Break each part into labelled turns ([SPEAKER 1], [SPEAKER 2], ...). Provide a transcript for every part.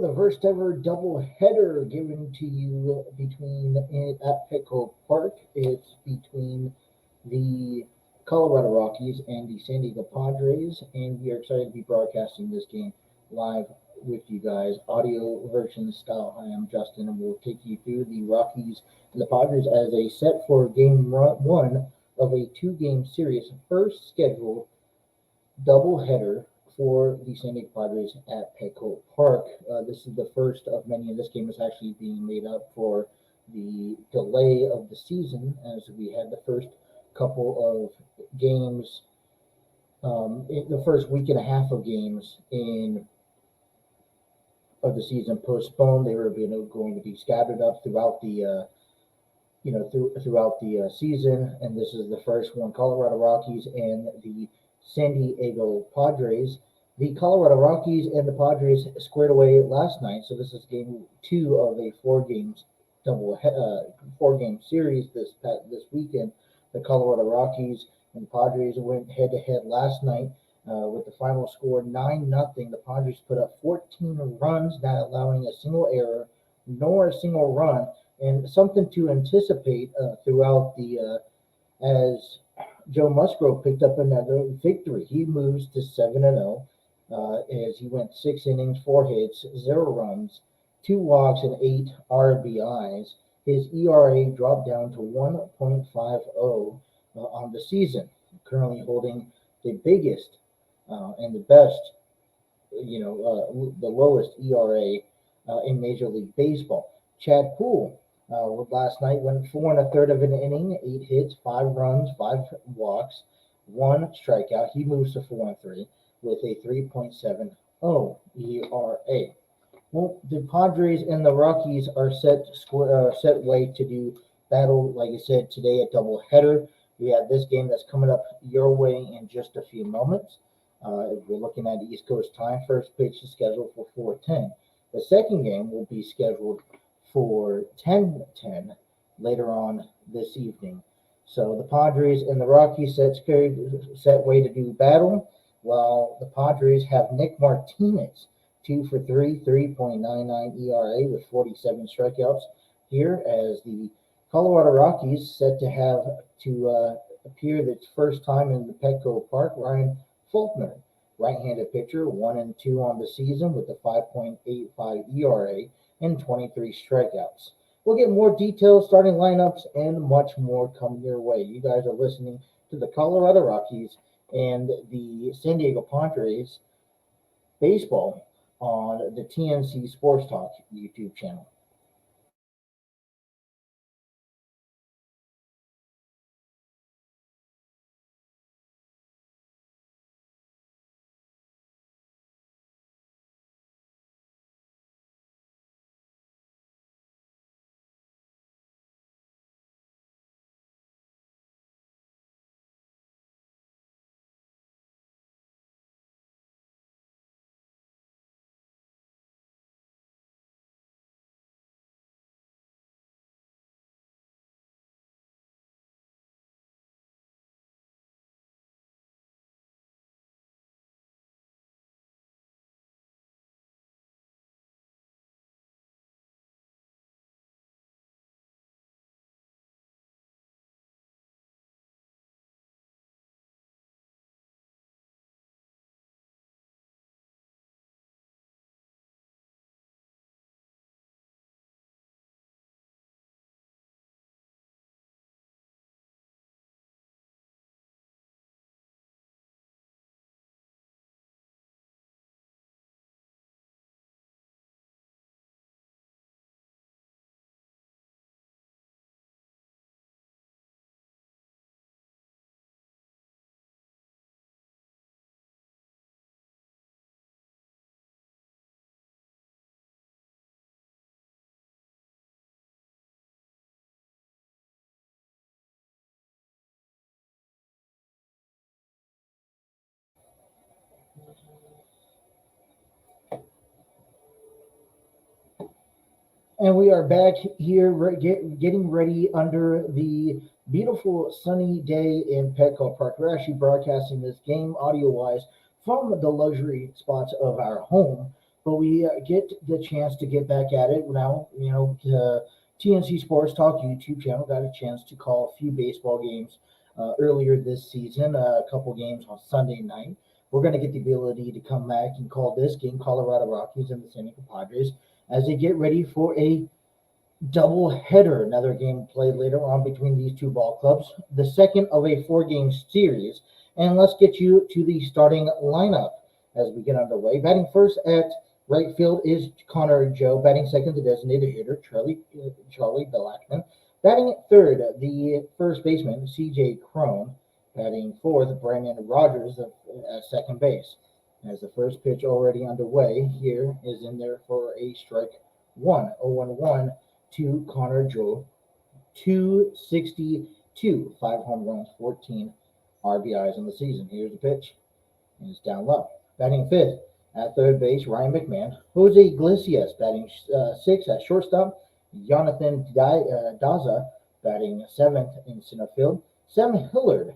[SPEAKER 1] the first ever doubleheader given to you at Petco Park. It's between the Colorado Rockies and the San Diego Padres, and we are excited to be broadcasting this game live with you guys, audio version style. Hi, I'm Justin, and we'll take you through the Rockies and the Padres as a set for game 1 of a two-game series, first scheduled doubleheader for the San Diego Padres at Petco Park. This is the first of many, and this game is actually being made up for the delay of the season, as we had the first couple of games, in the first week and a half of games of the season postponed. They were going to be scattered up throughout the throughout the season, and this is the first one. Colorado Rockies and the San Diego Padres. The Colorado Rockies and the Padres squared away last night, so this is game 2 of a four-game series this weekend. The Colorado Rockies and Padres went head-to-head last night with the final score 9-0. The Padres put up 14 runs, not allowing a single error nor a single run, and something to anticipate throughout the as Joe Musgrove picked up another victory. He moves to 7-0 as he went 6 innings, 4 hits, 0 runs, 2 walks, and 8 RBIs. His ERA dropped down to 1.50 on the season, currently holding the biggest and the best, the lowest ERA in Major League Baseball. Chad Poole last night went 4 1/3 of an inning, 8 hits, 5 runs, 5 walks, 1 strikeout. He moves to 4-3 with a 3.70 ERA. Well, the Padres and the Rockies are set way to do battle, like I said, today, a doubleheader. We have this game that's coming up your way in just a few moments. If we're looking at East Coast time, first pitch is scheduled for 4:10. The second game will be scheduled for 10:10 later on this evening. So the Padres and the Rockies set way to do battle, while the Padres have Nick Martinez, 2 for 3, 3.99 ERA with 47 strikeouts here, as the Colorado Rockies set to have to appear the first time in the Petco Park. Ryan Faulkner, right-handed pitcher, 1-2 on the season with a 5.85 ERA and 23 strikeouts. We'll get more details, starting lineups, and much more coming your way. You guys are listening to the Colorado Rockies and the San Diego Padres baseball on the TNC Sports Talk YouTube channel. And we are back here getting ready under the beautiful sunny day in Petco Park. We're actually broadcasting this game audio-wise from the luxury spots of our home. but we get the chance to get back at it now. The TNC Sports Talk YouTube channel got a chance to call a few baseball games earlier this season, a couple games on Sunday night. We're going to get the ability to come back and call this game, Colorado Rockies and the San Diego Padres, as they get ready for a double header. Another game played later on between these two ball clubs, the second of a 4-game series. And let's get you to the starting lineup as we get underway. Batting first at right field is Connor Joe. Batting second, the designated hitter, Charlie Blackmon. Batting third, the first baseman, C.J. Cron. Batting fourth, Brandon Rogers at second base. As the first pitch already underway, here is in there for a strike one. 0-1 to Connor Joe. 262, 5 home runs, 14 RBIs in the season. Here's the pitch. And it's down low. Batting fifth at third base, Ryan McMahon. Jose Iglesias batting sixth at shortstop. Jonathan Daza batting seventh in center field. Sam Hillard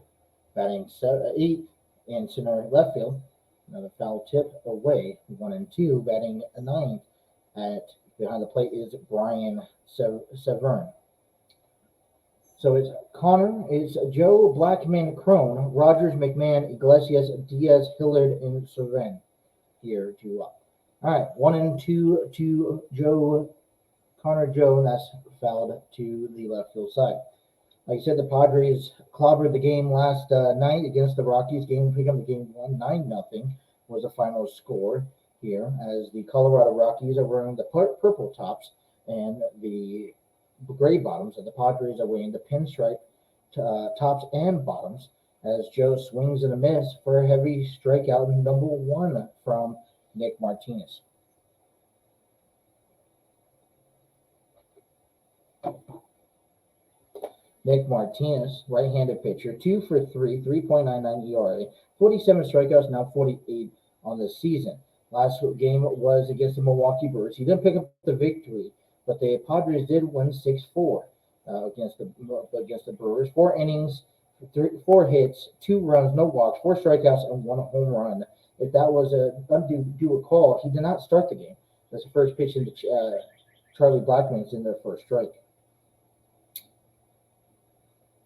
[SPEAKER 1] batting eighth in center left field. Another foul tip away. 1-2. Batting ninth at behind the plate is Brian Severn. So it's Connor, it's Joe, Blackmon, Cron, Rogers, McMahon, Iglesias, Diaz, Hillard, and Severn here to up. All right, 1-2 to Connor Joe, and that's fouled to the left field side. Like I said, the Padres clobbered the game last night against the Rockies. Pick up the game 9-0 was the final score here, as the Colorado Rockies are wearing the purple tops and the gray bottoms, and the Padres are wearing the pinstripe tops and bottoms, as Joe swings and a miss for a heavy strikeout number one from Nick Martinez. Nick Martinez, right-handed pitcher, 2 for 3, 3.99 ERA, 47 strikeouts, now 48 on the season. Last game was against the Milwaukee Brewers. He didn't pick up the victory, but the Padres did win 6-4 against the Brewers. 4 innings, 4 hits, 2 runs, no walks, 4 strikeouts, and 1 home run. If that was undue call, he did not start the game. That's the first pitch into Charlie Blackmon's in their first strike.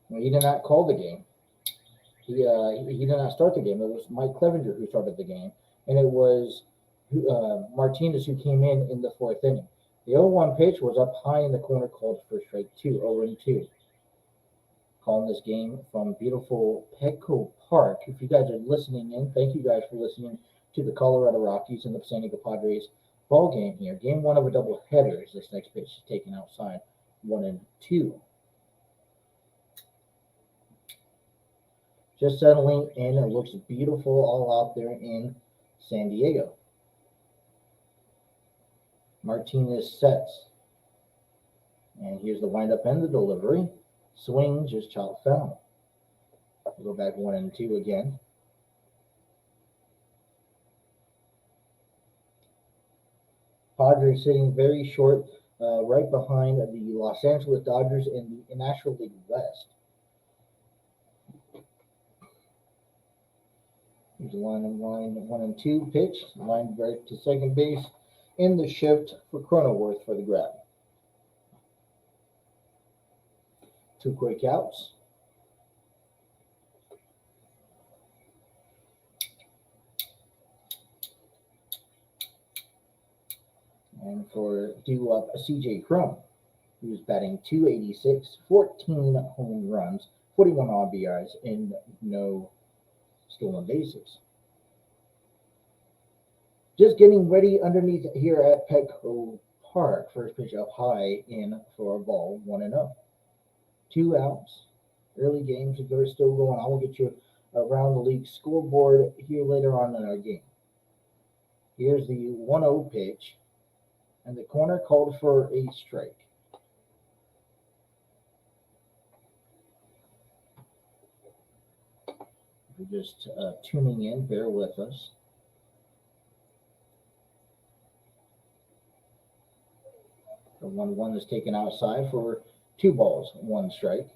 [SPEAKER 1] Well, he did not call the game. He did not start the game. It was Mike Clevenger who started the game, and it was Martinez who came in the 4th inning. The 0-1 pitch was up high in the corner, called for strike 2, 0-2. Calling this game from beautiful Petco Park. If you guys are listening in, thank you guys for listening to the Colorado Rockies and the San Diego Padres ball game here. Game 1 of a double header as this next pitch is taken outside, 1-2. Just settling in. It looks beautiful all out there in San Diego. Martinez sets. And here's the windup and the delivery. Swing, just chopped foul. We'll go back 1-2 again. Padres sitting very short, right behind the Los Angeles Dodgers in the National League West. Here's a line 1-2 pitch. Line break to second base. In the shift for Cronenworth for the grab. 2 quick outs. And for due up C.J. Cron, who's batting .286, 14 home runs, 41 RBIs, and no stolen bases. Just getting ready underneath here at Petco Park. First pitch up high in for a ball, 1-0. 2 outs. Early games are still going on. We'll get you around the league scoreboard here later on in our game. Here's the 1-0 pitch, and the corner called for a strike. If you're just tuning in, bear with us. The 1-1 is taken outside for 2 balls, 1 strike.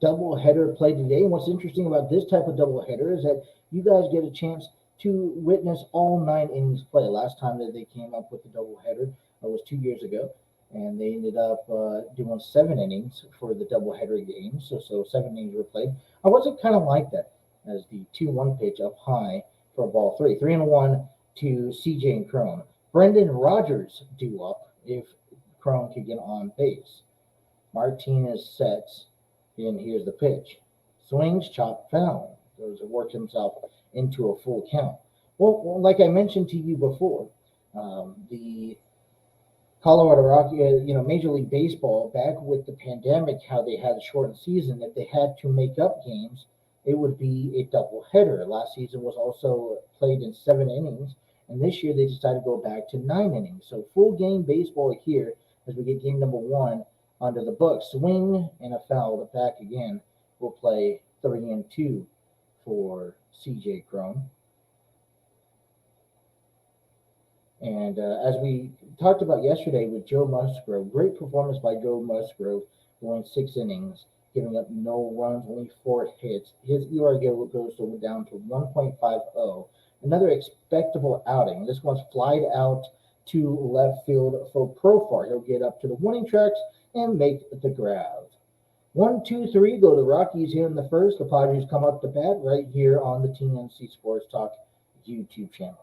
[SPEAKER 1] Double header played today. And what's interesting about this type of double header is that you guys get a chance to witness all 9 innings play. Last time that they came up with the doubleheader was 2 years ago, and they ended up doing 7 innings for the doubleheader game. So 7 innings were played. I wasn't kind of like that as the 2-1 pitch up high for ball three. 3-1 to CJ and Crone. Brendan Rodgers due up if Crone could get on base. Martinez sets, and here's the pitch. Swings, chop, foul. Goes to work himself into a full count. Well, like I mentioned to you before, the Colorado Rockies, Major League Baseball, back with the pandemic, how they had a shortened season, if they had to make up games, it would be a doubleheader. Last season was also played in 7 innings, and this year they decided to go back to 9 innings. So full game baseball here as we get game number one under the books. Swing and a foul back again. We'll play 3-2 for CJ Crone. And as we talked about yesterday with Joe Musgrove, great performance by Joe Musgrove, going 6 innings, giving up no runs, only 4 hits. His ERA goes down to 1.50. Another expectable outing. This one's flied out to left field for Profar. He'll get up to the warning tracks and make the grab. 1-2-3 go the Rockies here in the first. The Padres come up to bat right here on the TNC Sports Talk YouTube channel.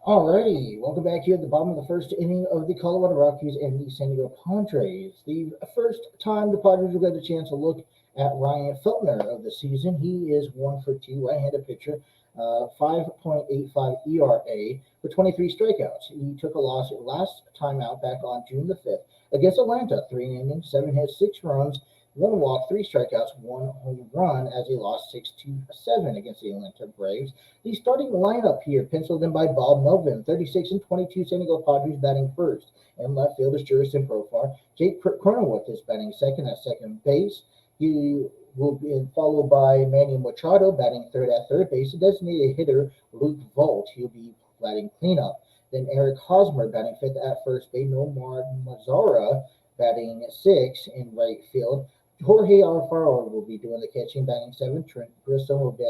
[SPEAKER 1] Alrighty, welcome back here at the bottom of the first inning of the Colorado Rockies and the San Diego Padres. The first time the Padres will get a chance to look at Ryan Feltner of the season. He is 1-for-2, right-handed pitcher, 5.85 ERA with 23 strikeouts. He took a loss last time out back on June the 5th against Atlanta. 3 innings, 7 hits, 6 runs, 1 walk, 3 strikeouts, 1 home run as he lost 6-7 against the Atlanta Braves. The starting lineup here, penciled in by Bob Melvin, 36 and 22 San Diego Padres batting first. And left field is Jurison Profar. Jake Cronenworth is batting second at second base. He will be followed by Manny Machado batting third at third base. A designated hitter, Luke Vogt, he'll be batting cleanup. Then Eric Hosmer batting fifth at first base. Nomar Mazara batting sixth in right field. Jorge Alfaro will be doing the catching, batting seventh. Trent Grissom will be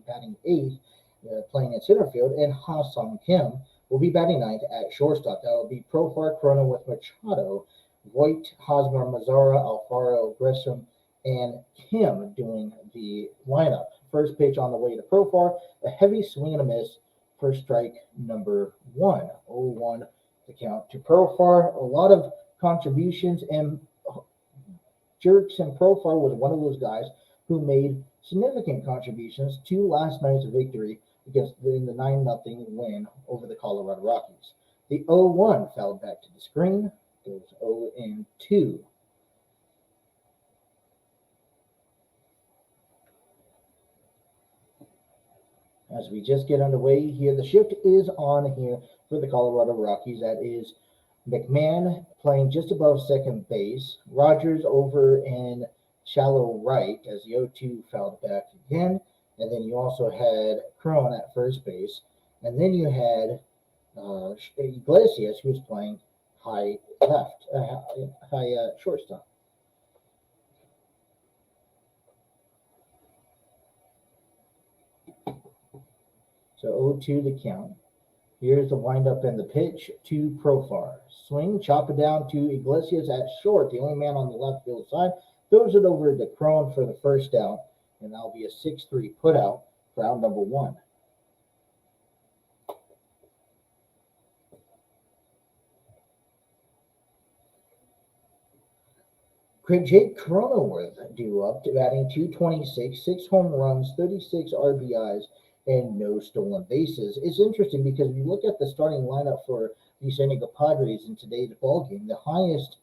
[SPEAKER 1] batting eighth, playing in center field. And Ha-Sung Kim will be batting ninth at shortstop. That will be Profar, Corona with Machado, Voigt, Hosmer, Mazara, Alfaro, Grissom, and Kim doing the lineup. First pitch on the way to Profar, a heavy swing and a miss for strike number 1. 0-1 the count to Profar. A lot of contributions, and Jurickson Profar was one of those guys who made significant contributions to last night's victory against in the 9-0 win over the Colorado Rockies. The 0-1 fouled back to the screen, goes 0-2. As we just get underway here, the shift is on here for the Colorado Rockies. That is McMahon playing just above second base, Rogers over in shallow right as the 0-2 fouled back again. And then you also had Cron at first base. And then you had Iglesias, who was playing high left, high shortstop. So 0-2 to count. Here's the windup and the pitch to Profar. Swing, chop it down to Iglesias at short, the only man on the left field side. Throws it over to Cron for the first out, and that'll be a 6-3 putout for out number one. Jake Cronenworth due up to batting 226, 6 home runs, 36 RBIs, and no stolen bases. It's interesting because if you look at the starting lineup for the San Diego Padres in today's ballgame, the highest,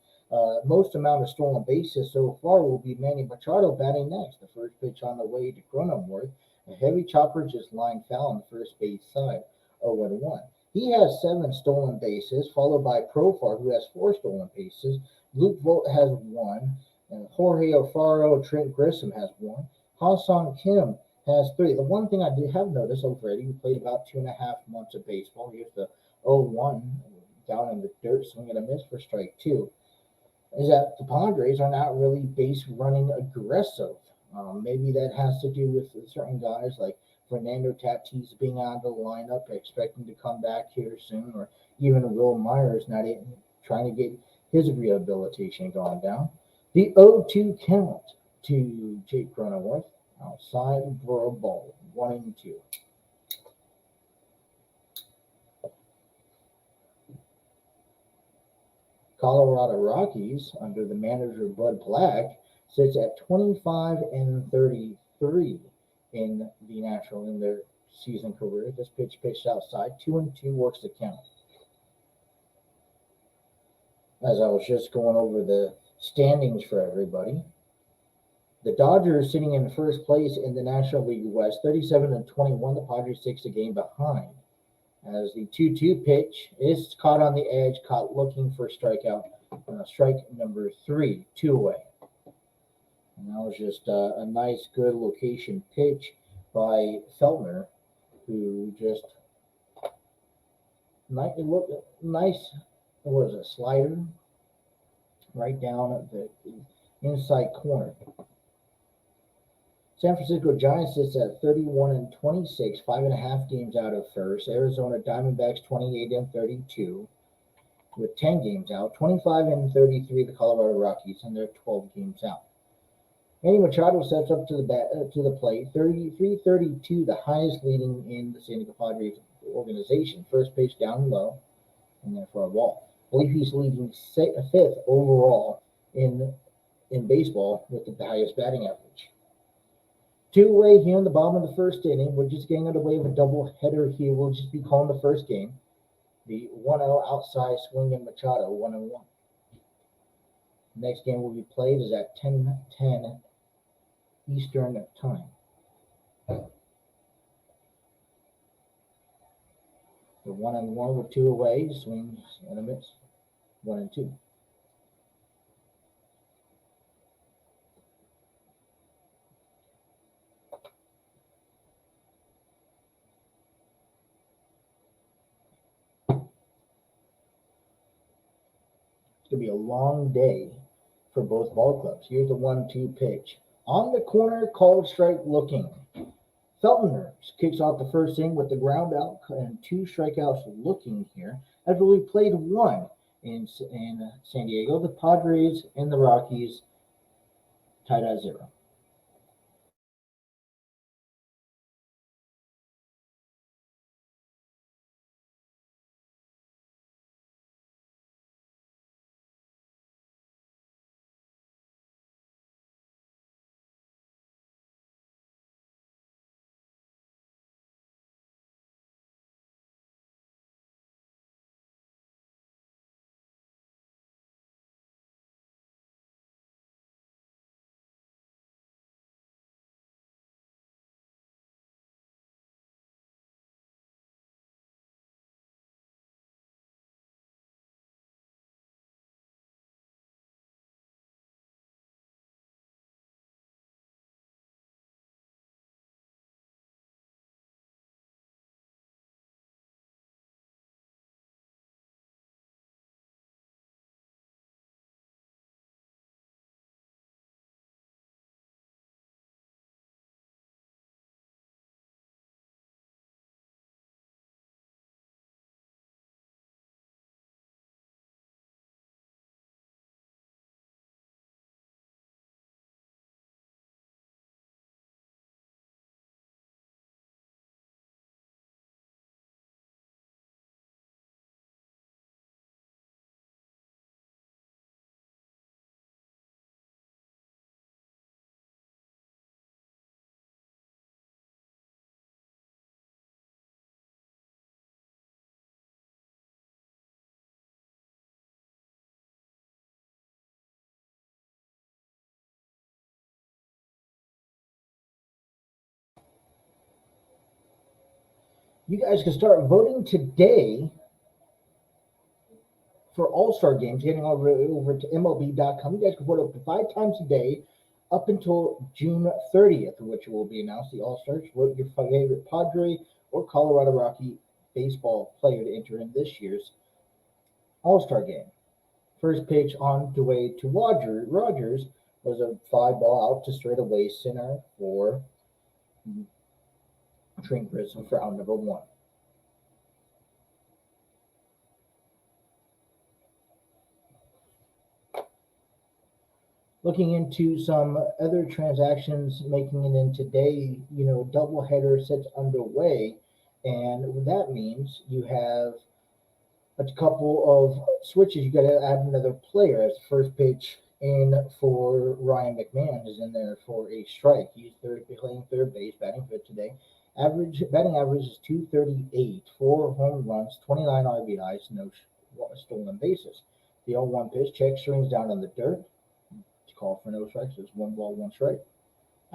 [SPEAKER 1] most amount of stolen bases so far will be Manny Machado batting next. The first pitch on the way to Cronenworth, a heavy chopper just lined foul on the first base side, 0-1. He has 7 stolen bases, followed by Profar, who has 4 stolen bases. Luke Vogt has 1, and Jorge Alfaro, Trent Grissom has 1. Ha-Sung Kim has 3. The one thing I did have noticed already, we played about 2.5 months of baseball. Here's the 0-1 down in the dirt, swing and a miss for strike 2. Is that the Padres are not really base running aggressive. Maybe that has to do with certain guys like Fernando Tatis being out of the lineup, expecting to come back here soon, or even Will Myers not trying to get his rehabilitation going down. The 0-2 count to Jake Cronenworth outside for a ball, 1-2. Colorado Rockies, under the manager Bud Black, sits at 25-33 in the National in their season career. This pitch pitched outside, 2-2 works the count. As I was just going over the standings for everybody, the Dodgers sitting in first place in the National League West, 37-21. The Padres 6 a game behind. As the 2-2 pitch is caught on the edge, caught looking for strikeout, strike number 3, 2 away. And that was just a nice, good location pitch by Feltner, who just it looked nice. It was a slider right down at the inside corner. San Francisco Giants sits at 31-26, 5.5 games out of first. Arizona Diamondbacks 28-32 with 10 games out. 25-33 the Colorado Rockies, and they're 12 games out. Manny Machado steps up to the plate. 33-32, the highest leading in the San Diego Padres organization. First pitch down low, and then for a ball. I believe he's leading 5th overall in baseball with the highest batting average. 2-away here in the bottom of the first inning. We're just getting underway with a double header here. We'll just be calling the first game. The 1-0 outside swing and Machado, 1-1. Next game will be played is at 10:10 Eastern time. The 1-1 with 2 away, swings and a miss, 1-2. It's going to be a long day for both ball clubs. Here's the 1-2 pitch. On the corner, called strike looking. Feltner kicks off the first inning with the ground out and 2 strikeouts looking here. After we played 1 in San Diego, the Padres and the Rockies tied at 0. You guys can start voting today for All-Star games, getting over to MLB.com. You guys can vote up to 5 times a day up until June 30th, which will be announced. The All-Stars. Vote your favorite Padre or Colorado Rocky baseball player to enter in this year's All-Star game. First pitch on the way to Rogers was a fly ball out to straightaway center for Trent Grissom for out number one. Looking into some other transactions making it in today, doubleheader sets underway. And what that means, you have a couple of switches. You got to add another player as the first pitch in for Ryan McMahon is in there for a strike. He's playing third base, batting fifth today. Average batting average is 238, 4 home runs, 29 RBIs, no stolen bases. The 0-1 pitch, check strings down in the dirt. It's called for no strikes. It's 1 ball, 1 strike.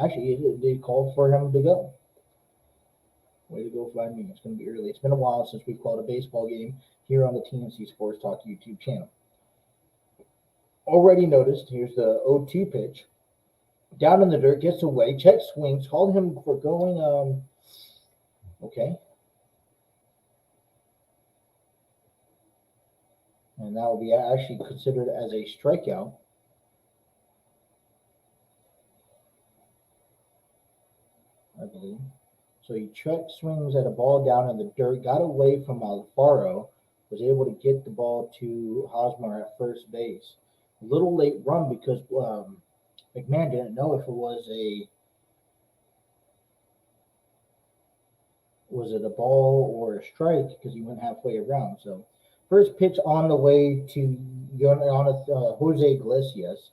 [SPEAKER 1] Actually, they called for him to go. Way to go, 5 minutes. It's going to be early. It's been a while since we've called a baseball game here on the TNC Sports Talk YouTube channel. Already noticed, here's the 0-2 pitch. Down in the dirt, gets away, check swings, called him for going, okay. And that will be actually considered as a strikeout. I believe. So he check swings at a ball down in the dirt, got away from Alfaro, was able to get the ball to Hosmer at first base. A little late run because McMahon didn't know if it was a ball or a strike because he went halfway around. So first pitch on the way to Jose Iglesias.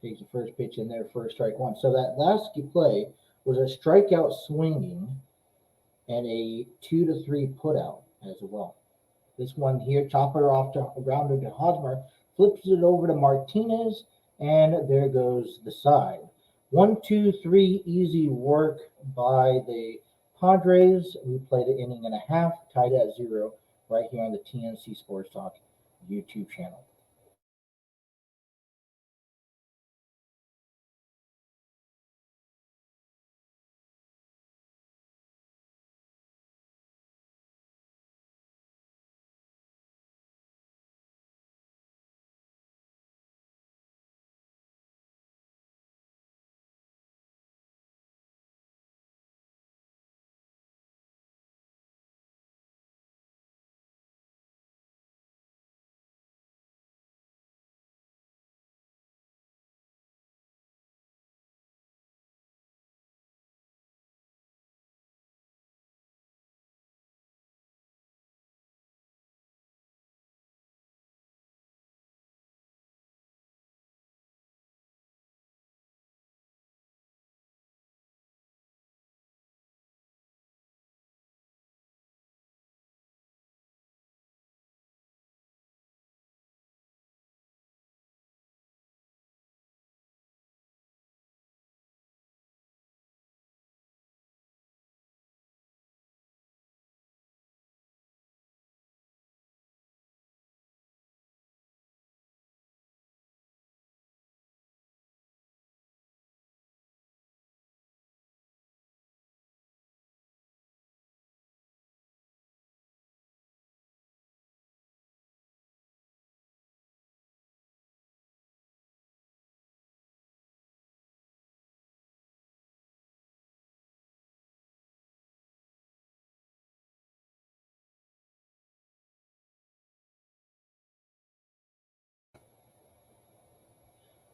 [SPEAKER 1] Takes the first pitch in there for strike one. So that last play was a strikeout swinging and a 2-3 putout as well. This one here, chopper off to rounder to Hosmer, flips it over to Martinez, and there goes the side. 1-2-3, easy work by the Padres. We played an inning and a half, tied at 0, right here on the TNC Sports Talk YouTube channel.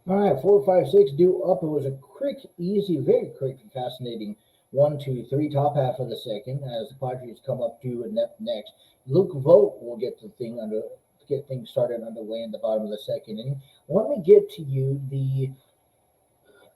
[SPEAKER 1] All right, 4-5-6 due up. It was a quick, easy, very quick, fascinating 1-2-3 top half of the second as the Padres come up to next. Luke Vogt will get things started underway in the bottom of the second inning. Let me get to you the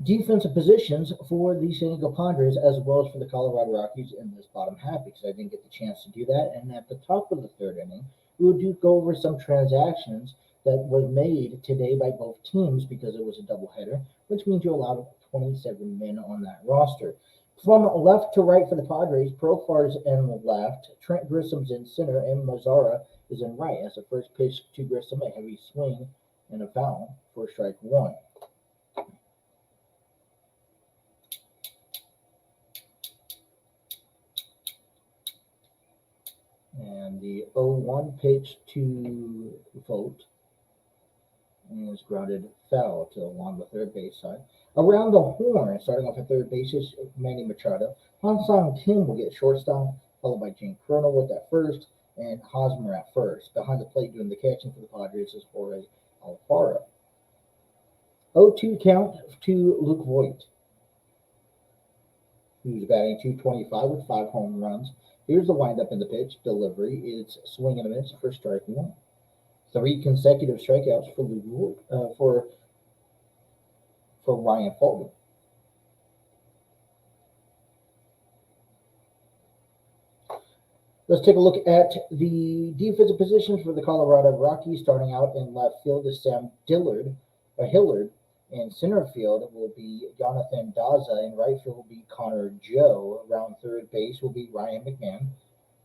[SPEAKER 1] defensive positions for the San Diego Padres as well as for the Colorado Rockies in this bottom half because I didn't get the chance to do that. And at the top of the third inning, we will go over some transactions that was made today by both teams because it was a doubleheader, which means you allowed 27 men on that roster. From left to right for the Padres, Profar's in left, Trent Grissom's in center, and Mazzara is in right. As the first pitch to Grissom, a heavy swing and a foul for strike one. And the 0-1 pitch to Vogt is grounded foul to along the third base side. Around the horn, starting off at third base, is Manny Machado. Han Kim will get shortstop, followed by Jane Colonel with that first, and Hosmer at first. Behind the plate doing the catching for the Padres is Jorge Alfaro. 0-2 count to Luke Voigt, who's batting .225 with 5 home runs. Here's the windup in the pitch. Delivery. It's swing and a miss for strike one. 3 consecutive strikeouts for Luke for Ryan Fulton. Let's take a look at the defensive positions for the Colorado Rockies. Starting out in left field is Sam Hillard. In center field will be Jonathan Daza. In right field will be Connor Joe. Around third base will be Ryan McMahon.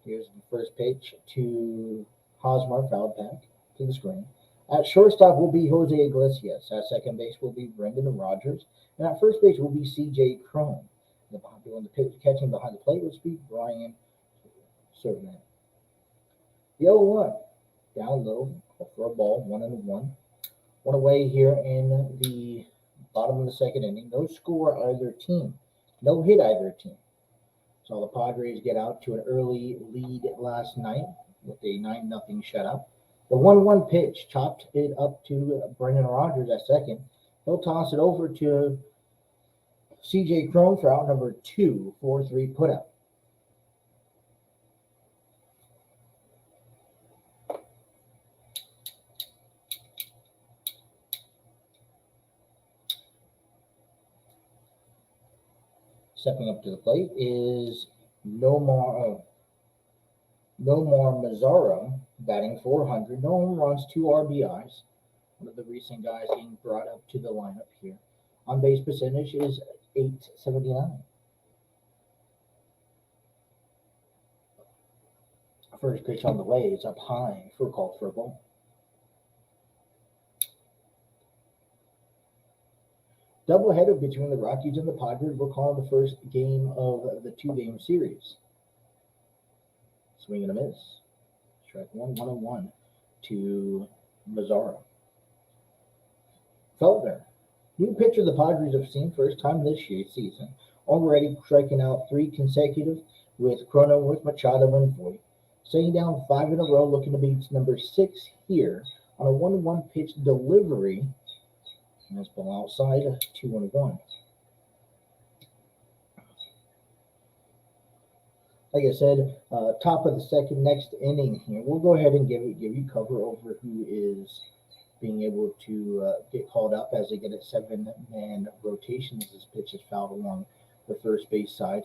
[SPEAKER 1] Here's the first pitch to Hosmer, fouled back to the screen. At shortstop will be Jose Iglesias. At second base will be Brendan Rodgers. And at first base will be C.J. Cron. Doing the pitch, catching behind the plate will be Brian Servant. The 0-1 down low for a ball, 1-1. One away here in the bottom of the second inning. No score either team. No hit either team. So the Padres get out to an early lead last night with a 9-0 shutout. The 1-1 pitch chopped it up to Brendan Rodgers at second. He'll toss it over to C.J. Cron for out number 2, 4-3 putout. Stepping up to the plate is Nomar Mazzara, batting .400. No home runs, 2 RBIs. One of the recent guys getting brought up to the lineup here. On base percentage is .879. First pitch on the way is up high for a call for a ball. Doubleheader between the Rockies and the Padres. We're calling the first game of the 2-game series. Swing and a miss. Strike one, 1-1 to Mazzara. Feltner, new pitcher the Padres have seen first time this season. Already striking out 3 consecutive with Crono, with Machado, and Voigt. Staying down 5 in a row, looking to beat number 6 here on a 1-1 pitch delivery. And this ball outside, 2-1. Like I said, top of the second, next inning here. We'll go ahead and give you cover over who is being able to get called up as they get a 7-man rotation as this pitch is fouled along the first base side.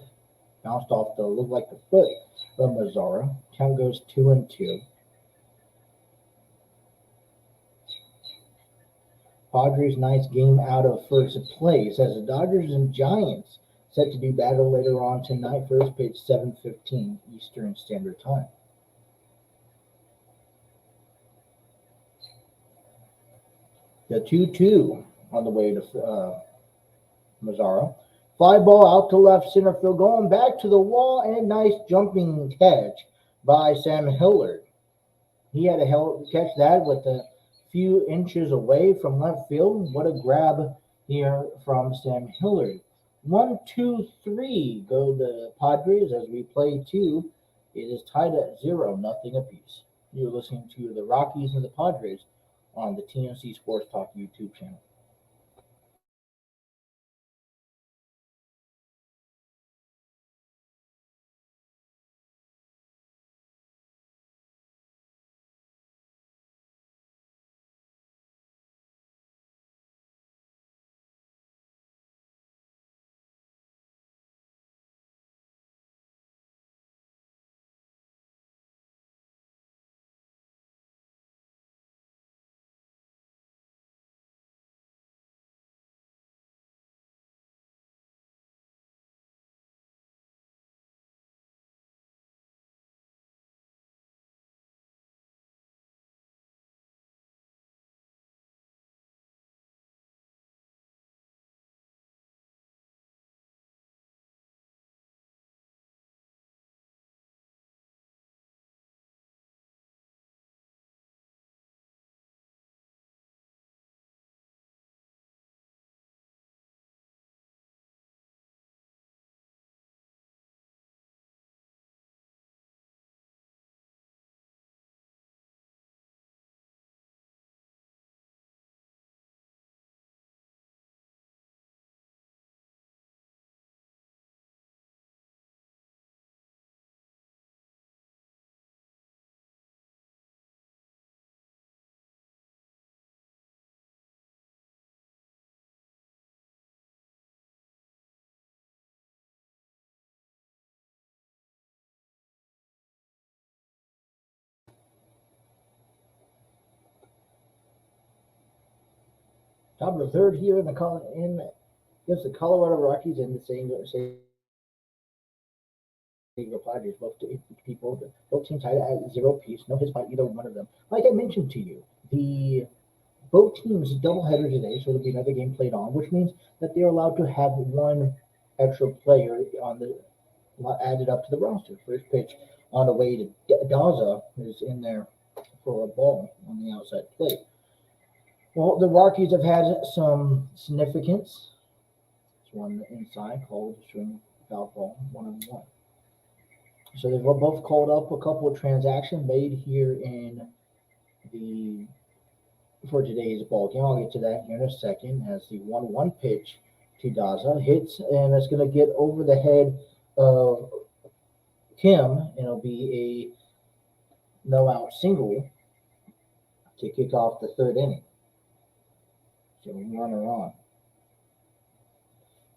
[SPEAKER 1] Bounced off the look like the foot of Mazzara. Count goes 2-2. Padres' nice game out of first place as the Dodgers and Giants set to do battle later on tonight. First pitch 7:15 Eastern Standard Time. The 2-2 on the way to Mazzara. Fly ball out to left center field, going back to the wall, and nice jumping catch by Sam Hillard. He had to catch that with a few inches away from left field. What a grab here from Sam Hillard. 1, 2, 3 go the Padres as we play 2. It is tied at 0-0 apiece. You're listening to the Rockies and the Padres on the TNC Sports Talk YouTube channel. Top of the third here in against the Colorado Rockies and the San Diego Padres. Both teams tied at 0 apiece. No hits by either one of them. Like I mentioned to you, the both teams doubleheader today, so there'll be another game played on, which means that they're allowed to have one extra player on the added up to the roster. First pitch on the way to Daza is in there for a ball on the outside plate. Well, the Rockies have had some significance. It's one inside called swing foul ball, 1-1. So they've both called up a couple of transactions made here in the for today's ball game. I'll get to that here in a second. As the 1-1 pitch to Daza hits, and it's going to get over the head of Kim, and it'll be a no-out single to kick off the third inning. So runner on.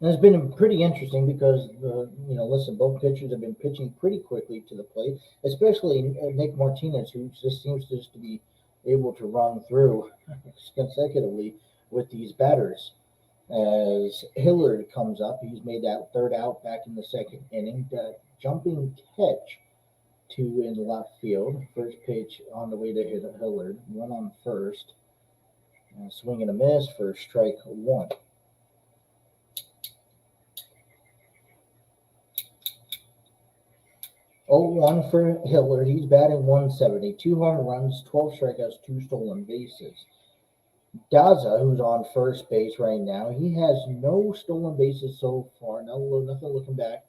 [SPEAKER 1] And it's been pretty interesting because listen, both pitchers have been pitching pretty quickly to the plate, especially Nick Martinez, who just seems to be able to run through consecutively with these batters. As Hillard comes up, he's made that third out back in the second inning. The jumping catch in the left field. First pitch on the way to hit Hillard. One on first. Swing and a miss for strike one. Oh, 1 for Hillard. He's batting 170. 2 home runs, 12 strikeouts, 2 stolen bases. Daza, who's on first base right now, he has no stolen bases so far. Nothing looking back.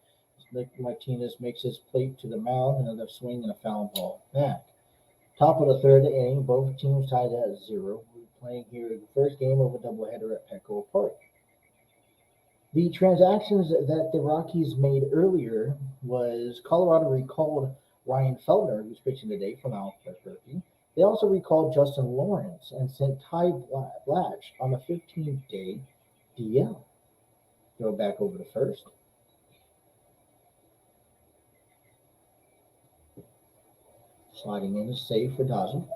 [SPEAKER 1] Nick Martinez makes his plate to the mound, another swing and a foul ball back. Top of the third inning, both teams tied at 0. We're playing here the first game of a doubleheader at Petco Park. The transactions that the Rockies made earlier was Colorado recalled Ryan Feltner, who's pitching today from Albuquerque. They also recalled Justin Lawrence and sent Ty Blatch on a 15-day DL. Go back over to first. Sliding in is safe for Daza.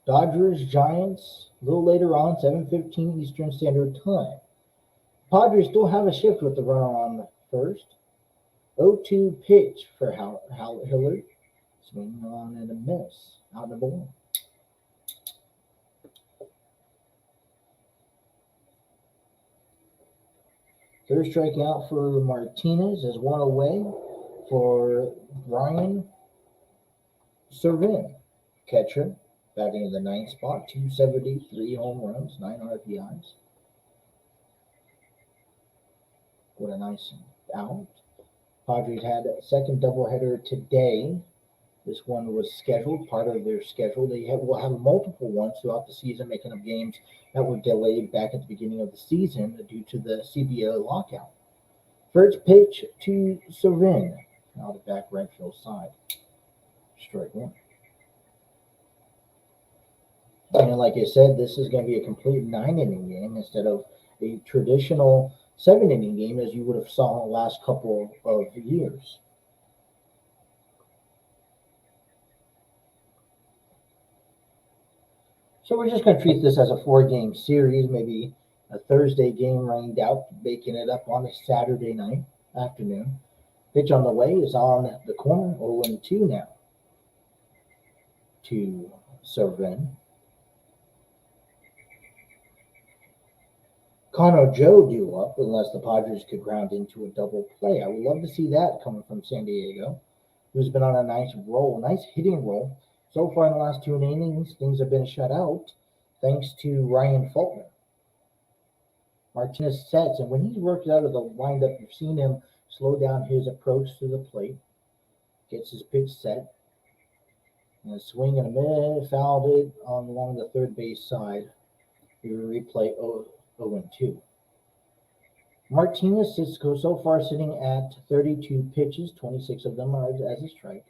[SPEAKER 1] Dodgers, Giants, a little later on, 7:15 Eastern Standard Time. Padres still have a shift with the runner on first. 0-2 pitch for Hillard. Swing on and a miss. Out of the ball. Third strikeout for Martinez is one away for Brian Servin, catcher, batting in the ninth spot, 273 home runs, 9 RBIs. What a nice out. Padres had a second doubleheader today. This one was scheduled, part of their schedule. Will have multiple ones throughout the season, making up games that were delayed back at the beginning of the season due to the CBA lockout. First pitch to Servin, out the back right field side. Strike one. And like I said, this is going to be a complete 9-inning game instead of a traditional 7-inning game as you would have saw in the last couple of years. So we're just going to treat this as a 4-game series, maybe a Thursday game rained out, baking it up on a Saturday night afternoon. Pitch on the way is on the corner, 0-2 now to Servin. Cano Joe due up unless the Padres could ground into a double play. I would love to see that coming from San Diego, who's been on a nice roll, nice hitting roll. So far in the last 2 innings, things have been shut out thanks to Ryan Feltner. Martinez sets, and when he's worked out of the windup, you've seen him slow down his approach to the plate, gets his pitch set, and a swing and a miss, fouled it along the third base side. We replay 0-2. Martinez so far sitting at 32 pitches, 26 of them are as a strike.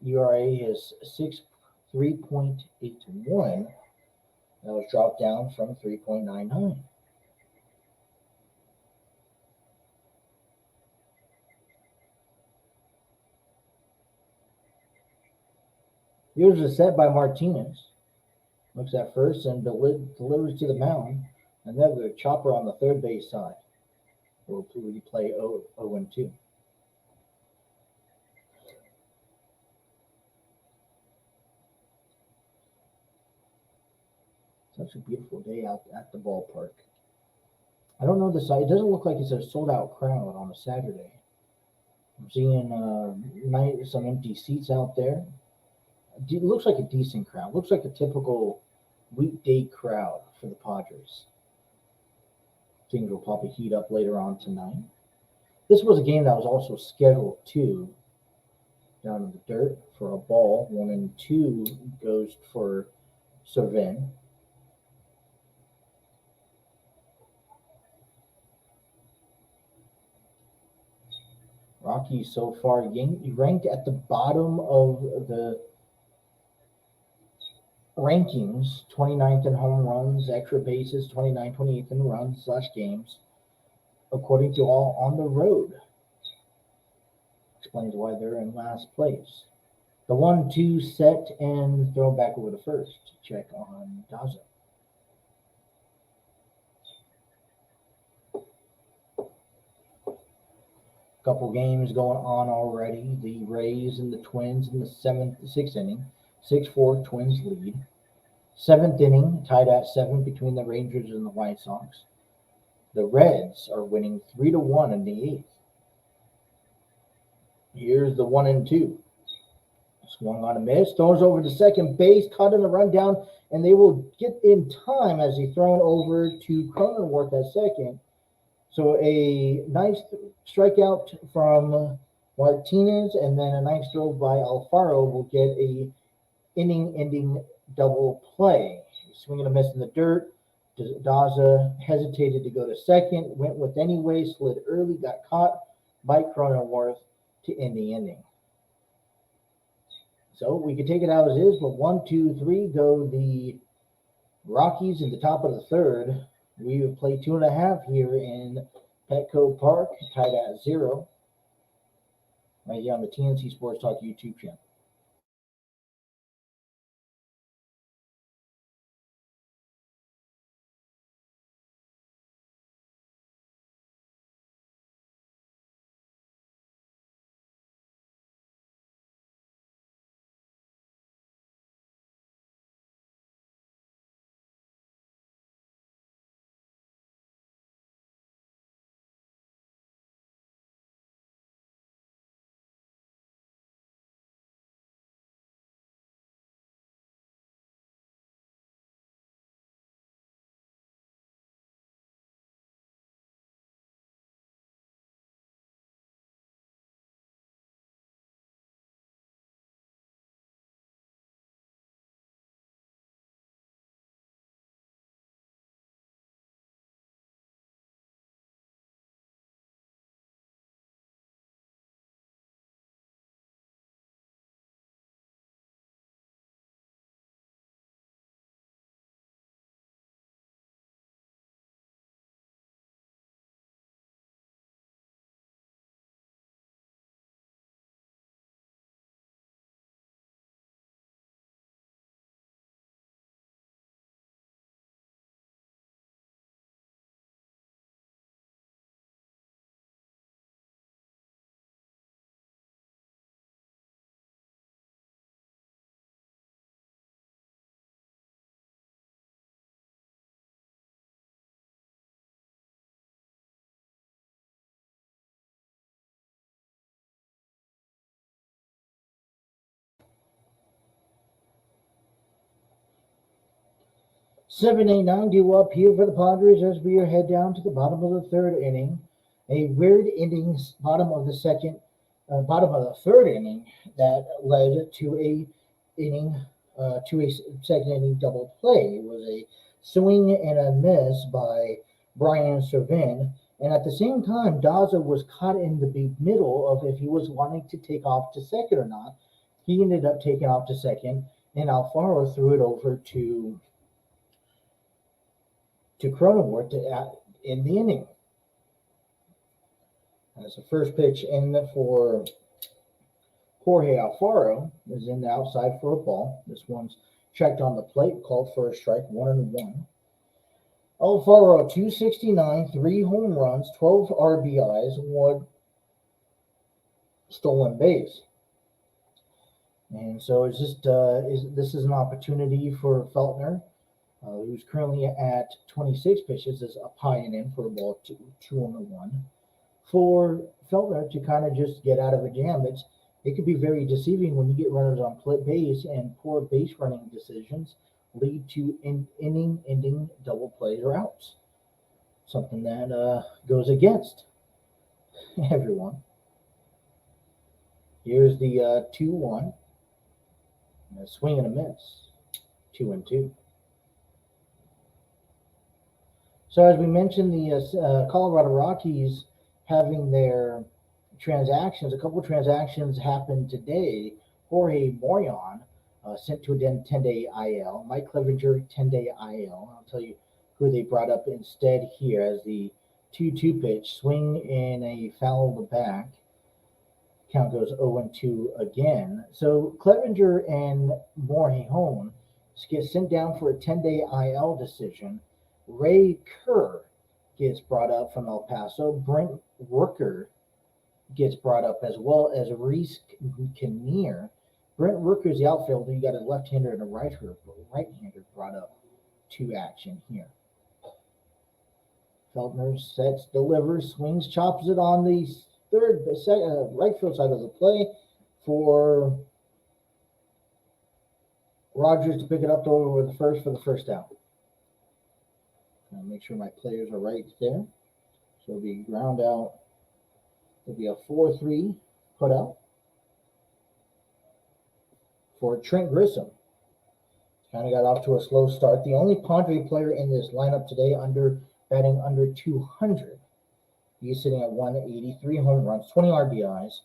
[SPEAKER 1] ERA is 3.81. That was dropped down from 3.99. Here's a set by Martinez. Looks at first and delivers to the mound. Another chopper on the third base side. We'll replay 0-2. Such a beautiful day out at the ballpark. I don't know the side. It doesn't look like it's a sold-out crowd on a Saturday. I'm seeing some empty seats out there. It looks like a decent crowd. Looks like a typical weekday crowd for the Padres. Things will probably heat up later on tonight. This was a game that was also scheduled too. Down in the dirt for a ball. 1-2 goes for Servin. Rockies so far ranked at the bottom of the rankings, 29th in home runs, extra bases, 29th, 28th in runs / games, according to All on the Road. Explains why they're in last place. The 1-2 set and throw back over the first. Check on Daza. Couple games going on already. The Rays and the Twins in the sixth inning. 6-4 Twins lead. Seventh inning, tied at 7 between the Rangers and the White Sox. The Reds are winning 3-1 in the 8th. Here's the 1-2. Swung on a miss, throws over to second base, caught in the rundown, and they will get in time as he's thrown over to Cronenworth at second. So a nice strikeout from Martinez, and then a nice throw by Alfaro will get a inning-ending double play. Swinging a miss in the dirt. Daza hesitated to go to second, went with anyway, slid early, got caught by Cronenworth to end the inning. So we can take it out as is, but 1, 2, 3 go the Rockies in the top of the third. We have played 2.5 here in Petco Park, tied at 0. Right here on the TNC Sports Talk YouTube channel. Seven, 8, 9 due up here for the Padres as we are head down to the bottom of the third inning. A weird inning, bottom of the third inning that led to a second inning double play. It was a swing and a miss by Brian Servin, and at the same time, Daza was caught in the middle of if he was wanting to take off to second or not. He ended up taking off to second, and Alfaro threw it over to Cronenworth in the inning. As the first pitch in for Jorge Alfaro is in the outside for a ball. This one's checked on the plate, called for a strike, 1-1. Alfaro, 269, 3 home runs, 12 RBIs, 1 stolen base. And so it's just this is an opportunity for Feltner, who's currently at 26 pitches, is up high and in for a ball, 2-1. For Feltner to kind of just get out of a jam. It could be very deceiving when you get runners on base, and poor base running decisions lead to inning-ending double plays or outs. Something that goes against everyone. Here's the 2-1. A swing and a miss. 2-2. So as we mentioned, the Colorado Rockies having their transactions, a couple of transactions happened today. Jorge Moyan sent to a 10-day IL. Mike Clevenger, 10-day IL. I'll tell you who they brought up instead here as the 2-2 pitch. Swing in a foul to the back. Count goes 0-2 again. So Clevenger and Morejon get sent down for a 10-day IL decision. Ray Kerr gets brought up from El Paso. Brent Rooker gets brought up, as well as Reese Kinnear. Brent Rooker's the outfielder. You got a left-hander and a right-hander brought up to action here. Feltner sets, delivers, swings, chops it on the right field side of the play for Rogers to pick it up over the first for the first down. I'll make sure my players are right there. So it'll be ground out. It'll be a 4-3 put out for Trent Grissom. Kind of got off to a slow start. The only Padre player in this lineup today batting under 200. He's sitting at 183 home runs, 20 RBIs,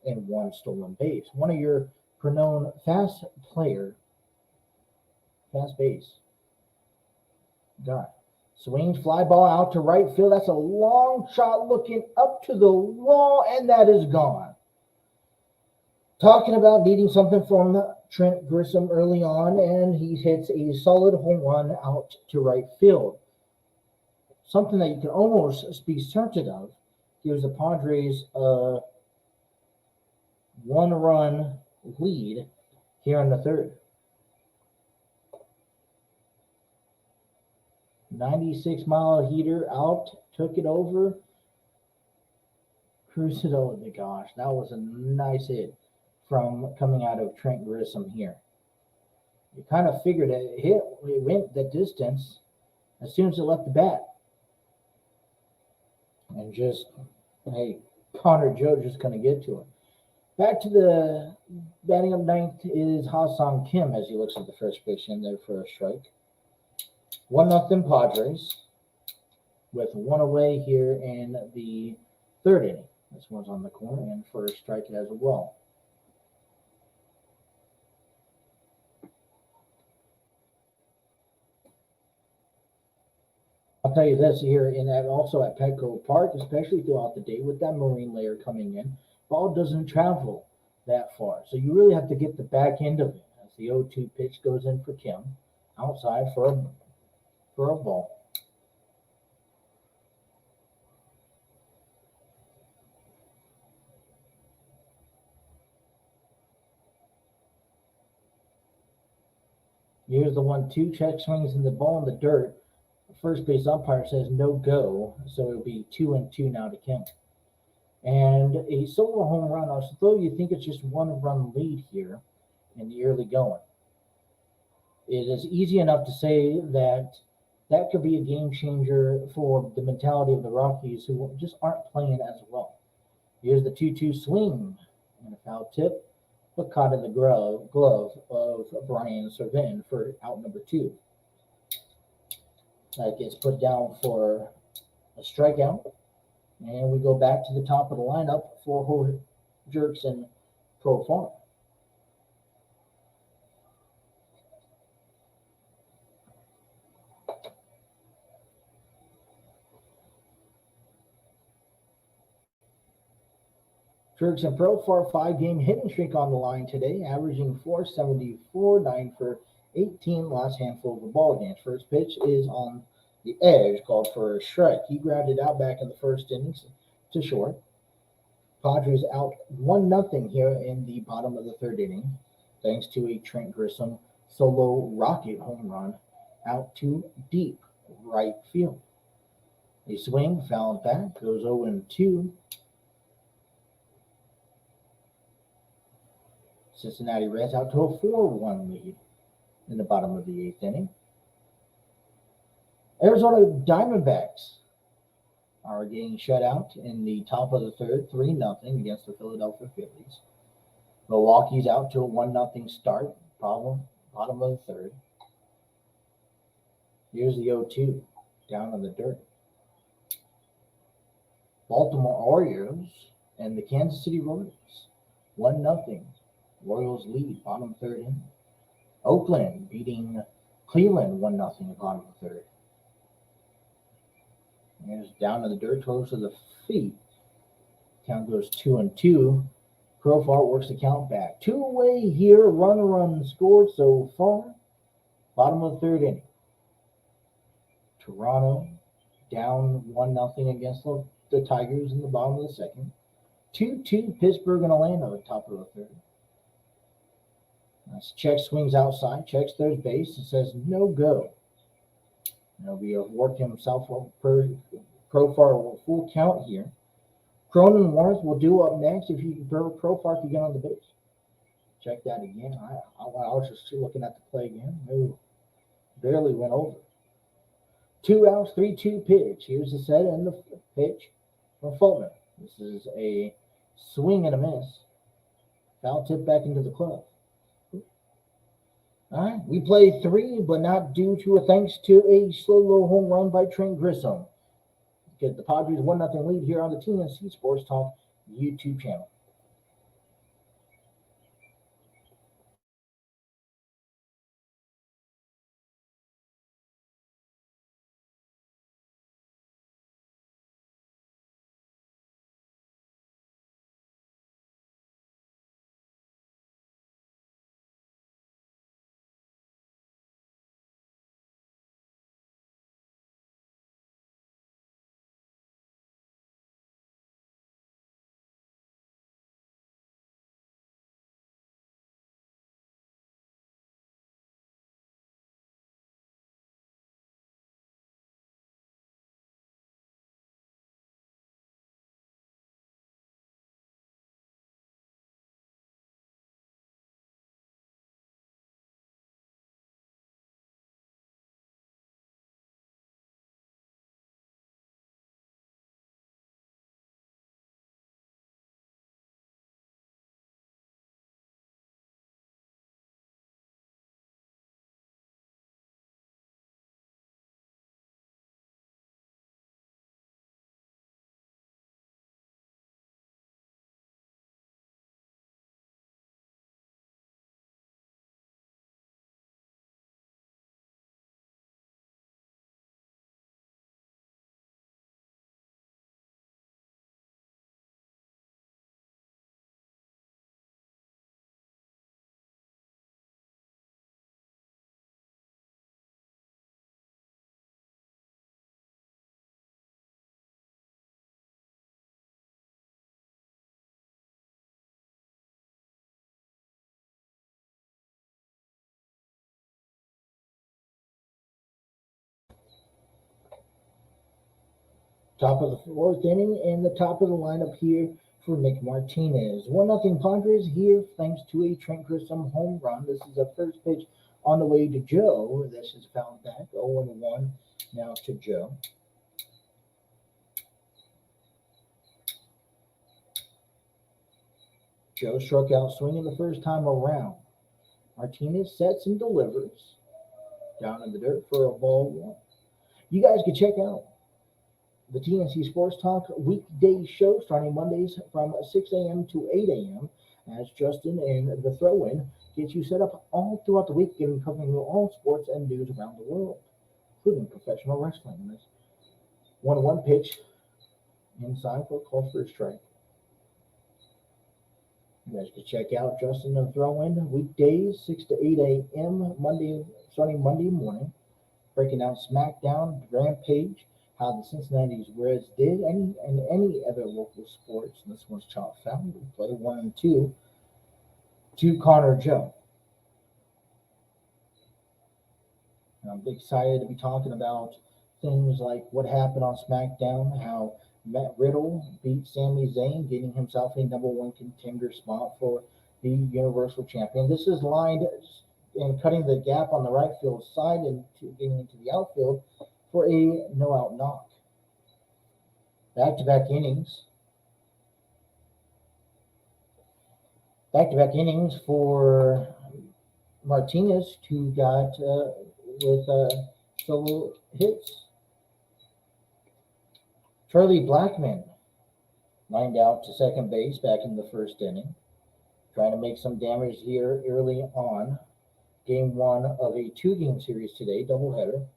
[SPEAKER 1] and 1 stolen base. One of your known fast base guy. Swings, fly ball out to right field. That's a long shot looking up to the wall, and that is gone. Talking about needing something from Trent Grissom early on, and he hits a solid home run out to right field. Something that you can almost be certain of. Gives the Padres a 1-run lead here in the third. 96-mile heater out, took it over, cruised it over the gosh. That was a nice hit from coming out of Trent Grissom here. You kind of figured it went the distance as soon as it left the bat. And just, hey, Connor Joe just going to get to it. Back to the batting up ninth is Ha-Sung Kim as he looks at the first pitch in there for a strike. 1-0 Padres with one away here in the third inning. This one's on the corner and for a strike as well. I'll tell you this here, also at Petco Park, especially throughout the day with that marine layer coming in, ball doesn't travel that far. So you really have to get the back end of it as the 0-2 pitch goes in for Kim outside for a ball. Here's the 1-2, check swings in the ball in the dirt. The first base umpire says no go, so it'll be 2-2 now to Kim. And a solo home run, although you think it's just 1-run lead here in the early going. It is easy enough to say that could be a game changer for the mentality of the Rockies, who just aren't playing as well. Here's the 2-2 swing and a foul tip, but caught in the glove of Brian Servin for out number 2. That gets put down for a strikeout. And we go back to the top of the lineup for Jerks and Pro Farm. Jerks and Pro for a 5-game hitting streak on the line today, averaging .474, 9 for 18, last handful of the ball game. First pitch is on the edge, called for a strike. He grounded out back in the first innings to short. Padres out 1-0 here in the bottom of the third inning, thanks to a Trent Grissom solo rocket home run out to deep right field. A swing, fouled back, goes 0-2. Cincinnati Reds out to a 4-1 lead in the bottom of the eighth inning. Arizona Diamondbacks are getting shut out in the top of the third, 3-0 against the Philadelphia Phillies. Milwaukee's out to a 1-0 start, bottom of the third. Here's the 0-2, down in the dirt. Baltimore Orioles and the Kansas City Royals, 1-0. Royals lead, bottom third inning. Oakland beating Cleveland 1-0, bottom of the third. Here's down in the dirt, close to the feet. Count goes 2-2. Profar works the count back. Two-away here, run scored so far. Bottom of the third inning. Toronto down 1-0 against the Tigers in the bottom of the second. 2-2 Pittsburgh and Atlanta at the top of the third. Check swings outside, checks third base, and says no go. He'll be working himself per Profar full count here. Cronenworth will do up next if Profar can get on the base. Check that again. I was just looking at the play again. No, barely went over. 2 outs, 3-2 pitch. Here's the set and the pitch from Fulton. This is a swing and a miss. Foul tip back into the club. All right, we play 3, but not due to thanks to a solo home run by Trent Grissom. Get the Padres 1-0 lead here on the TNC Sports Talk YouTube channel. Top of the fourth inning and the top of the lineup here for Nick Martinez. 1-0 Padres here thanks to a Trent Grissom home run. This is a first pitch on the way to Joe. This is fouled back. 0-1 now to Joe. Joe struck out swinging the first time around. Martinez sets and delivers. Down in the dirt for a ball 1. You guys can check out the TNC Sports Talk weekday show starting Mondays from 6 a.m. to 8 a.m. as Justin and the throw-in gets you set up all throughout the week, covering all sports and news around the world, including professional wrestling. This 1-1 pitch inside for a call for a strike. You guys can check out Justin the Throw-In weekdays, 6 to 8 a.m. starting Monday morning, breaking down SmackDown, Rampage, how the Cincinnati Reds did, and any other local sports. And this one's Chop Found. We play 1 and 2 to Connor Joe. And I'm excited to be talking about things like what happened on SmackDown, how Matt Riddle beat Sami Zayn, getting himself a number one contender spot for the Universal Champion. This is lined and cutting the gap on the right field side and getting into the outfield for a no-out knock. Back-to-back innings. Back-to-back innings for Martinez, who got with solo hits. Charlie Blackmon lined out to second base back in the first inning, trying to make some damage here early on. Game 1 of a 2-game series today, doubleheader.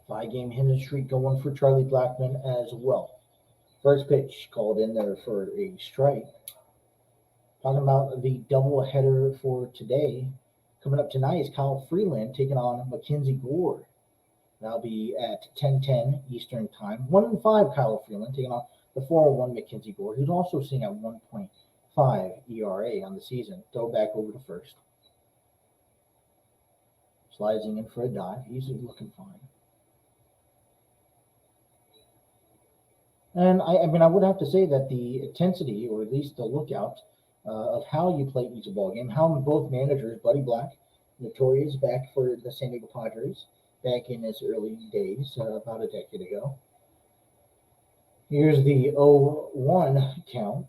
[SPEAKER 1] Five-game hitting streak going for Charlie Blackmon as well. First pitch called in there for a strike. Talking about the doubleheader for today. Coming up tonight is Kyle Freeland taking on Mackenzie Gore. That'll be at 10:10 Eastern Time. 1-5 Kyle Freeland taking on the 4-1 Mackenzie Gore, who's also sitting at 1.5 ERA on the season. Throw back over to first. Sliding in for a dive. He's looking fine. And I would have to say that the intensity, or at least the lookout, of how you play each ball game, how both managers, Buddy Black, notorious back for the San Diego Padres, back in his early days, about a decade ago. Here's the 0-1 count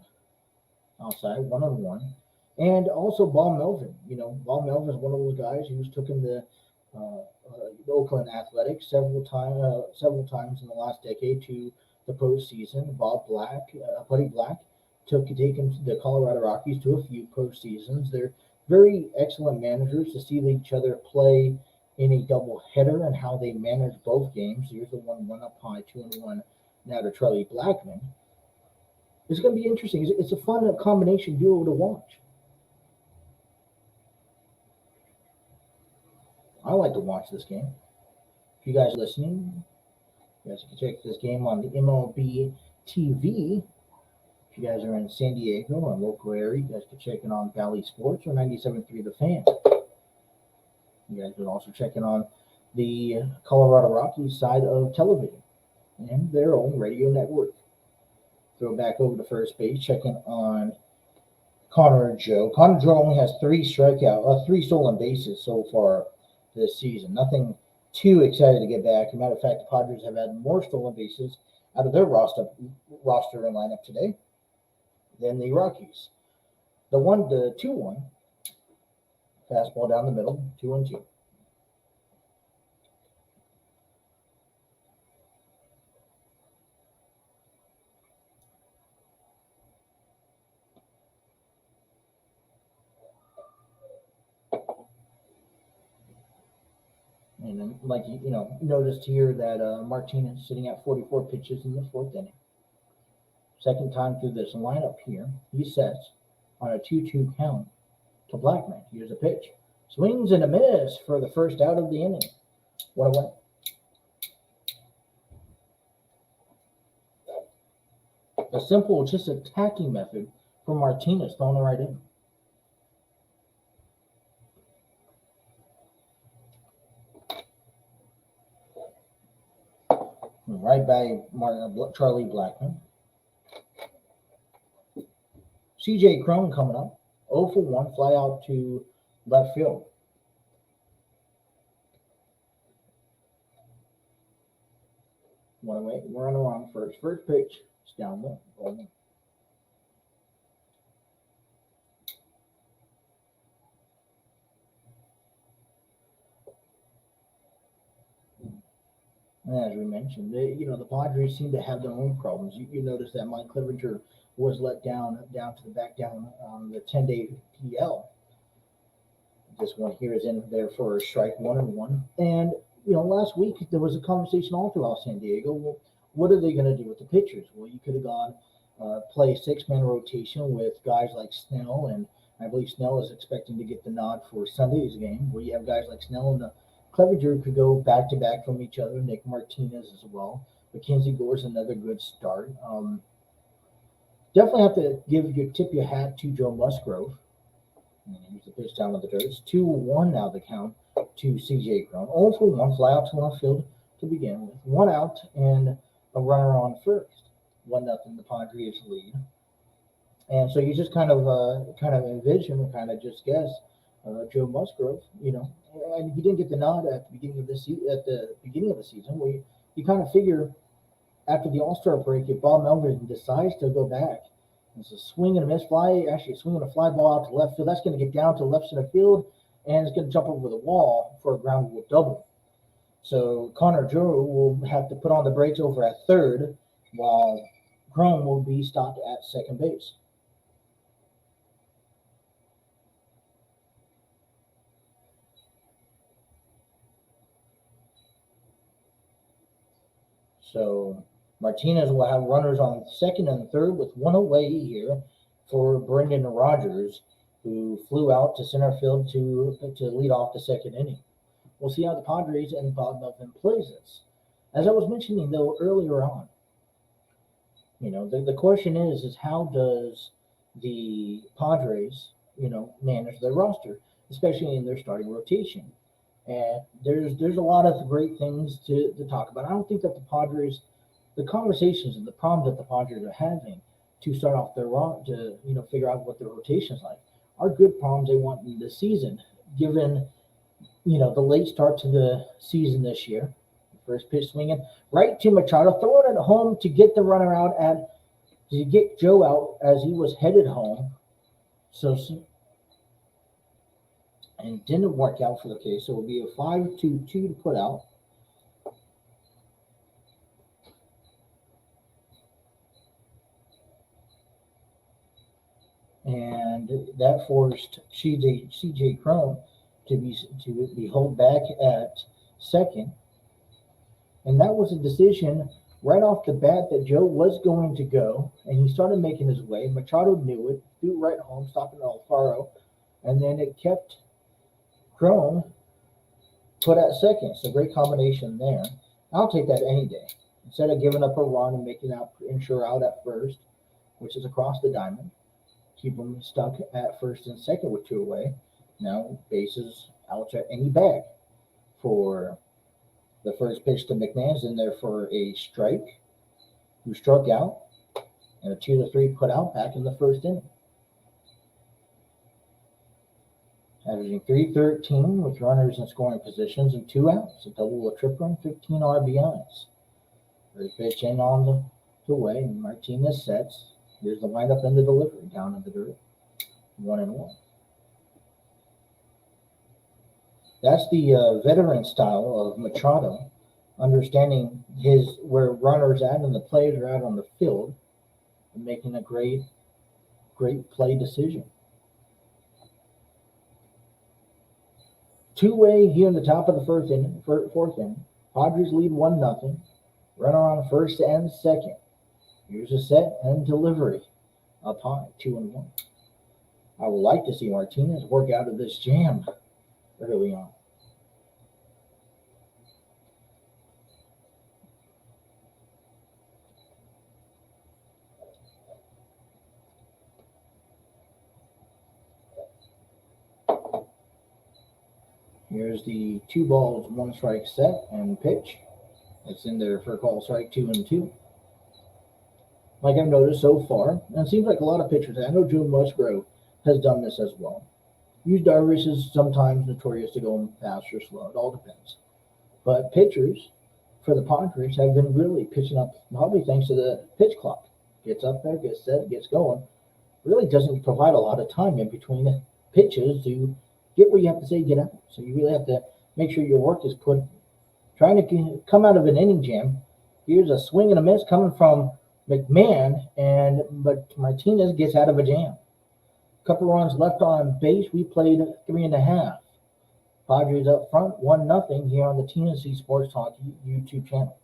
[SPEAKER 1] outside, 1-1. And also Ball Melvin. Ball Melvin is one of those guys who's taken the Oakland Athletics several times in the last decade to the postseason. Buddy Black taken the Colorado Rockies to a few postseasons. They're very excellent managers to see each other play in a doubleheader and how they manage both games. Here's the 1-1 up high, 2-1 now to Charlie Blackmon. It's going to be interesting. It's a fun combination duo to watch. I like to watch this game. If you guys are listening, you guys can check this game on the MLB TV. If you guys are in San Diego or local area, you guys can check it on Valley Sports or 97.3 The Fan. You guys can also check it on the Colorado Rockies side of television and their own radio network. Throw back over to first base, checking on Connor Joe. Connor Joe only has 3 stolen bases so far this season. Nothing too excited to get back. As a matter of fact, the Padres have had more stolen bases out of their roster and lineup today than the Rockies. The 2-1 fastball down the middle, 2-2. And then, noticed here that Martinez sitting at 44 pitches in the 4th inning. Second time through this lineup here, he sets on a 2-2 count to Blackmon. Here's a pitch. Swings and a miss for the first out of the inning. 1-1. A simple, just attacking method from Martinez, throwing it right in. Right by Charlie Blackmon. C.J. Cron coming up. 0 for 1, fly out to left field. One away, run along first. First pitch, it's down low. Golden. As we mentioned, the Padres seem to have their own problems. You notice that Mike Clevenger was let down on the 10-day PL. This one here is in there for a strike, 1-1. And last week there was a conversation all throughout San Diego. Well, what are they going to do with the pitchers? Well, you could have gone play a six-man rotation with guys like Snell, and I believe Snell is expecting to get the nod for Sunday's game, where you have guys like Snell and Clevenger could go back to back from each other. Nick Martinez as well. Mackenzie Gore's another good start. Definitely have to tip your hat to Joe Musgrove. And here's the pitch down to the dirt. It's 2-1 now the count to C.J. Cron. 0 for 1, fly out to left field to begin with. 1 out and a runner on first. 1-0 the Padres lead. And so you just kind of envision, kind of just guess Joe Musgrove, and he didn't get the nod at the beginning of the season. Where you kind of figure after the All-Star break, if Bob Melvin decides to go back, it's a swing and a miss fly, actually swinging a fly ball out to left field. That's going to get down to left center field, and it's going to jump over the wall for a ground rule double. So Connor Drew will have to put on the brakes over at third, while Cron will be stopped at second base. So Martinez will have runners on second and third with one away here for Brendan Rodgers, who flew out to center field to lead off the second inning. We'll see how the Padres and Bob Melvin plays this. As I was mentioning, though, earlier on, the question is how does the Padres, manage their roster, especially in their starting rotation? And there's a lot of great things to talk about. I don't think that the Padres, the conversations and the problems that the Padres are having to start off their to figure out what their rotation is like are good problems they want in the season, given the late start to the season this year. First pitch swinging right to Machado, throwing it home to get the runner out to get Joe out as he was headed home. And didn't work out for the case. So it will be a 5-2 to put out. And that forced C.J. Cron to be held back at second. And that was a decision right off the bat that Joe was going to go, and he started making his way. Machado knew it, threw right home, stopping Alfaro, and then it kept Cron put at second. So great combination there. I'll take that any day. Instead of giving up a run and making out Insure out at first, which is across the diamond, keep them stuck at first and second with two away. Now bases out at any bag for the first pitch to McMahon's in there for a strike, who struck out, and a 2-3 put out back in the first inning. Averaging .313 with runners in scoring positions and 2 outs, a double, a triple, and 15 RBIs. First pitch in on the way, and Martinez sets. Here's the windup and the delivery down in the dirt. 1-1. That's the veteran style of Machado, understanding where runners at and the players are at on the field, and making a great play decision. Two-way here in the top of the fourth inning. Padres lead 1-0. Runner on first and second. Here's a set and delivery up high, 2-1. I would like to see Martinez work out of this jam early on. Here's the 2 balls, 1 strike set and pitch. It's in there for a call strike 2-2. Like I've noticed so far, and it seems like a lot of pitchers, I know Joe Musgrove has done this as well. Yu Darvish is sometimes notorious to go fast or slow. It all depends. But pitchers for the Padres have been really pitching up, probably thanks to the pitch clock. Gets up there, gets set, gets going. Really doesn't provide a lot of time in between the pitches to get where you have to say get out. So you really have to make sure your work is trying to come out of an inning jam. Here's a swing and a miss coming from McMahon, but Martinez gets out of a jam. Couple runs left on base. We played 3.5. Padres up front, 1-0 here on the TNC Sports Talk YouTube channel.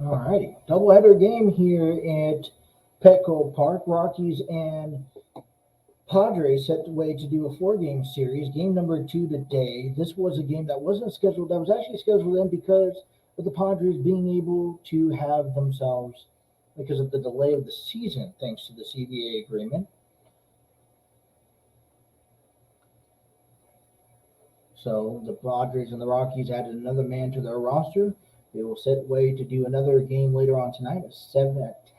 [SPEAKER 1] All righty. Doubleheader game here at Petco Park. Rockies and Padres set the way to do a 4-game series. Game number 2 today. This was a game that wasn't scheduled. That was actually scheduled in because of the Padres being able to have themselves, because of the delay of the season, thanks to the CBA agreement. So the Padres and the Rockies added another man to their roster. They will set way to do another game later on tonight at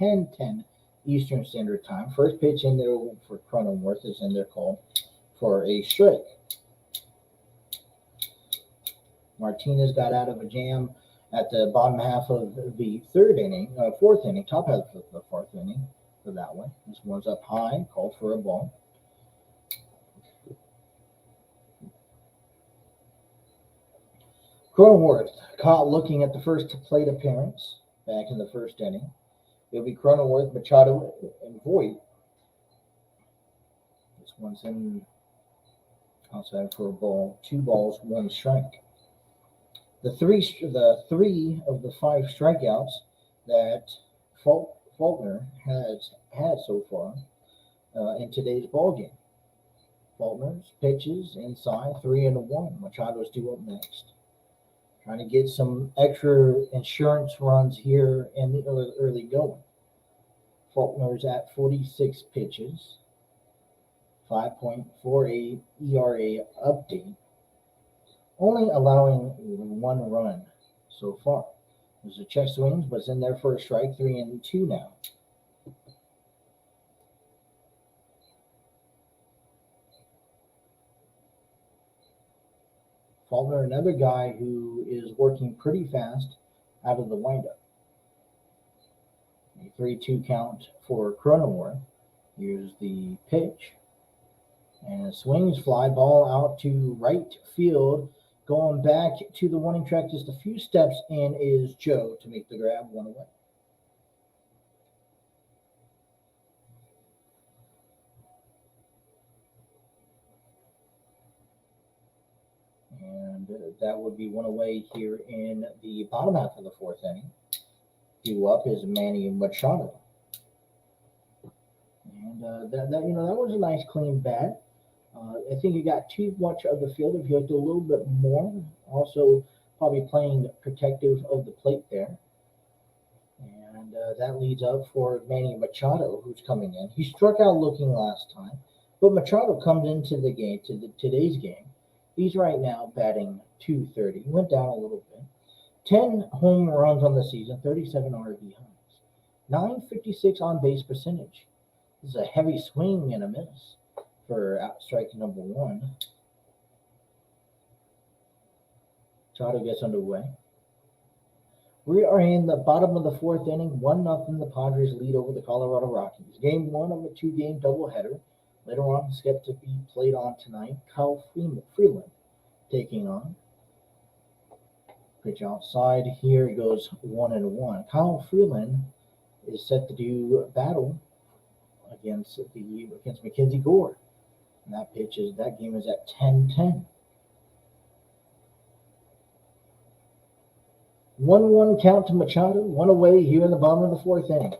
[SPEAKER 1] 10:10 Eastern Standard Time. First pitch in there for Cronenworth is in there called for a strike. Martinez got out of a jam at the bottom half of the fourth inning, top half of the fourth inning for that one. This one's up high, called for a ball. Cronenworth caught looking at the first plate appearance back in the first inning. It'll be Cronenworth, Machado, and Voit. This one's in outside for a ball. 2 balls, 1 strike. The three of the 5 strikeouts that Faulkner has had so far in today's ball game. Faulkner's pitches inside 3-1. Machado's due up next. Trying to get some extra insurance runs here in the early going. Faulkner's at 46 pitches, 5.48 ERA update, only allowing 1 run so far. There's a check swings, but it's in there for a strike, 3-2 now. Faulkner, another guy who is working pretty fast out of the windup. A 3-2 count for Cronenworth. Here's the pitch. And swings, fly ball out to right field. Going back to the warning track just a few steps in is Joe to make the grab, 1 away. And that would be 1 away here in the bottom half of the 4th inning. Due up is Manny Machado. And that was a nice clean bat. I think he got too much of the field. If he looked a little bit more, also probably playing protective of the plate there. And that leads up for Manny Machado, who's coming in. He struck out looking last time, but Machado comes into the game, today's game. He's right now batting .230. He went down a little bit. 10 home runs on the season, 37 RBIs, .956 on base percentage. This is a heavy swing and a miss for out strike number one. Machado gets underway. We are in the bottom of the fourth inning. 1-0 the Padres lead over the Colorado Rockies. Game one of a two-game doubleheader. Later on, scheduled to be played on tonight. Kyle Freeland taking on. Pitch outside. Here it goes 1-1. Kyle Freeland is set to do battle against Mackenzie Gore. And that game is at 10-10. 1-1 count to Machado, one away here in the bottom of the fourth inning.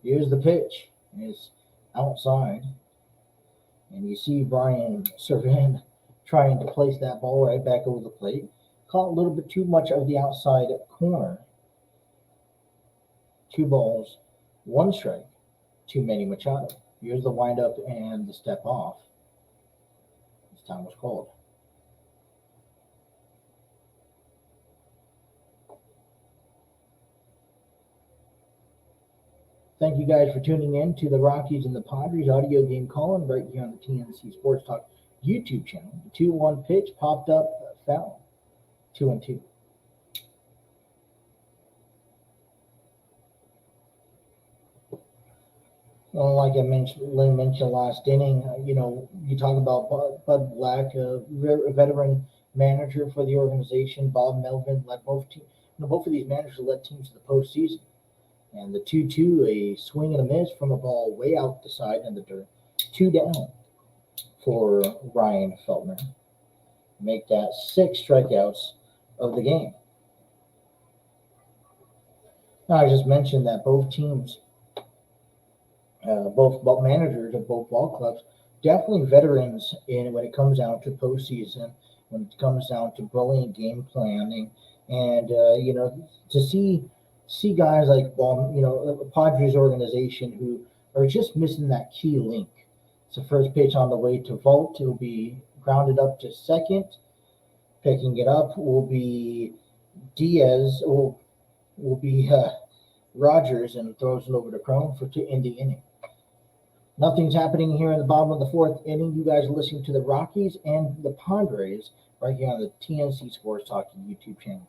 [SPEAKER 1] Here's the pitch. It's outside. And you see Brian Servan trying to place that ball right back over the plate. Caught a little bit too much of the outside corner. 2 balls, 1 strike to Manny Machado. Here's the windup and the step off. This time was called. Thank you guys for tuning in to the Rockies and the Padres audio game call-in right here on the TNC Sports Talk YouTube channel. The 2-1 pitch popped up, foul. 2-2. Like I mentioned last inning, you talk about Bud Black, a veteran manager for the organization. Bob Melvin led both of these managers led teams to the postseason. And the 2-2, a swing and a miss from a ball way out the side in the dirt. 2 down for Ryan Feltner. Make that 6 strikeouts of the game. Now, I just mentioned that both teams, both managers of both ball clubs, definitely veterans when it comes down to postseason, when it comes down to brilliant game planning, and to see guys like the Padres organization who are just missing that key link. It's the first pitch on the way to Vault. It'll be grounded up to second. Picking it up will be Diaz. Will be Rogers, and throws it over to Cron to end the inning. Nothing's happening here in the bottom of the fourth inning. You guys are listening to the Rockies and the Padres right here on the TNC Sports Talk YouTube channel.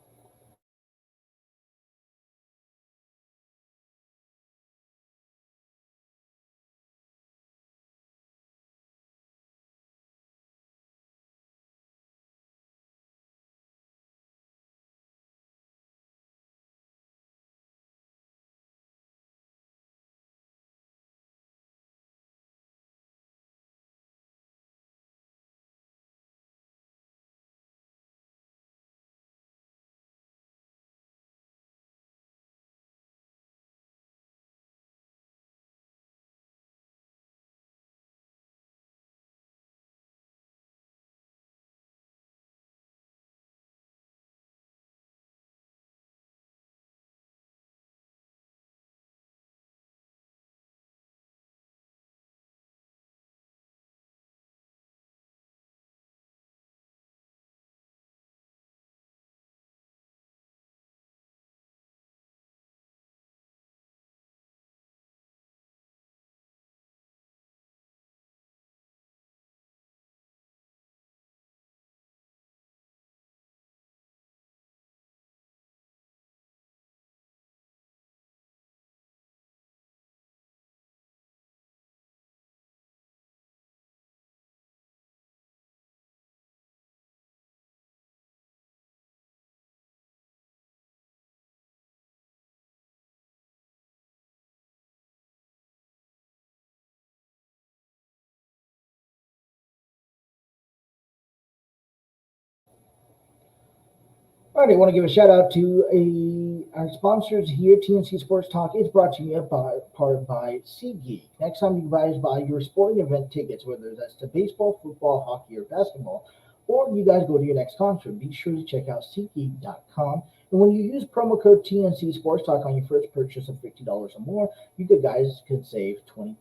[SPEAKER 1] All right, I want to give a shout out to our sponsors here, TNC Sports Talk. It's brought to you by SeatGeek. Next time you guys buy your sporting event tickets, whether that's to baseball, football, hockey, or basketball, or you guys go to your next concert, be sure to check out SeatGeek.com. And when you use promo code TNC Sports Talk on your first purchase of $50 or more, you guys can save 20%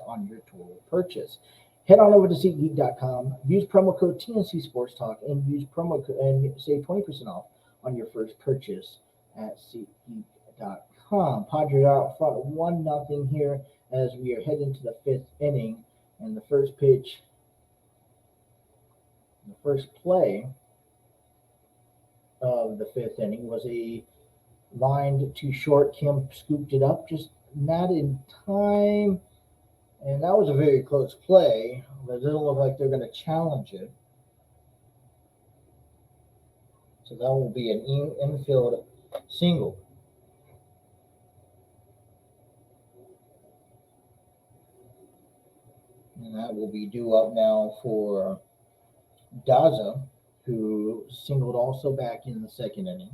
[SPEAKER 1] on your total purchase. Head on over to SeatGeek.com, use promo code TNC Sports Talk, and use promo code and save 20% off on your first purchase at SeatGeek.com. Padres out front 1-0 here as we are heading to the fifth inning. And the first pitch, the first play of the fifth inning was a lined to short. Kim scooped it up, just not in time. And that was a very close play, but it doesn't look like they're going to challenge it. So that will be an infield single. And that will be due up now for Daza, who singled also back in the second inning.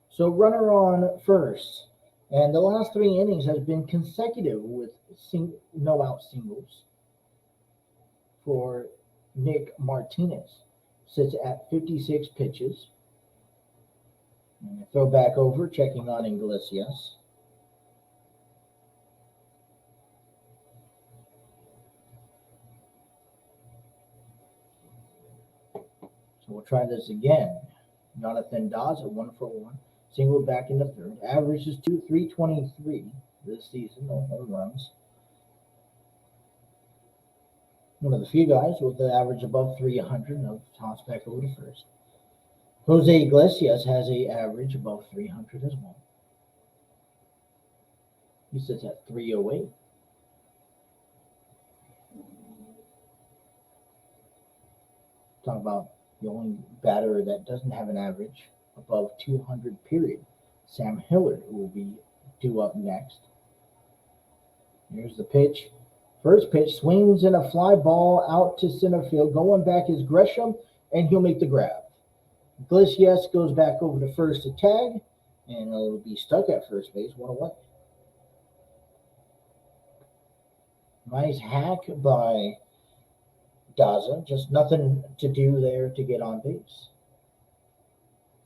[SPEAKER 1] So runner on first. And the last three innings has been consecutive with no-out singles for Nick Martinez. Sits at 56 pitches. And throw back over, checking on Iglesias. So we'll try this again. Jonathan Daza, 1-for-1. Single back in the third. Average is 323 this season, no home runs. One of the few guys with the average above 300. Now toss back over to first. Jose Iglesias has an average above 300 as well. He sits at 308. Talk about the only batter that doesn't have an average above 200, period. Sam Hillard will be due up next. Here's the pitch. First pitch, swings in a fly ball out to center field. Going back is Gresham, and he'll make the grab. Iglesias goes back over to first to tag, and it'll be stuck at first base, 1 away. Nice hack by Daza. Just nothing to do there to get on base.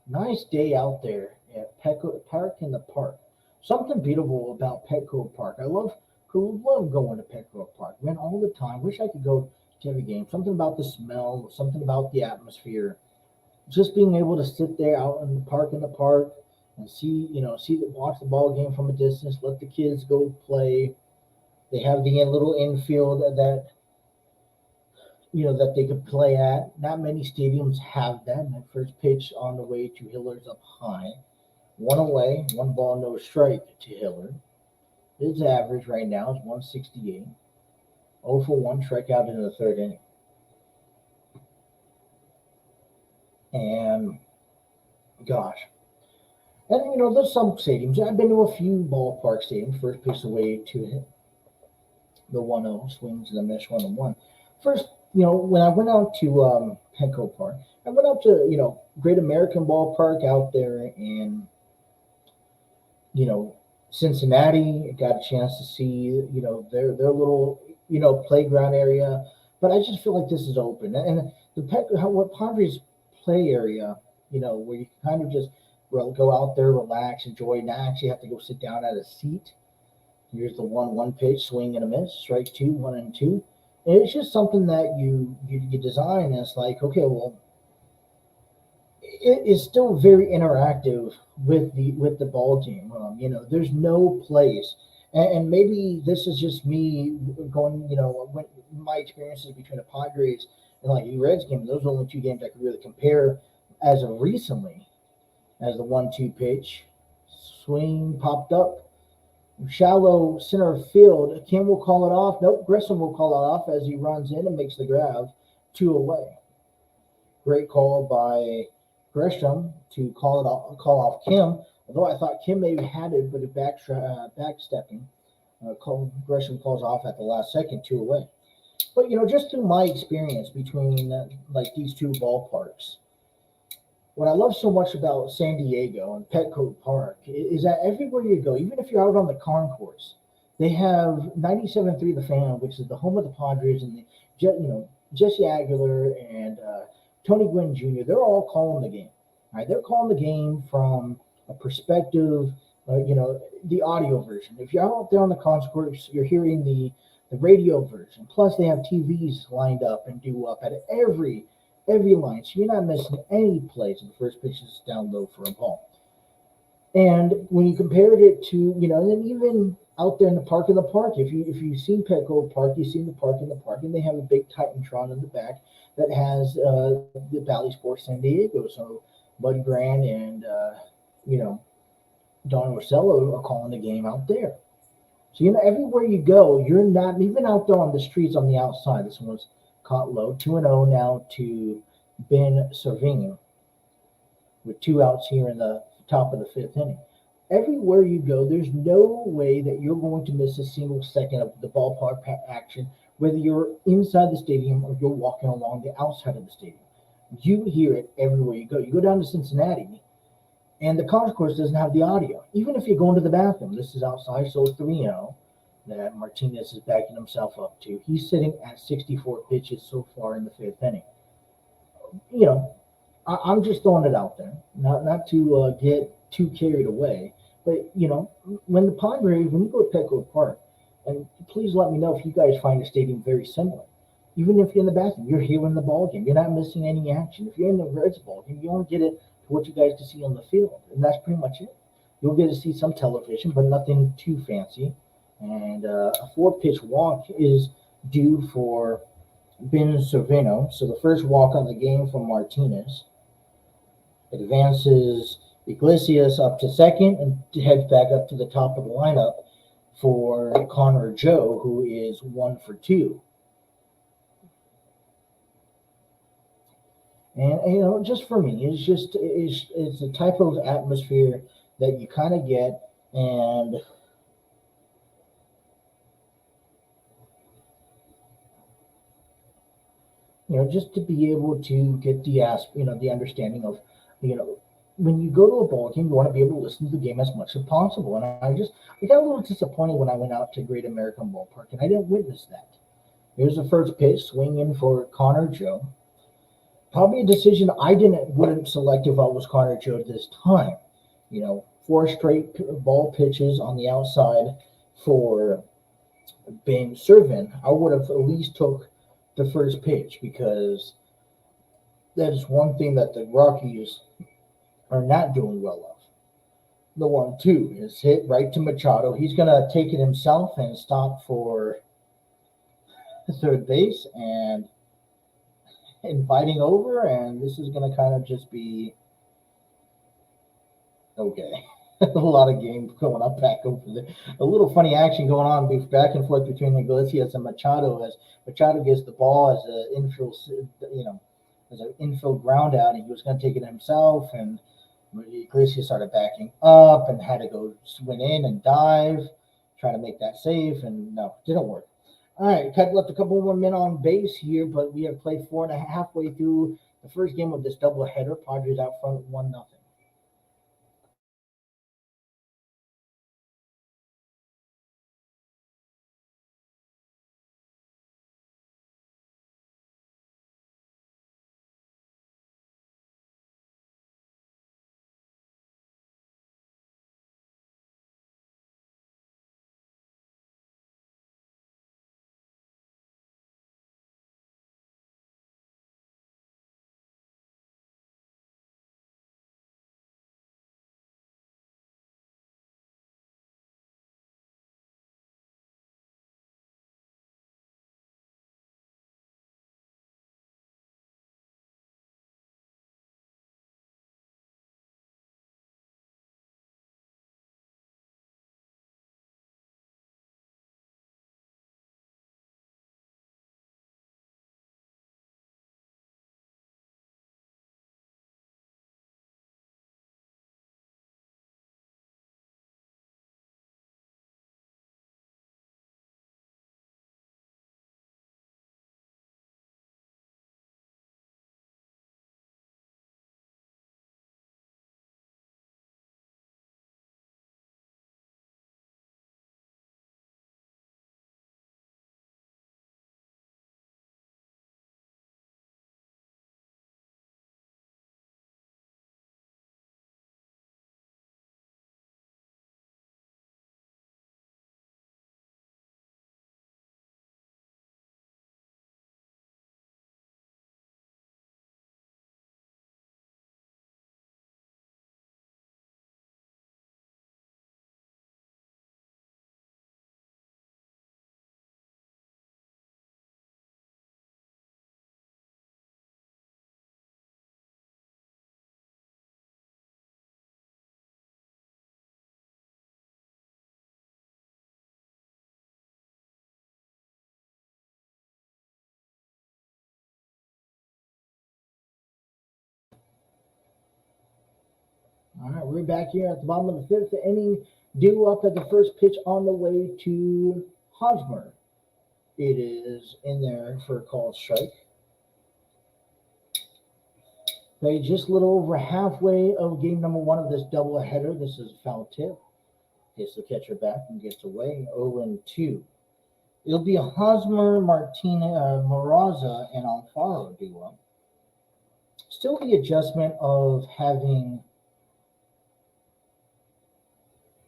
[SPEAKER 1] Nice day out there at Petco Park in the park. Something beautiful about Petco Park. I love going to Petco Park. Man, all the time. Wish I could go to every game. Something about the smell, something about the atmosphere. Just being able to sit there out in the park and watch the ball game from a distance, let the kids go play. They have the little infield that they could play at. Not many stadiums have that. And that first pitch on the way to Hillard's up high. 1 away, 1 ball, no strike to Hillard. His average right now is 168. 0-for-1 strikeout in the third inning. And gosh. And there's some stadiums. I've been to a few ballpark stadiums. First pitch away to the 1-0, swings and a miss 1-1. First, when I went out to Petco Park, I went out to, Great American Ballpark out there in, Cincinnati. Got a chance to see, their little, playground area. But I just feel like this is open. And what Padres play area, where you can kind of just go out there, relax, enjoy, not actually have to go sit down at a seat. Here's the 1-1 pitch, swing and a miss, strike 2, 1-2. And it's just something that you design. And it's like, okay, well, it is still very interactive with the ball game. There's no place, and maybe this is just me going. When my experiences between the Padres and like the Reds game, those are the only 2 games I could really compare as of recently. As the 1-2 pitch, swing popped up, shallow center field. Kim will call it off. Nope, Gresham will call it off as he runs in and makes the grab, 2 away. Great call by Gresham to call off Kim. Although I thought Kim maybe had it, but it backstepping. Gresham calls off at the last second, 2 away. But just through my experience between these 2 ballparks, what I love so much about San Diego and Petco Park is that everywhere you go, even if you're out on the concourse, they have 97.3 The Fan, which is the home of the Padres, and Jesse Aguilar and Tony Gwynn Jr. They're all calling the game. All right, they're calling the game from a perspective, the audio version. If you're out there on the concourse, you're hearing the radio version. Plus, they have TVs lined up and due up at every line, so you're not missing any plays. And the first pitch is down low for a ball. And when you compared it to, and even out there in the park, if you've seen Petco Park, you've seen the park in the park, and they have a big Titantron in the back that has the Valley Sports San Diego. So Bud Grant and you know Don Orsello are calling the game out there. So everywhere you go, you're not even out there on the streets on the outside. This one's caught low, 2-0 now to Ben Servino with two outs here in the top of the fifth inning. Everywhere you go, there's no way that you're going to miss a single second of the ballpark action, whether you're inside the stadium or you're walking along the outside of the stadium. You hear it everywhere you go. You go down to Cincinnati, and the concourse doesn't have the audio. Even if you're going to the bathroom, this is outside, so it's 3-0 that Martinez is backing himself up to. He's sitting at 64 pitches so far in the fifth inning. You know, I'm just throwing it out there, not to get too carried away. But when the Padres, when you go to Petco Park, and please let me know if you guys find the stadium very similar. Even if you're in the bathroom, you're hearing the ball game. You're not missing any action. If you're in the Reds ball game, you only get it to what you guys can see on the field, and that's pretty much it. You'll get to see some television, but nothing too fancy. And a four-pitch walk is due for Ben Servino. So the first walk on the game from Martinez. It advances Iglesias up to second and heads back up to the top of the lineup for Connor Joe, who is 1 for 2. And just for me, it's the type of atmosphere that you kind of get, and just to be able to get the understanding of, you know, when you go to a ball game, you want to be able to listen to the game as much as possible. And I got a little disappointed when I went out to Great American Ballpark and I didn't witness that. Here's the first pitch, swing in for Connor Joe. Probably a decision I wouldn't select if I was Connor Joe this time. Four straight ball pitches on the outside for Ben Servin. I would have at least took the first pitch because that is one thing that the Rockies are not doing well of. The 1-2 is hit right to Machado. He's going to take it himself and stop for third base and inviting over. And this is going to kind of just be okay. A lot of games going up back over there. A little funny action going on back and forth between Iglesias and Machado as Machado gets the ball as an infield, as an infield ground out, and he was going to take it himself, and Iglesias started backing up and had to go swing in and dive, try to make that save, and no, didn't work. All right, left a couple more men on base here, but we have played 4.5 halfway through the first game of this doubleheader. Padres out front 1-0. All right, we're back here at the bottom of the fifth inning. Due up at the first pitch on the way to Hosmer. It is in there for a called strike. Okay, just a little over halfway of game number one of this doubleheader. This is a foul tip. Hits the catcher back and gets away. 0-2. It'll be a Hosmer, Martinez, Moraza, and Alfaro duo. Still the adjustment of having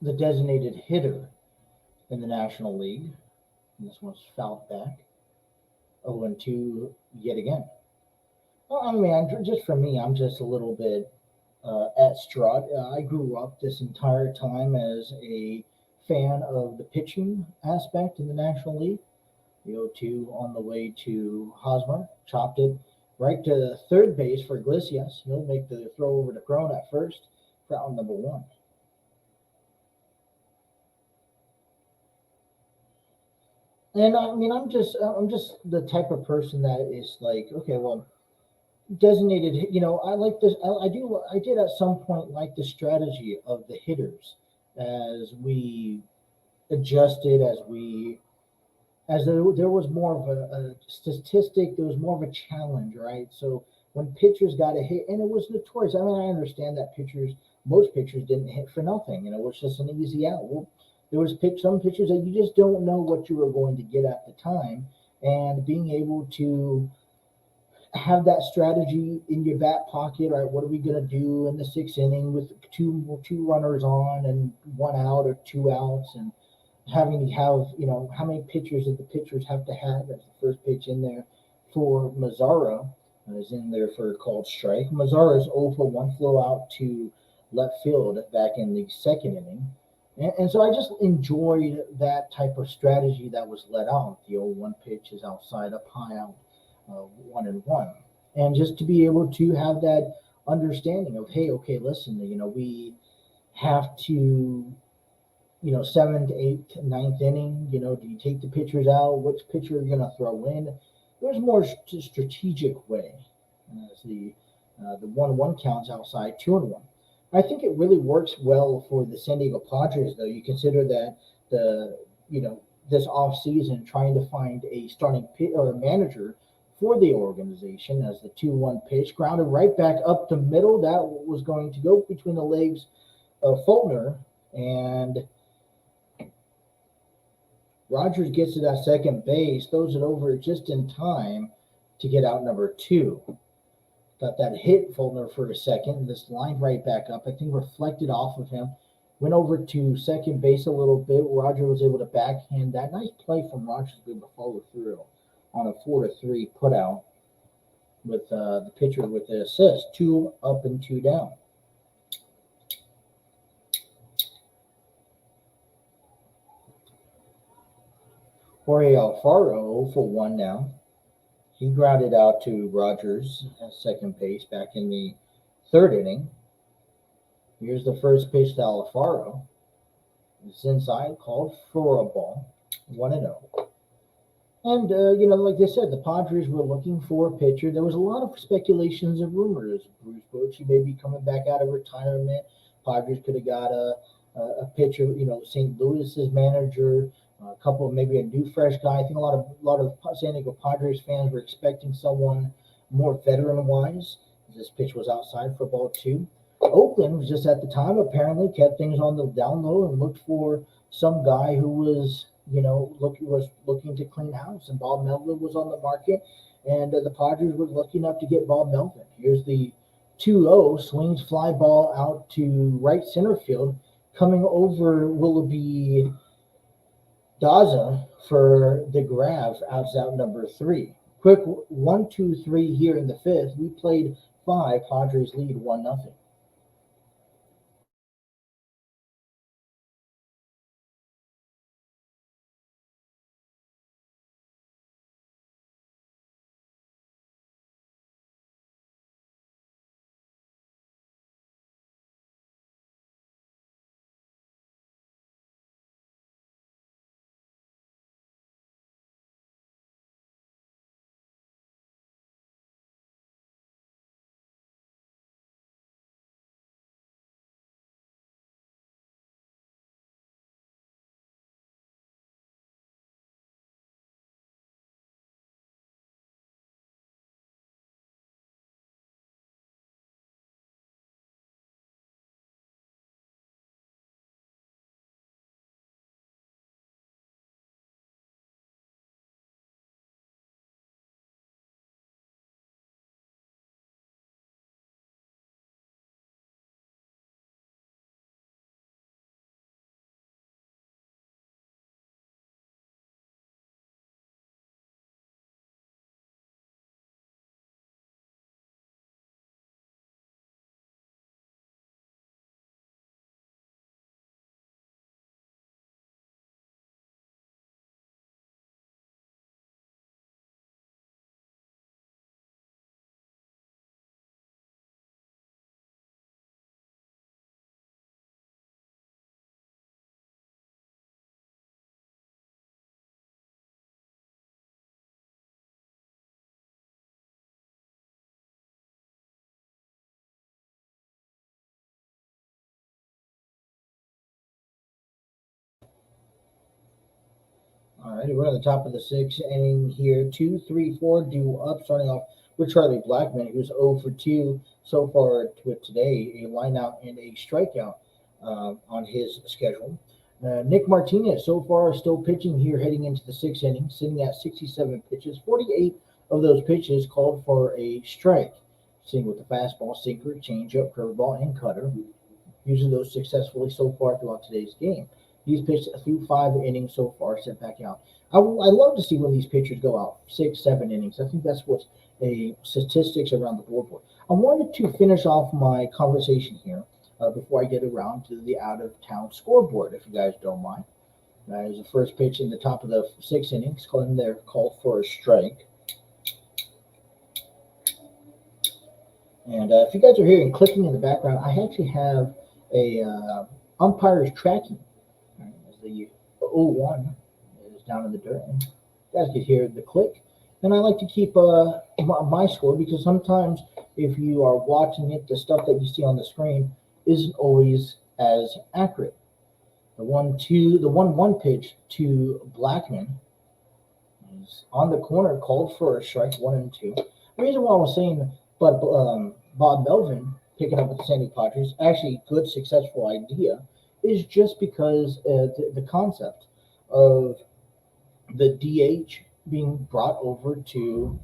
[SPEAKER 1] the designated hitter in the National League. And this one's fouled back. 0-2 yet again. Well, I mean, just for me, I'm just a little bit at Strut. I grew up this entire time as a fan of the pitching aspect in the National League. The 0-2 on the way to Hosmer, chopped it right to third base for Iglesias. He'll make the throw over to Crone at first for out number one. And I mean, I'm just the type of person that is like, okay, well, designated. I like this. I did at some point like the strategy of the hitters as we adjusted, as there was more of a statistic, there was more of a challenge, right? So when pitchers got a hit, and it was notorious. I mean, I understand that most pitchers didn't hit for nothing, and it was just an easy out. Well, there was some pitchers that you just don't know what you were going to get at the time, and being able to have that strategy in your back pocket. Right, what are we going to do in the sixth inning with two runners on and one out or two outs, and having to have, how many pitchers did the pitchers have to have as the first pitch in there for Mazzara is in there for a called strike. Mazzara's 0 for 1 flow out to left field back in the second inning. And so I just enjoyed that type of strategy that was let out. The 0-1 pitch is outside, up high, out, 1-1. And just to be able to have that understanding of, hey, okay, listen, we have to, seventh, eighth, ninth inning, do you take the pitchers out? Which pitcher are you going to throw in? There's more strategic way as the 1-1 counts outside, 2-1. I think it really works well for the San Diego Padres, though. You consider that this off season trying to find a starting or a manager for the organization as the 2-1 pitch grounded right back up the middle. That was going to go between the legs of Fultner, and Rogers gets to that second base, throws it over just in time to get out number two. Got that hit Fultner for a second. This lined right back up. I think reflected off of him. Went over to second base a little bit. Roger was able to backhand that. Nice play from Rogers to be able to follow through on a 4-3 put out with the pitcher with the assist. 2 up and 2 down. Jorge Alfaro 0 for 1 now. He grounded out to Rogers at second base back in the third inning. Here's the first pitch to Alfaro. It's inside, called for a ball, 1-0. And, like I said, the Padres were looking for a pitcher. There was a lot of speculations and rumors. Bruce Bochy may be coming back out of retirement. Padres could have got a pitcher, St. Louis's manager, a couple, maybe a new fresh guy. I think a lot of San Diego Padres fans were expecting someone more veteran-wise. This pitch was outside for ball 2. Oakland was just at the time apparently kept things on the down low and looked for some guy who was, looking to clean house. And Bob Melvin was on the market, and the Padres were lucky enough to get Bob Melvin. Here's the 2-0, swings fly ball out to right center field. Coming over will be Daza for the grab, out number 3. Quick 1-2-3 here in the fifth. We played 5. Padres lead 1-0. All right, we're at the top of the sixth inning here. 2, 3, 4 due up, starting off with Charlie Blackmon, who's 0 for 2 so far with today, a lineout and a strikeout on his schedule. Nick Martinez so far still pitching here heading into the sixth inning, sitting at 67 pitches. 48 of those pitches called for a strike, sitting with the fastball, sinker, changeup, curveball, and cutter, using those successfully so far throughout today's game. He's pitched through 5 innings so far, sent back out. I love to see when these pitchers go out 6, 7 innings. I think that's what's a statistics around the board for. I wanted to finish off my conversation here before I get around to the out-of-town scoreboard, if you guys don't mind. That is the first pitch in the top of the sixth inning. It's called for a strike. And if you guys are hearing clicking in the background, I actually have a umpire's tracking. As the 0-1 is down in the dirt. And you guys can hear the click. And I like to keep my score because sometimes if you are watching it, the stuff that you see on the screen isn't always as accurate. The 1-1 pitch to Blackmon is on the corner, called for a strike, 1-2. The reason why I was saying, but Bob Melvin picking up with the San Diego Padres, actually good, successful idea, is just because the concept of the DH being brought over to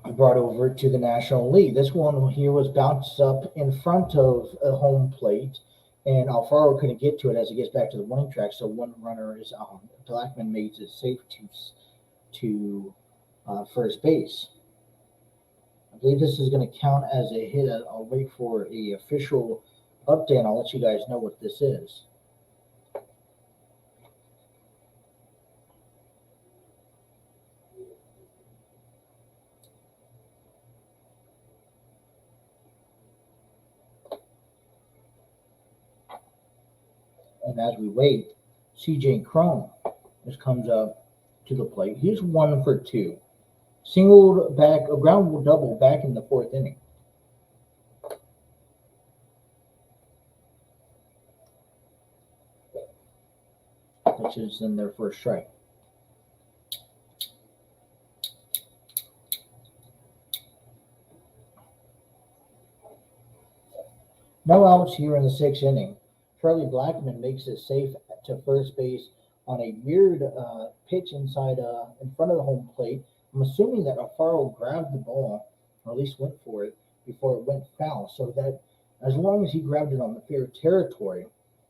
[SPEAKER 1] the National League. This one here was bounced up in front of a home plate, and Alfaro couldn't get to it as it gets back to the warning track. So one runner is on. Blackmon makes it safe to first base. I believe this is going to count as a hit. I'll wait for a official update, and I'll let you guys know what this is. And as we wait, CJ Cron just comes up to the plate. He's 1 for 2. Singled back, a ground double back in the fourth inning. Which is in their first strike. No outs here in the sixth inning. Charlie Blackmon makes it safe to first base on a weird pitch inside in front of the home plate. I'm assuming that Alfaro grabbed the ball, or at least went for it, before it went foul, so that as long as he grabbed it on the fair territory,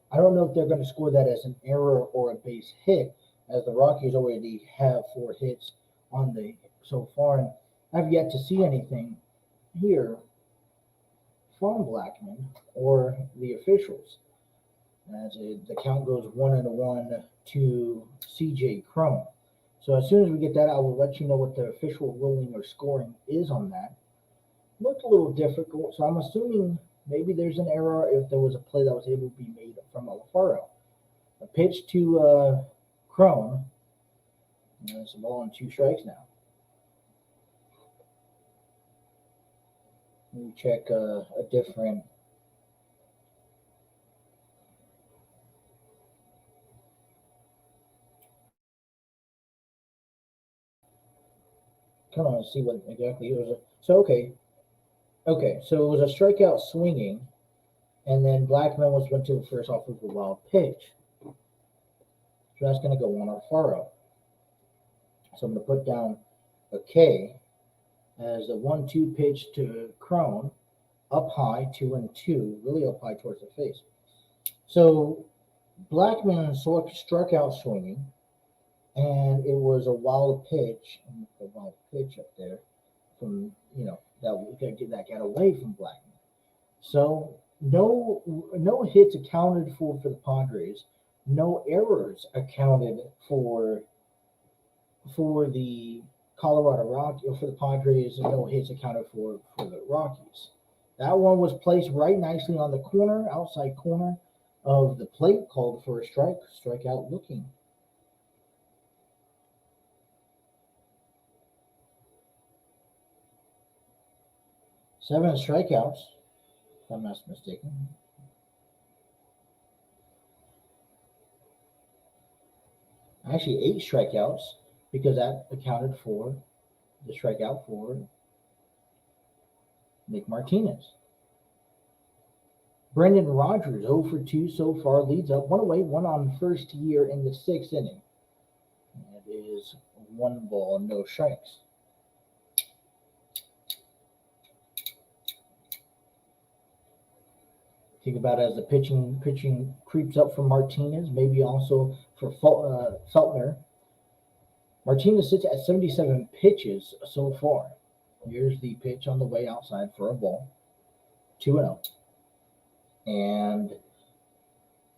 [SPEAKER 1] I don't know if they're going to score that as an error or a base hit, as the Rockies already have 4 hits on the so far, and I've yet to see anything here from Blackmon or the officials. As the count goes 1-1 to CJ Cron. So as soon as we get that, I will let you know what the official ruling or scoring is on that. Looked a little difficult, so I'm assuming maybe there's an error if there was a play that was able to be made from Alfaro. A pitch to Cron. It's a ball and 2 strikes now. Let me check a different. Kind of want to see what exactly it was. So okay, so it was a strikeout swinging, and then Blackmon went to the first off of a wild pitch. So that's going to go on Alfaro. So I'm going to put down a K as the 1-2 pitch to Cron, up high, 2-2, really up high towards the face. So Blackmon struck out swinging, and it was a wild pitch. A wild pitch up there from, that got away from Blackmon. So no hits accounted for the Padres. No errors accounted for the Colorado Rockies, or for the Padres, and no hits accounted for the Rockies. That one was placed right nicely on the corner, outside corner of the plate, called for a strikeout looking. 7 strikeouts, if I'm not mistaken. Actually, 8 strikeouts because that accounted for the strikeout for Nick Martinez. Brendan Rodgers, 0 for 2 so far, leads up one away, one on first here in the 6th inning. It is 1 ball, no strikes. Think about it as the pitching creeps up for Martinez, maybe also for Feltner. Martinez sits at 77 pitches so far. Here's the pitch on the way outside for a ball, 2-0. And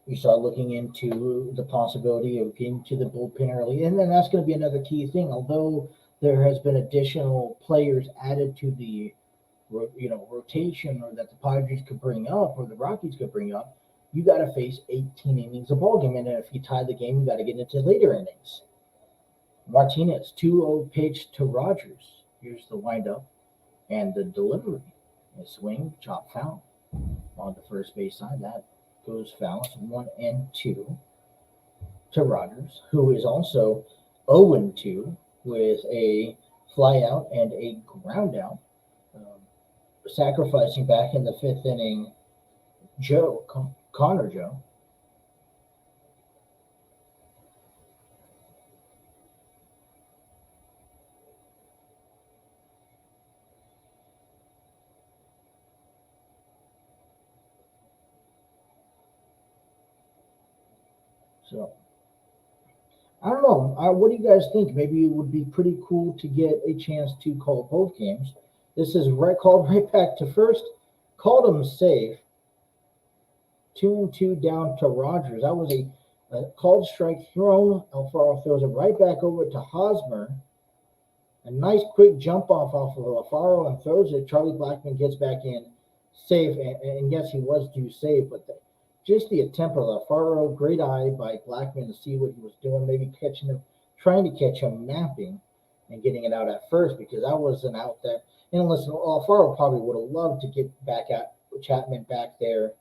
[SPEAKER 1] you start looking into the possibility of getting to the bullpen early. And then that's going to be another key thing. Although there has been additional players added to the rotation, or that the Padres could bring up, or the Rockies could bring up, you got to face 18 innings of ball game. And if you tie the game, you got to get into later innings. Martinez, 2-0 pitch to Rodgers. Here's the windup and the delivery. A swing, chop foul on the first base side. That goes foul. It's 1-2 to Rodgers, who is also 0-2 with a fly out and a ground out. Sacrificing back in the 5th inning, Connor Joe. So, I don't know. What do you guys think? Maybe it would be pretty cool to get a chance to call both games. This is called right back to first. Called him safe. 2-2 down to Rodgers. That was a called strike thrown. Alfaro throws it right back over to Hosmer. A nice quick jump off of Alfaro and throws it. Charlie Blackmon gets back in safe. And yes, he was due safe, but just the attempt of Alfaro, great eye by Blackmon to see what he was doing, maybe trying to catch him napping and getting it out at first, because that was an out there. And listen, Alfaro probably would have loved to get back at Chapman back there.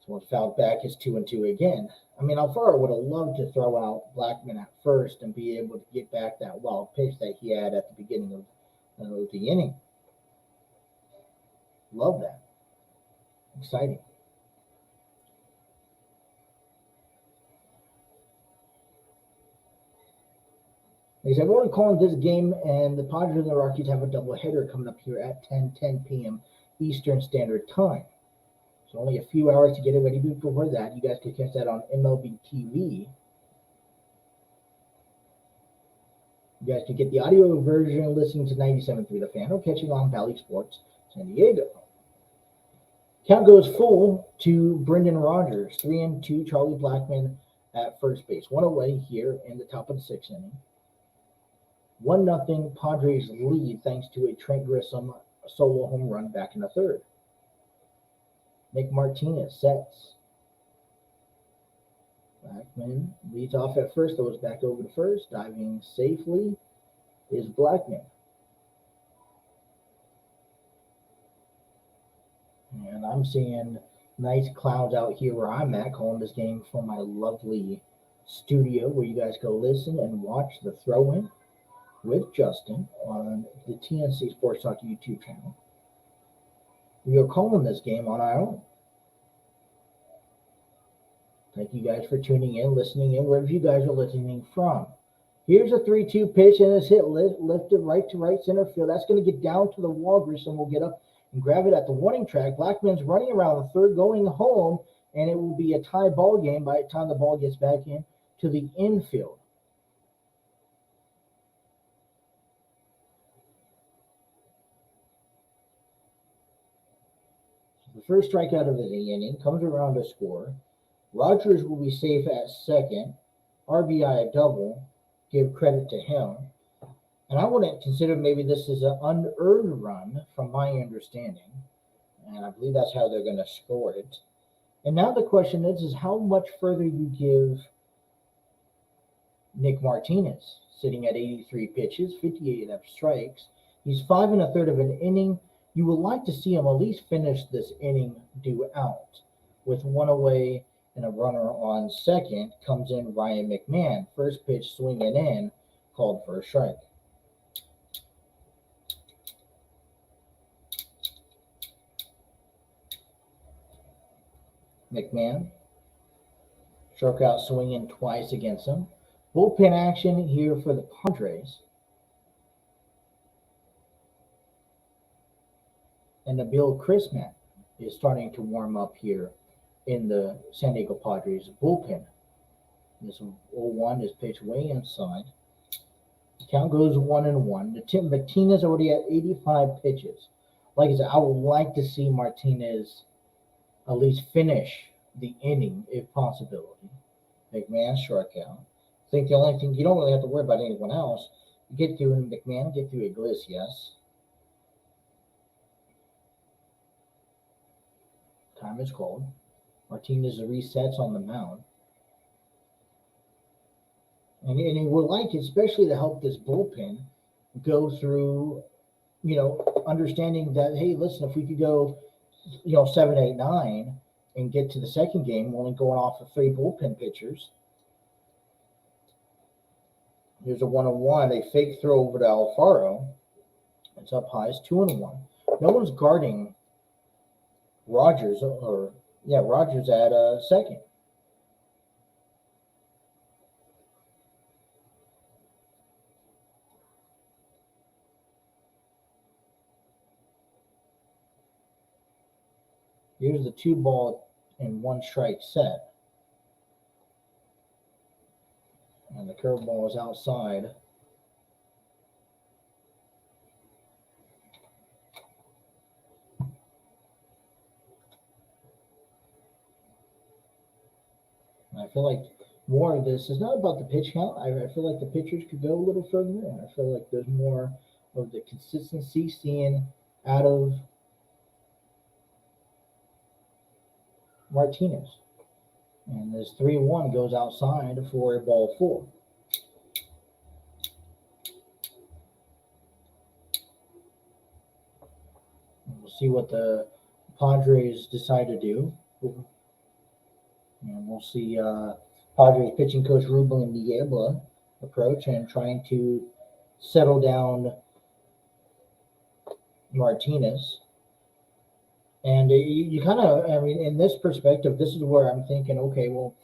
[SPEAKER 1] So fouled back, is 2-2 again. I mean, Alfaro would have loved to throw out Blackmon at first and be able to get back that wild pitch that he had at the beginning of the inning. Love that. Exciting. They said, we're only calling this game, and the Padres and the Rockies have a doubleheader coming up here at 10 p.m. Eastern Standard Time. So only a few hours to get it ready before that. You guys can catch that on MLB TV. You guys can get the audio version listening to 97.3 The Fan or catching on Valley Sports San Diego. Count goes full to Brendan Rodgers. 3-2, Charlie Blackmon at first base. One away here in the top of the 6th inning. 1-0 Padres lead thanks to a Trent Grissom solo home run back in the 3rd. Nick Martinez sets. Blackmon leads off at first, throws back over to first. Diving safely is Blackmon. And I'm seeing nice clouds out here where I'm at, calling this game from my lovely studio, where you guys go listen and watch the throw-in with Justin on the TNC Sports Talk YouTube channel. We are calling this game on our own. Thank you guys for tuning in, listening in, wherever you guys are listening from. Here's a 3-2 pitch, and it's hit lifted right to right center field. That's going to get down to the wall. Grissom will get up and grab it at the warning track. Blackman's running around the 3rd, going home, and it will be a tie ball game by the time the ball gets back in to the infield. The first strikeout of the inning comes around to score. Rodgers will be safe at second. RBI double. Give credit to him. And I wouldn't consider maybe this is an unearned run from my understanding. And I believe that's how they're going to score it. And now the question is how much further you give Nick Martinez, sitting at 83 pitches, 58 strikes. He's 5 1/3 of an inning. You would like to see him at least finish this inning due out with one away and a runner on second. Comes in Ryan McMahon. First pitch swinging in, called for a strike. McMahon struck out swinging twice against him. Bullpen action here for the Padres. And Nabil Chrisman is starting to warm up here in the San Diego Padres bullpen. This 0-1 is pitched way inside. The count goes 1-1. The Tim Martinez already at 85 pitches. Like I said, I would like to see Martinez at least finish the inning if possibility. McMahon struck out. I think the only thing you don't really have to worry about anyone else. Get through McMahon, get through Iglesias. Time is called. Martinez resets on the mound. And he would like, especially to help this bullpen go through, understanding that, hey, listen, if we could go, 7, 8, 9 and get to the second game, only going off of 3 bullpen pitchers. Here's a 1-1, a fake throw over to Alfaro. It's up high, it's 2-1. No one's guarding Rogers at second. Here's the 2-1 strike set. And the curveball is outside. I feel like more of this is not about the pitch count. I feel like the pitchers could go a little further in. I feel like there's more of the consistency seen out of Martinez. And this 3-1 goes outside for a ball 4. We'll see what the Padres decide to do. And we'll see Padres pitching coach Ruben Niebla approach and trying to settle down Martinez. And you kind of, in this perspective, this is where I'm thinking, okay, well,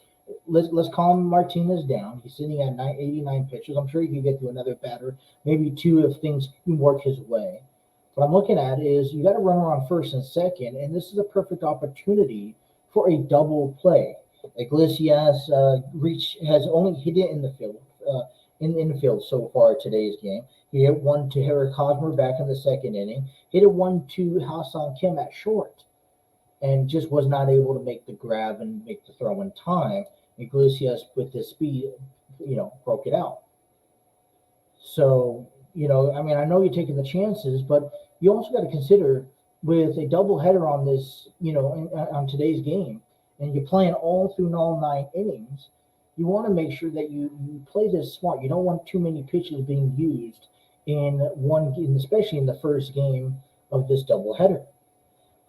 [SPEAKER 1] let's calm Martinez down. He's sitting at 89 pitches. I'm sure he could get to another batter, maybe 2 if things work his way. What I'm looking at is you got to run around first and second, and this is a perfect opportunity for a double play. Iglesias has only hit it in the field, in the field so far today's game. He hit one to Harry Cosmer back in the second inning. Hit a one to Hassan Kim at short, and just was not able to make the grab and make the throw in time. Iglesias, with his speed, broke it out. So, I know you're taking the chances, but you also got to consider with a doubleheader on this, on today's game, and you're playing all through all 9 innings, you want to make sure that you play this smart. You don't want too many pitches being used in one game, especially in the first game of this doubleheader.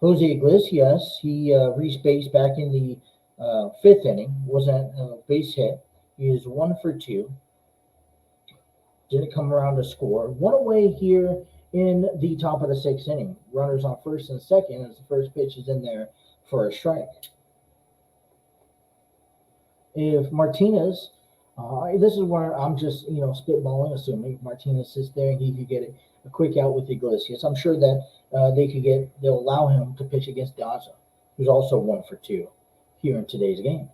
[SPEAKER 1] Jose Iglesias, he reached base back in the 5th inning, was a base hit. He is 1 for 2. Didn't come around to score. 1 away here in the top of the 6th inning. Runners on first and second as the first pitch is in there for a strike. If Martinez, this is where I'm just, spitballing, assuming Martinez sits there and he could get a quick out with Iglesias. I'm sure that they'll allow him to pitch against Daza, who's also 1 for 2 here in today's game.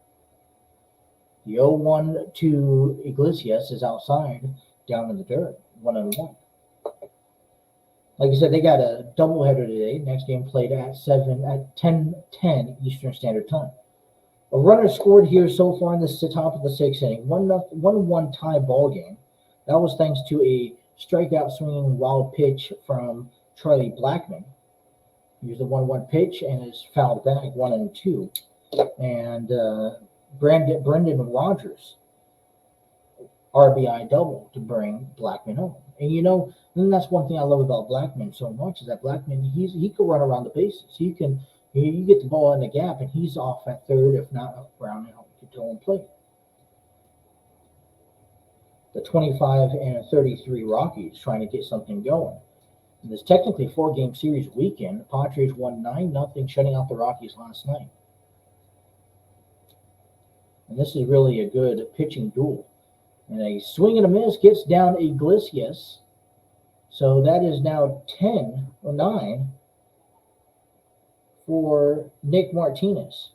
[SPEAKER 1] The 0-1 to Iglesias is outside, down in the dirt, 1-1. Like I said, they got a doubleheader today. Next game played at 10:10 Eastern Standard Time. A runner scored here so far in the top of the 6th inning. 1-1 tie ball game. That was thanks to a strikeout swinging wild pitch from Charlie Blackmon. He used the 1-1 pitch and is fouled back 1-2. And Brendan Rodgers RBI double to bring Blackmon home. And that's one thing I love about Blackmon so much is that Blackmon he can run around the bases. He can You get the ball in the gap, and he's off at third, if not Brown and to home plate. The 25 and 33 Rockies trying to get something going. In this technically 4-game series weekend, the Padres won 9-0, shutting out the Rockies last night. And this is really a good pitching duel. And a swing and a miss gets down Iglesias. So that is now 10 or 9 for Nick Martinez.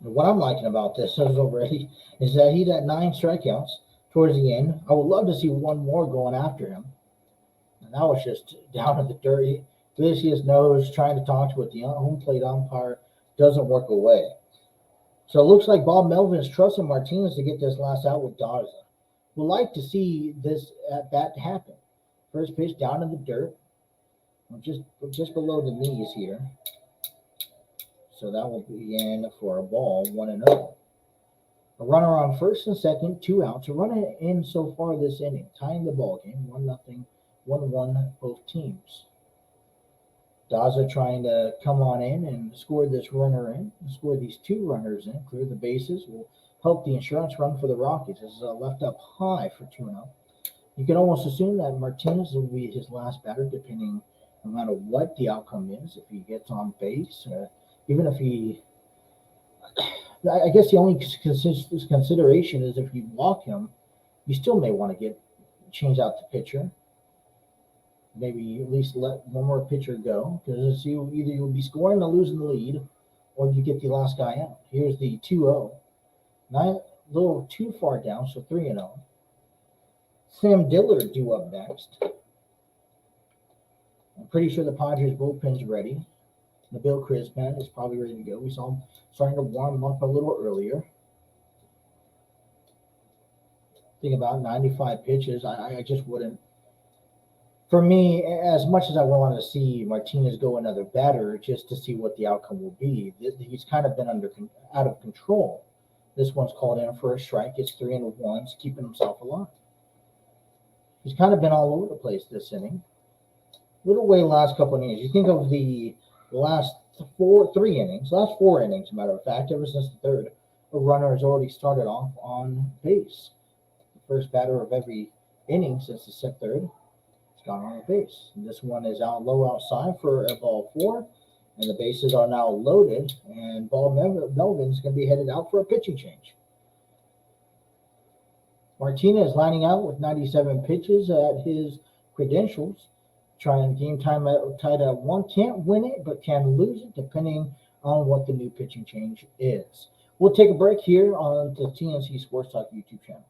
[SPEAKER 1] What I'm liking about this already is that he's at 9 strikeouts towards the end. I would love to see one more going after him. And that was just down in the dirt. Iglesias knows, trying to talk to it. The home plate umpire doesn't work away. So it looks like Bob Melvin's trusting Martinez to get this last out with Daza. We'd like to see this at bat happen. First pitch down in the dirt, just below the knees here. So that will be in for a ball, 1-0. A runner on first and second, 2 outs. A runner in so far this inning, tying the ball game, 1-0, 1-1 both teams. Daza trying to come on in and score this runner in, score these 2 runners in, clear the bases, will help the insurance run for the Rockies. This is left up high for 2-0. You can almost assume that Martinez will be his last batter, depending no matter what the outcome is. If he gets on base, even if he, I guess the only consideration is if you walk him, you still may want to change out the pitcher. Maybe at least let one more pitcher go, because either you'll be scoring or losing the lead, or you get the last guy out. Here's the 2-0. Not a little too far down, so 3-0. Sam Dillard due up next. I'm pretty sure the Padres bullpen's ready. The Bill Crisman is probably ready to go. We saw him starting to warm up a little earlier. Think about 95 pitches. I just wouldn't. For me, as much as I want to see Martinez go another batter just to see what the outcome will be, he's kind of been out of control. This one's called in for a strike. It's 3-1, keeping himself alive. He's kind of been all over the place this inning. Little way last couple of innings. You think of the last 4 innings, matter of fact, ever since the third, a runner has already started off on base. The first batter of every inning since the third has gone on base. And this one is out low outside for a ball 4, and the bases are now loaded, and Bob Melvin's going to be headed out for a pitching change. Martinez lining out with 97 pitches at his credentials. Trying game time tied at 1. Can't win it, but can lose it depending on what the new pitching change is. We'll take a break here on the TNC Sports Talk YouTube channel.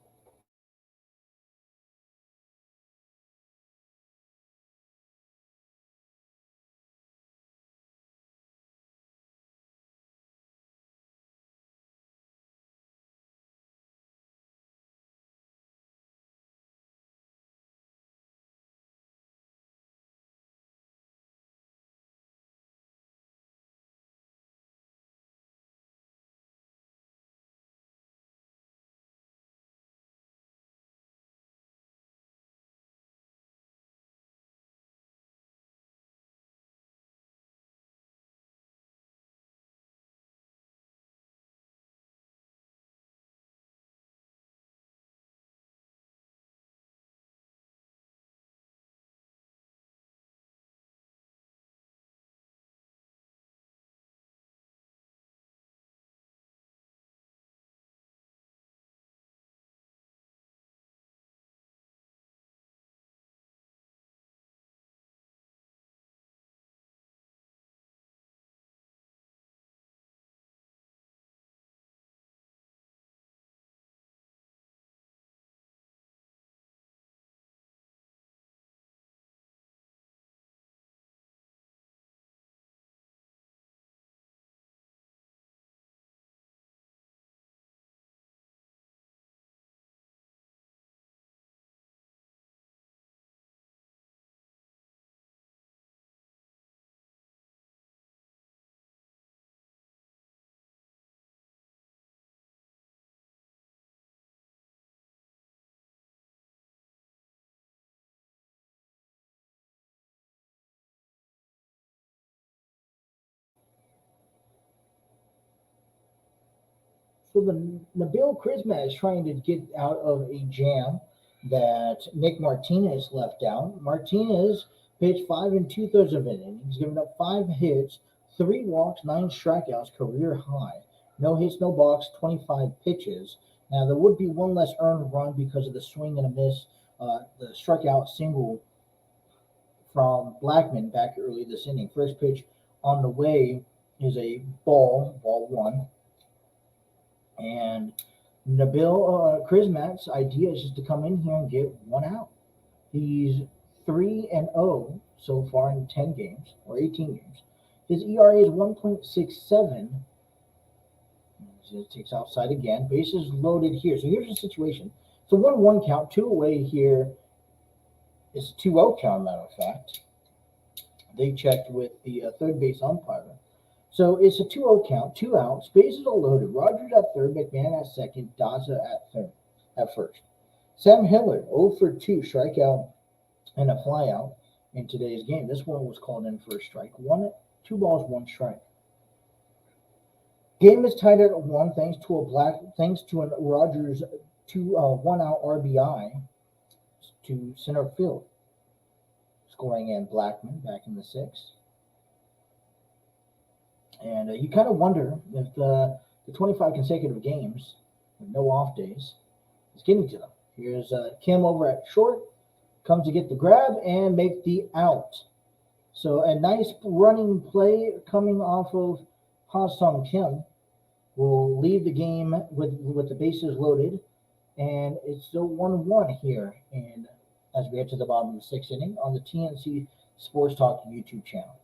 [SPEAKER 1] So the Nabil Krisma is trying to get out of a jam that Nick Martinez left out. Martinez pitched 5 2/3 of innings, giving up 5 hits, 3 walks, 9 strikeouts, career high. No hits, no balks, 25 pitches. Now there would be one less earned run because of the swing and a miss, the strikeout single from Blackman back early this inning. First pitch on the way is a ball one. And Nabil Krismat's idea is just to come in here and get one out. He's 3-0 so far in 10 games or 18 games. His ERA is 1.67. It takes outside again. Bases loaded here. So here's the situation. It's a 1-1 count, 2 away here. It's a 2-0 count, matter of fact. They checked with the third base umpire. So it's a 2-0 count, 2 outs, bases are loaded. Rogers at third, McMahon at second, Daza at first. Sam Hiller, 0 for 2, strikeout and a flyout in today's game. This one was called in for a strike. 2 balls, 1 strike. Game is tied at 1 thanks to a Rogers 1-out RBI to center field. Scoring in Blackman back in the 6th. And you kind of wonder if the 25 consecutive games, with no off days, is getting to them. Here's Kim over at short, comes to get the grab and make the out. So a nice running play coming off of Ha-Sung Kim will leave the game with the bases loaded, and it's still 1-1 here. And as we get to the bottom of the 6th inning on the TNC Sports Talk YouTube channel.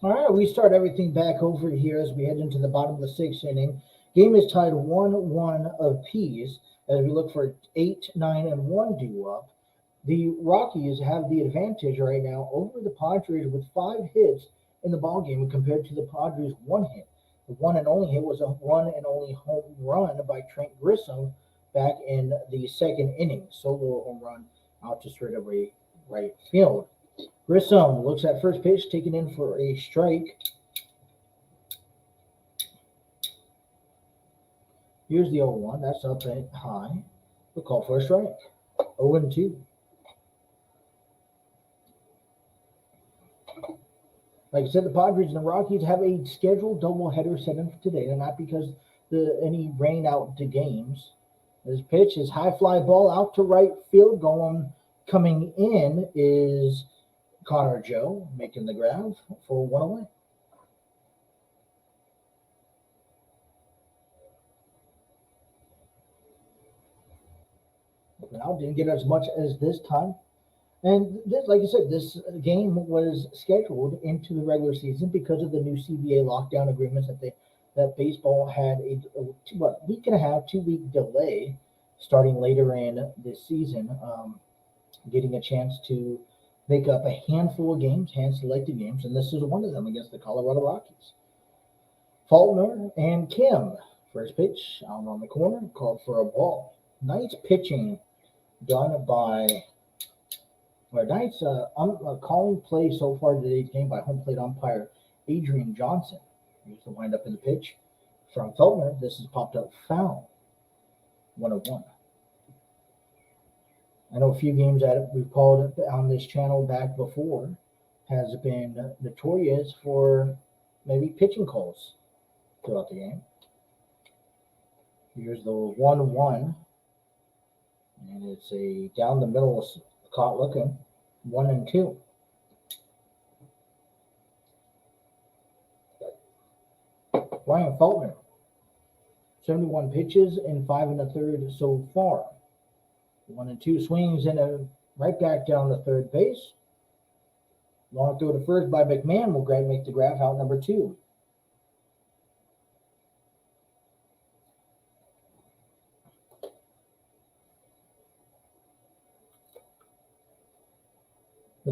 [SPEAKER 1] All right, we start everything back over here as we head into the bottom of the 6th inning. Game is tied 1-1 apiece as we look for an 8-9-1 due up. The Rockies have the advantage right now over the Padres with 5 hits in the ballgame compared to the Padres' 1 hit. The one and only hit was a one and only home run by Trent Grissom back in the 2nd inning. Solo home run out to straightaway right field. Grissom looks at first pitch, taken in for a strike. Here's the 0-1. That's up and high. We'll call for a strike. 0-2. Like I said, the Padres and the Rockies have a scheduled doubleheader set in for today, and not because any rain out the games. This pitch is high fly ball out to right field. Coming in is Connor Joe making the grab for 1 away. helping out. Didn't get as much as this time. And this, like I said, this game was scheduled into the regular season because of the new CBA lockdown agreements that baseball had a week and a half, 2 week delay starting later in this season, getting a chance to make up a handful of games, hand-selected games, and this is one of them against the Colorado Rockies. Faulkner and Kim, first pitch out on the corner, called for a ball. Nice pitching done by nice calling play so far today's game by home plate umpire Adrian Johnson. Here's the windup in the pitch from Faulkner. This is popped up foul. 1-1. I know a few games that we've called on this channel back before has been notorious for maybe pitching calls throughout the game. Here's the 1-1, and it's a down the middle, caught looking, 1-2. Ryan Faulkner, 71 pitches in 5 1/3 so far. 1-2 swings and right back down the third base. Long throw to first by McMahon will make the graph out number 2.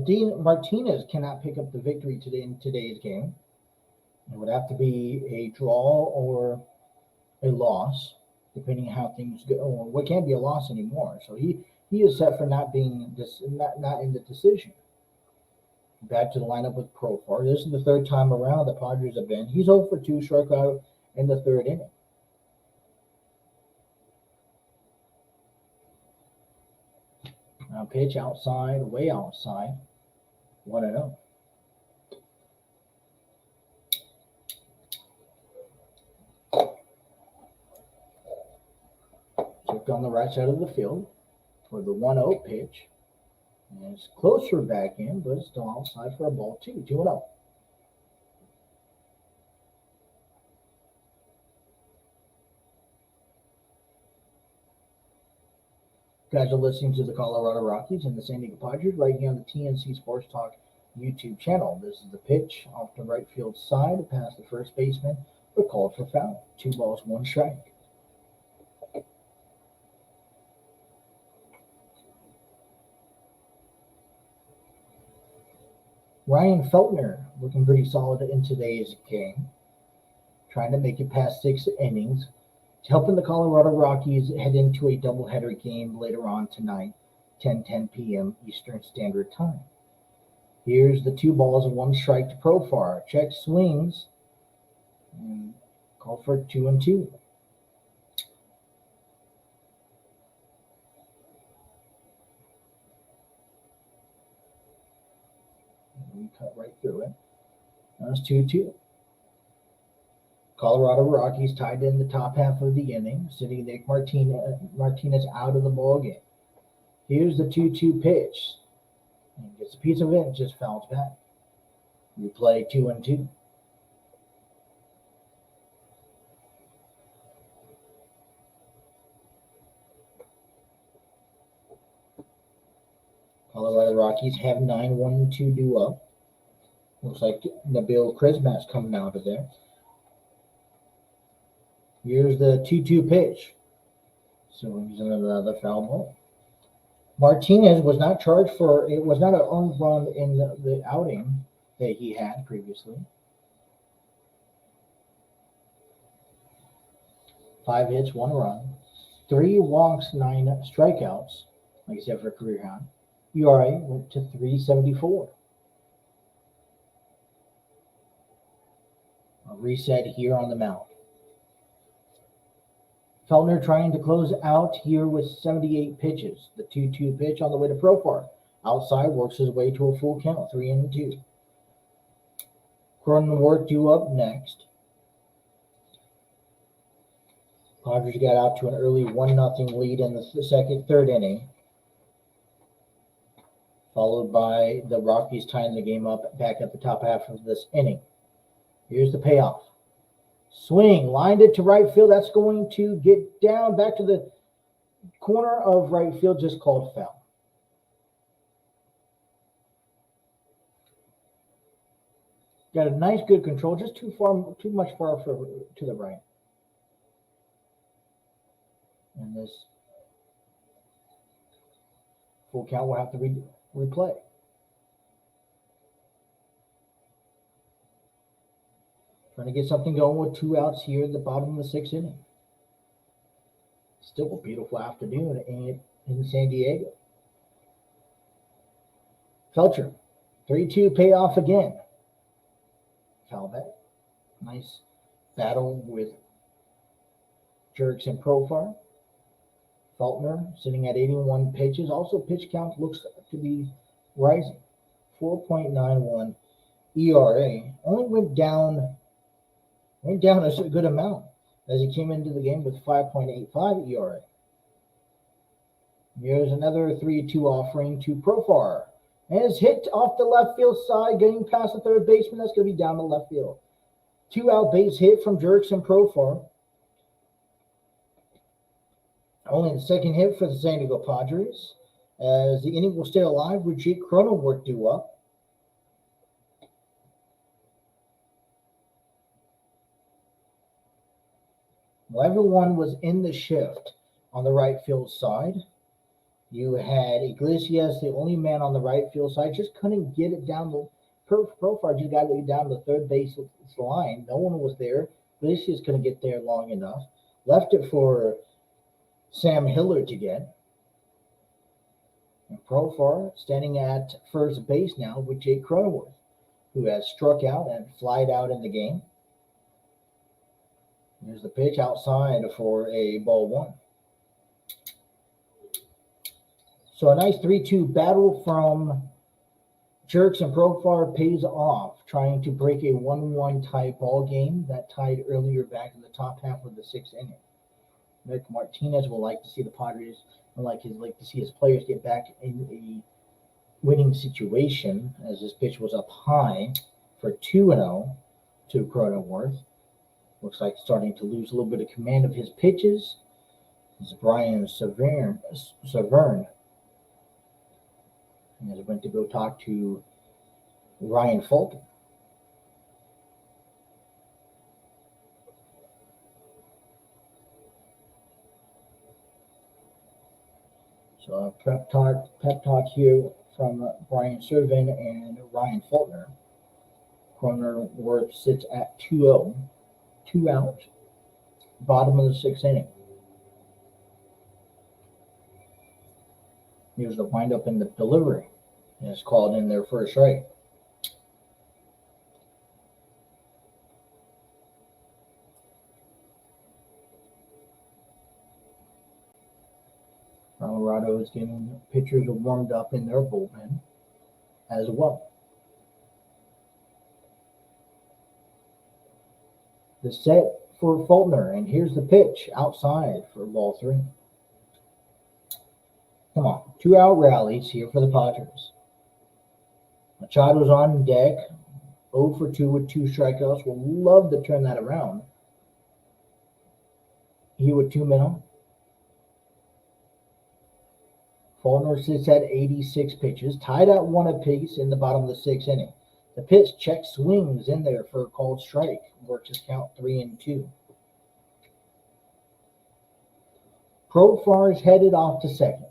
[SPEAKER 1] Dean Martinez cannot pick up the victory today in today's game. It would have to be a draw or a loss, depending on how things go. Or what can't be a loss anymore. So he is set for not being not in the decision. Back to the lineup with Profar. This is the third time around the Padres have been. He's 0 for 2, struck out in the third inning. Now pitch outside, way outside. 1-0. Checked on the right side of the field for the 1-0 pitch. And it's closer back in, but it's still outside for a ball 2. 2-0. Guys are listening to the Colorado Rockies and the San Diego Padres right here on the TNC Sports Talk YouTube channel. This is the pitch off the right field side past the first baseman, but called for foul. 2 balls, 1 strike. Ryan Faulkner looking pretty solid in today's game, trying to make it past 6 innings, helping the Colorado Rockies head into a doubleheader game later on tonight, 10:10 p.m. Eastern Standard Time. Here's the 2 balls and 1 strike to Profar. Check swings and call for 2-2. We cut right through it. That's 2-2. Colorado Rockies tied in the top half of the inning, sitting Nick Martinez out of the ballgame. Here's the 2-2 pitch. And gets a piece of it and just fouls back. Replay 2-2. Colorado Rockies have 9-1-2 due up. Looks like Nabil Krismat's coming out of there. Here's the 2-2 pitch. So he's another foul ball. Martinez was not charged for, it was not an earned run in the outing that he had previously. 5 hits, 1 run, 3 walks, 9 strikeouts, like I said, for a career high. ERA went to 3.74. A reset here on the mound. Faulkner trying to close out here with 78 pitches. The 2-2 pitch on the way to Profar. Outside works his way to a full count, 3-2. Cronenworth due up next. Padres got out to an early 1-0 lead in the third inning, followed by the Rockies tying the game up back at the top half of this inning. Here's the payoff. Swing, lined it to right field. That's going to get down back to the Corner of right field just called foul. Got a nice, good control, just too much far to the right. And this full count will have to replay. Trying to get something going with 2 outs here at the bottom of the 6th inning. Still a beautiful afternoon in San Diego. Felcher, 3-2 payoff again. Foul back. Nice battle with Jerks and Profar. Feltner sitting at 81 pitches. Also, pitch count looks to be rising. 4.91 ERA. Only went down a good amount as he came into the game with 5.85 ERA. Here's another 3-2 offering to Profar. And it's hit off the left field side, getting past the third baseman. That's going to be down the left field. 2-out base hit from Jerks and Profar. Only the second hit for the San Diego Padres, as the inning will stay alive with Jake Cronenworth due up. Well, everyone was in the shift on the right field side. You had Iglesias, the only man on the right field side, just couldn't get it down the Profar. Just got it down the third base line. No one was there. Iglesias couldn't get there long enough. Left it for Sam Hillard to get. And Profar standing at first base now with Jake Cronenworth, who has struck out and flied out in the game. Here's the pitch outside for a ball 1. So a nice 3-2 battle from Jerks and Profar pays off, trying to break a 1-1 tie ball game that tied earlier back in the top half of the 6th inning. Nick Martinez will like to see the Padres like to see his players get back in a winning situation, as this pitch was up high for 2-0 to Cronenworth. Looks like starting to lose a little bit of command of his pitches. This is Brian Severn. And as I went to go talk to Ryan Fulton. So a pep talk here from Brian Servan and Ryan Fulton. Cronenworth sits at 2-0, 2 out, bottom of the 6th inning. Here's the windup in the delivery. And it's called in their first strike. Colorado is getting pitchers warmed up in their bullpen as well. The set for Fulton, and here's the pitch outside for ball 3. Come on, 2-out rallies here for the Padres. Machado's on deck, 0 for 2 with 2 strikeouts. Will love to turn that around. Here with 2 men. Fulton sits at 86 pitches, tied at 1 apiece in the bottom of the 6th inning. The pitch check swings in there for a called strike. Works his count 3-2. Profar is headed off to second,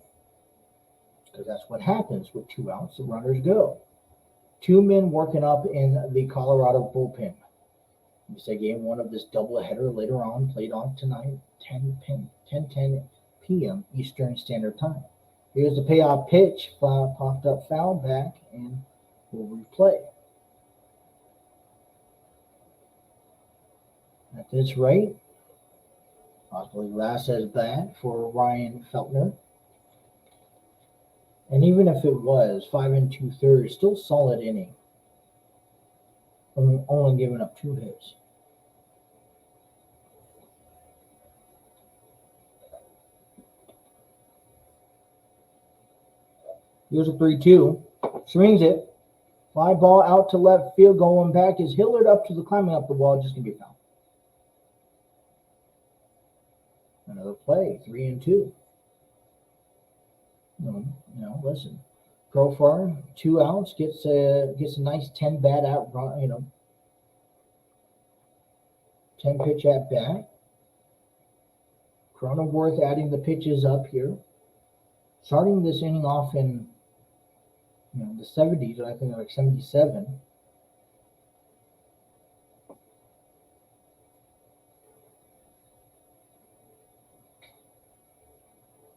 [SPEAKER 1] because that's what happens with 2 outs. The runners go. 2 men working up in the Colorado bullpen. We say game 1 of this doubleheader later on, played on tonight, 10:10 p.m. Eastern Standard Time. Here's the payoff pitch, popped up foul back, and we'll replay. At this rate, possibly last as bad for Ryan Feltner. And even if it was 5 2/3, still solid inning. Only giving up 2 hits. Here's a 3-2. Swings it. Fly ball out to left field. Going back is Hillard up to the climbing up the wall. Just going to be foul. Another play. 3-2. Listen, Profar 2 outs gets a nice 10 bat out run. 10 pitch at bat. Cronenworth adding the pitches up here, starting this inning off in the 70s. I think like 77.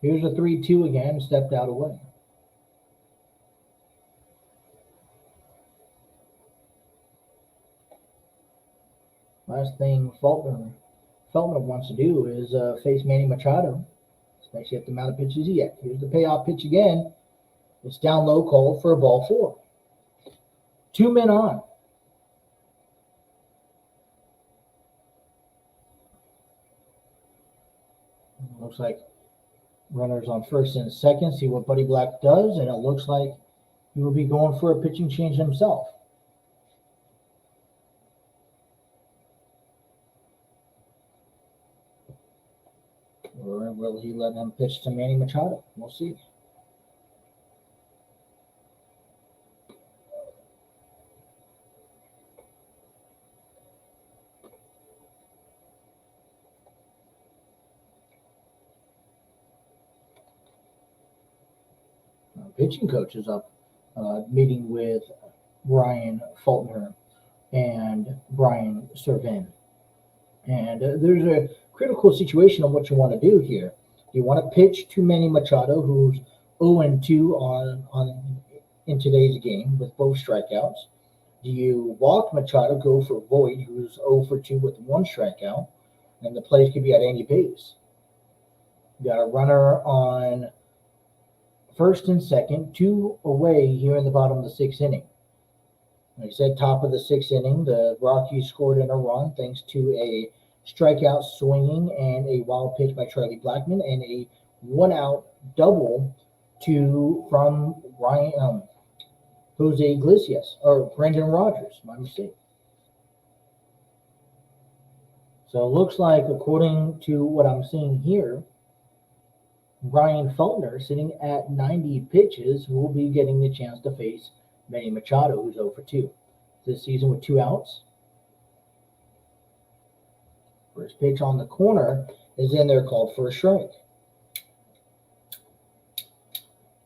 [SPEAKER 1] Here's a 3-2 again, stepped out away. Last thing Feltner wants to do is face Manny Machado, especially at the amount of pitches he had. Here's the payoff pitch again. It's down low, called for a ball 4. 2 men on. Looks like runners on first and second. See what Buddy Black does, and it looks like he will be going for a pitching change himself. Or will he let him pitch to Manny Machado? We'll see. Pitching coach is up meeting with Brian Fulton and Brian Servin. And there's a critical situation on what you want to do here. You want to pitch to Manny Machado, who's 0-2 on in today's game with both strikeouts. Do you walk Machado, go for Voit, who's 0-2 with 1 strikeout, and the plays could be at any pace. You got a runner on first and second, 2 away here in the bottom of the 6th inning. Like I said, top of the 6th inning, the Rockies scored in a run thanks to a strikeout swinging and a wild pitch by Charlie Blackmon and a 1-out double from Jose Iglesias, or Brendan Rodgers, my mistake. So it looks like, according to what I'm seeing here, Brian Feltner, sitting at 90 pitches, will be getting the chance to face Manny Machado, who's 0-2 this season with 2 outs. First pitch on the corner is in there, called for a strike.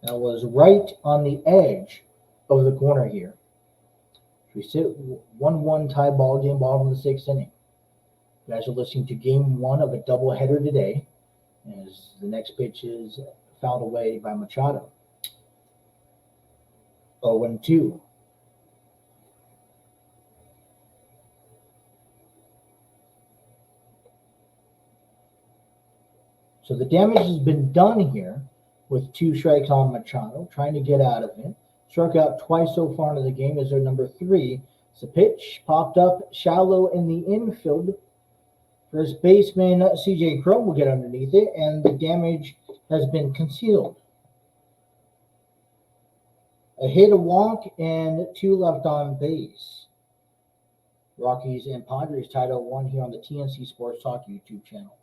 [SPEAKER 1] That was right on the edge of the corner here. We sit 1-1 tie ball game, bottom of the 6th inning. You guys are listening to game 1 of a doubleheader today, as the next pitch is fouled away by Machado. 0-2. So the damage has been done here with 2 strikes on Machado, trying to get out of it. Struck out twice so far into the game as their number 3. The pitch popped up shallow in the infield. First baseman C.J. Crum will get underneath it, and the damage has been concealed. A hit, a walk, and 2 left on base. Rockies and Padres tied 0-1 here on the TNC Sports Talk YouTube channel.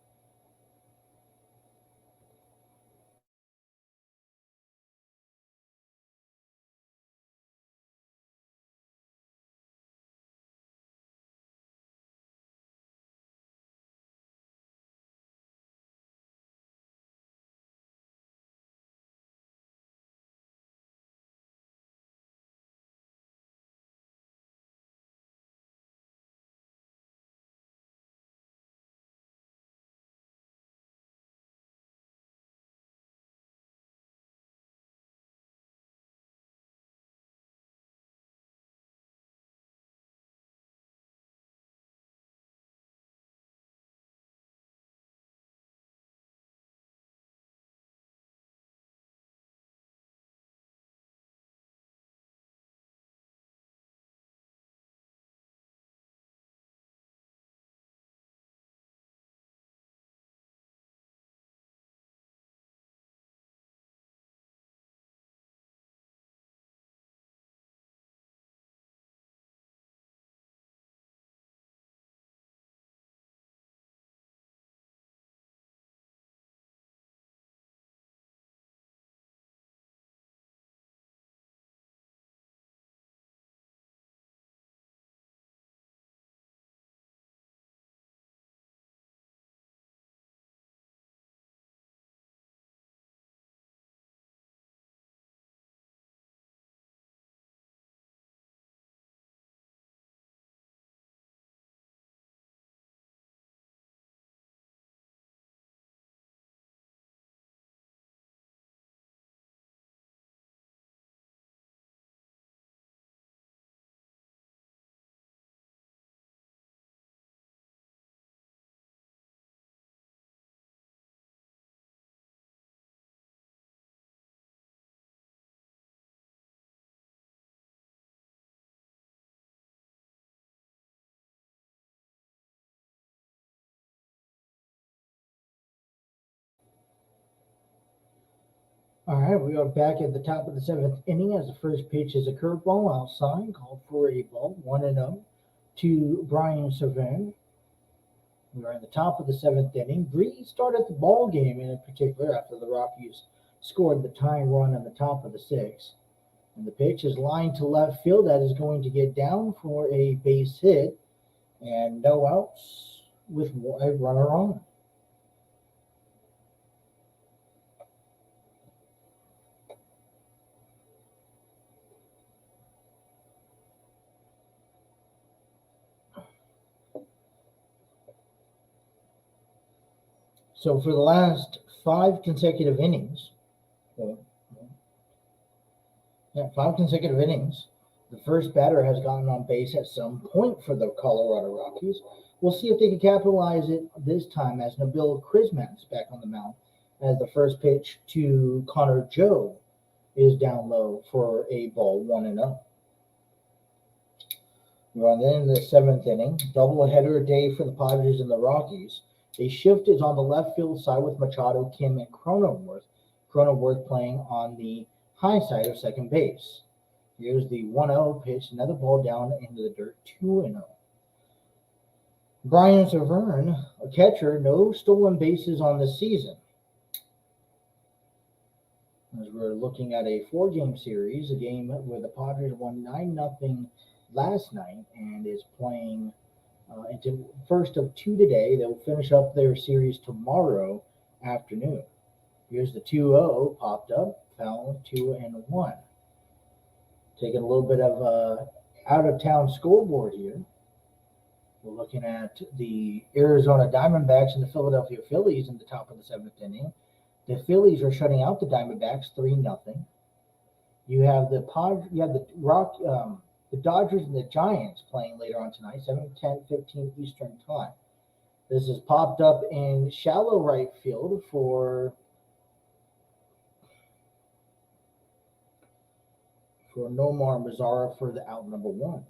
[SPEAKER 1] All right, we are back at the top of the seventh inning as the first pitch is a curveball outside, called for a ball, 1-0 to Brian Severn. We are in the top of the seventh inning. Bree started the ball game in particular after the Rockies scored the tying run on the top of the sixth. And the pitch is lined to left field. That is going to get down for a base hit and no outs with a runner on. So for the last five consecutive innings, uh, the first batter has gotten on base at some point for the Colorado Rockies. We'll see if they can capitalize it this time as Nabil Crismat's back on the mound as the first pitch to Connor Joe is down low for a ball, 1-0. We're on then in the seventh inning. Doubleheader day for the Padres and the Rockies. A shift is on the left field side with Machado, Kim, and Cronenworth. Cronenworth playing on the high side of second base. Here's the 1-0 pitch, another ball down into the dirt, 2-0. Brian Severn, a catcher, no stolen bases on the season. As we're looking at a four-game series, a game where the Padres won 9-0 last night and is playing into first of two today. They'll finish up their series tomorrow afternoon. Here's the 2-0 popped up, foul 2-1. Taking a little bit of out-of-town scoreboard here. We're looking at the Arizona Diamondbacks and the Philadelphia Phillies in the top of the seventh inning. The Phillies are shutting out the Diamondbacks 3-0. You have the Dodgers and the Giants playing later on tonight, 7, 10, 15 Eastern time. This is popped up in shallow right field for Nomar Mazara for the out number one.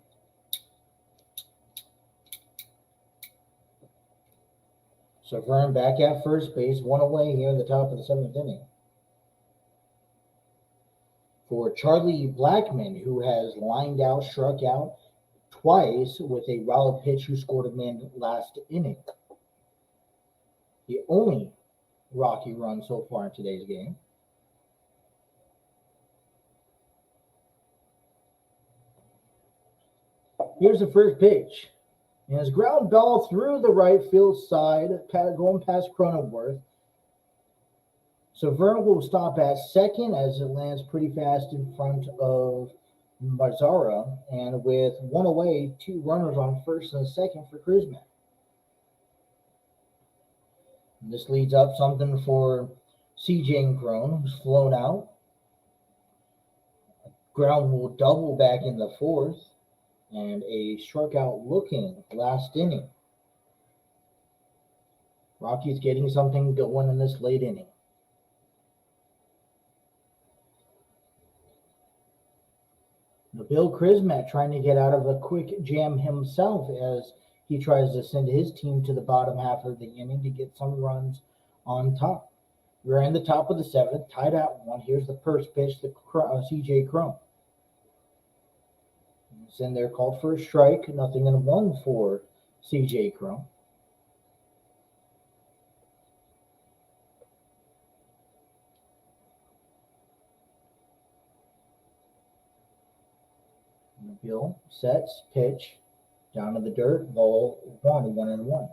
[SPEAKER 1] So Vern back at first base, one away here in the top of the seventh inning. For Charlie Blackmon, who has lined out, struck out twice with a wild pitch who scored him in last inning. The only Rocky run so far in today's game. Here's the first pitch. And his ground ball through the right field side, going past Cronenworth. So Vern will stop at second as it lands pretty fast in front of Mazzara. And with one away, two runners on first and second for Crismat. This leads up something for CJ Crone, who's flown out. Ground will double back in the fourth. And a struck out looking last inning. Rockies getting something going in this late inning. Nabil Crismat trying to get out of a quick jam himself as he tries to send his team to the bottom half of the inning to get some runs on top. We're in the top of the seventh, tied at one. Here's the first pitch to CJ Crone. It's in there, called for a strike, 0-1 for CJ Crone. Bill sets, pitch, down to the dirt, ball 1-1.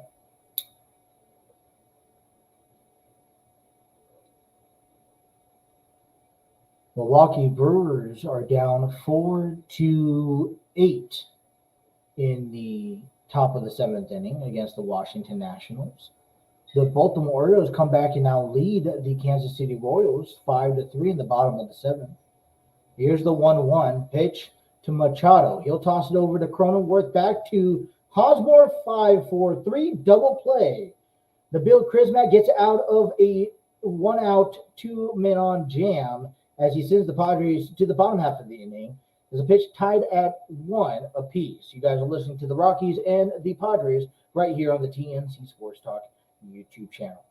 [SPEAKER 1] Milwaukee Brewers are down 4-8 in the top of the seventh inning against the Washington Nationals. The Baltimore Orioles come back and now lead the Kansas City Royals 5-3 in the bottom of the seventh. Here's the 1-1 pitch to Machado. He'll toss it over to Cronenworth, back to Hosmer, 5-4-3 double play. Nabil Crismat gets out of a 1-out, 2-men-on jam as he sends the Padres to the bottom half of the inning. There's a pitch tied at 1 apiece. You guys are listening to the Rockies and the Padres right here on the TNC Sports Talk YouTube channel.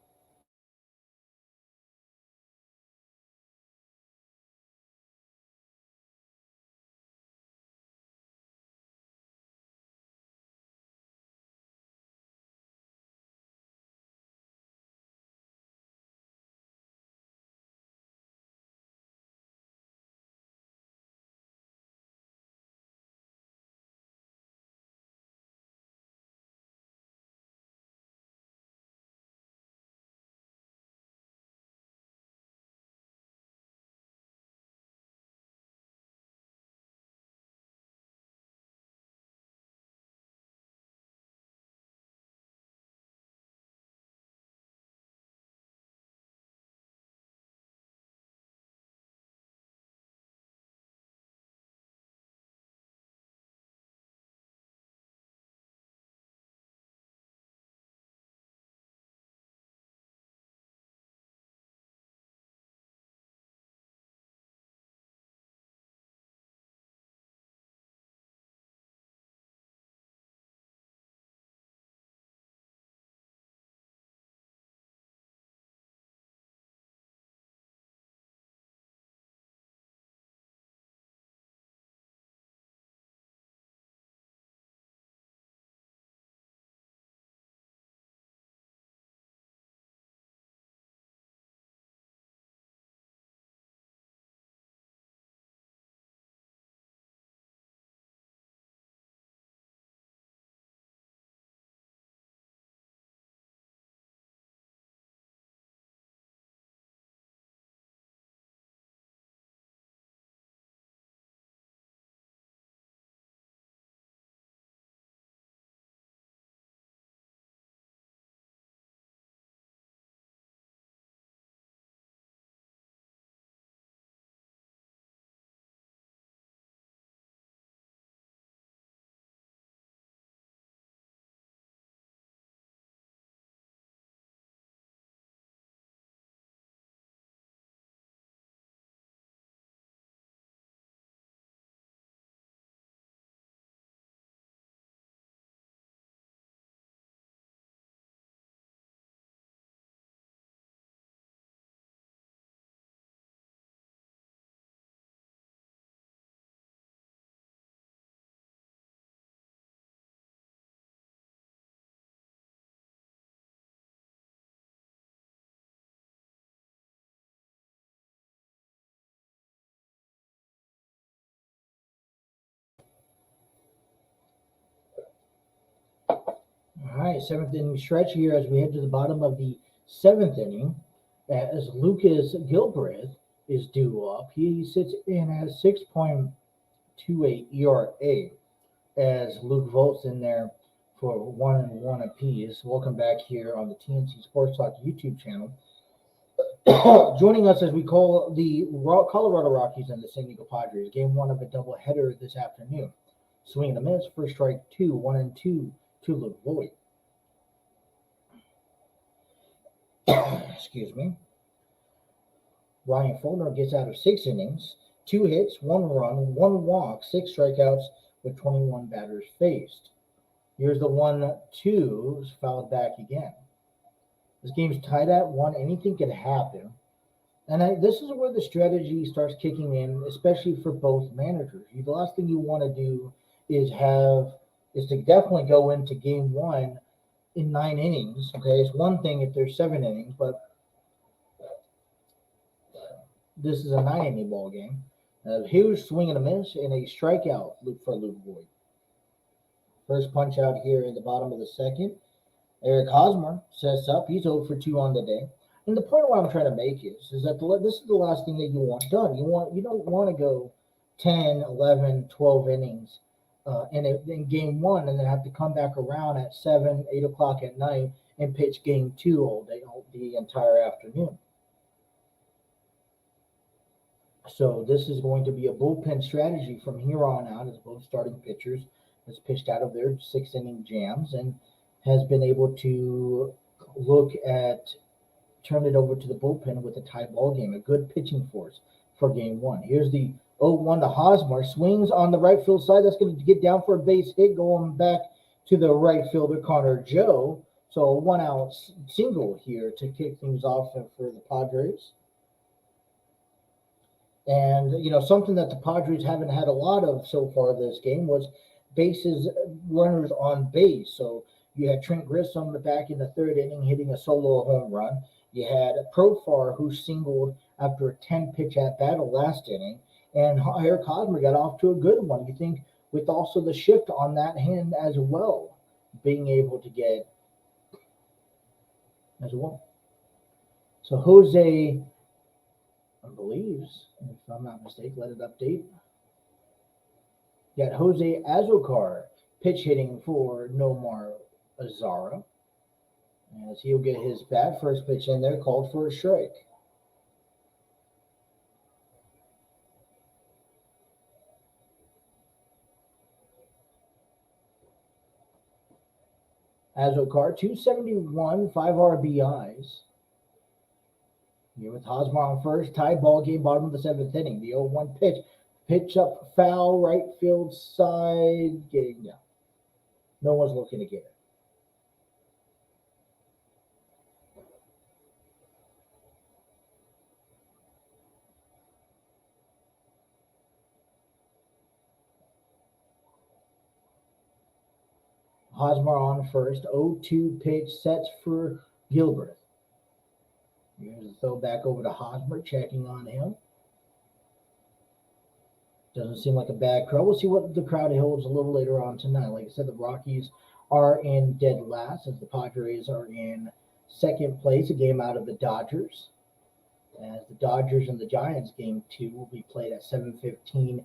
[SPEAKER 1] All right, seventh inning stretch here as we head to the bottom of the seventh inning. As Lucas Gilbreth is due up, he sits in at 6.28 ERA. As Luke Volt's in there for 1-1 apiece. Welcome back here on the TNC Sports Talk YouTube channel. Joining us as we call the Colorado Rockies and the San Diego Padres. Game one of a doubleheader this afternoon. Swing and a miss, first strike 2, 1-2 to Luke Voigt. Excuse me. Ryan Fulmer gets out of 6 innings, 2 hits, 1 run, 1 walk, 6 strikeouts with 21 batters faced. Here's the 1-2, fouled back again. This game's tied at 1. Anything could happen. And this is where the strategy starts kicking in, especially for both managers. The last thing you want to do is to definitely go into game 1 in 9 innings. Okay, it's one thing if there's 7 innings, but this is a 9-inning ball game. A huge swing and a miss and a strikeout for Luke Voigt. First punch out here in the bottom of the second. Eric Hosmer sets up. He's 0 for 2 on the day. And the point of what I'm trying to make is that this is the last thing that you want done. You don't want to go 10, 11, 12 innings in game 1 and then have to come back around at 7, 8 o'clock at night and pitch game 2 all day, the entire afternoon. So this is going to be a bullpen strategy from here on out as both starting pitchers has pitched out of their 6-inning jams and has been able to turn it over to the bullpen with a tie ball game, a good pitching force for game 1. Here's the 0-1 to Hosmer, swings on the right field side. That's going to get down for a base hit, going back to the right fielder, Connor Joe. So a 1-out single here to kick things off for the Padres. And, something that the Padres haven't had a lot of so far this game was runners on base. So you had Trent Grissom back in the 3rd inning hitting a solo home run. You had Profar who singled after a 10-pitch at-bat last inning. And Eric Hosmer got off to a good one. You think with also the shift on that hand as well, being able to get as well. So Jose, I believe, if I'm not mistaken, let it update. You got Jose Azocar pitch hitting for Nomar Azara. As he'll get his bat, first pitch in there, called for a strike. Azocar, 271, 5 RBIs. Here with Hosmer on first, tie ball game, bottom of the 7th inning. The 0-1 pitch up, foul, right field side, getting down. No one's looking to get it. Hosmer on first, 0-2 pitch, sets for Gilbreth. Here's the throw back over to Hosmer, checking on him. Doesn't seem like a bad crowd. We'll see what the crowd holds a little later on tonight. Like I said, the Rockies are in dead last as the Padres are in 2nd place, a game out of the Dodgers. As the Dodgers and the Giants game 2 will be played at 7:15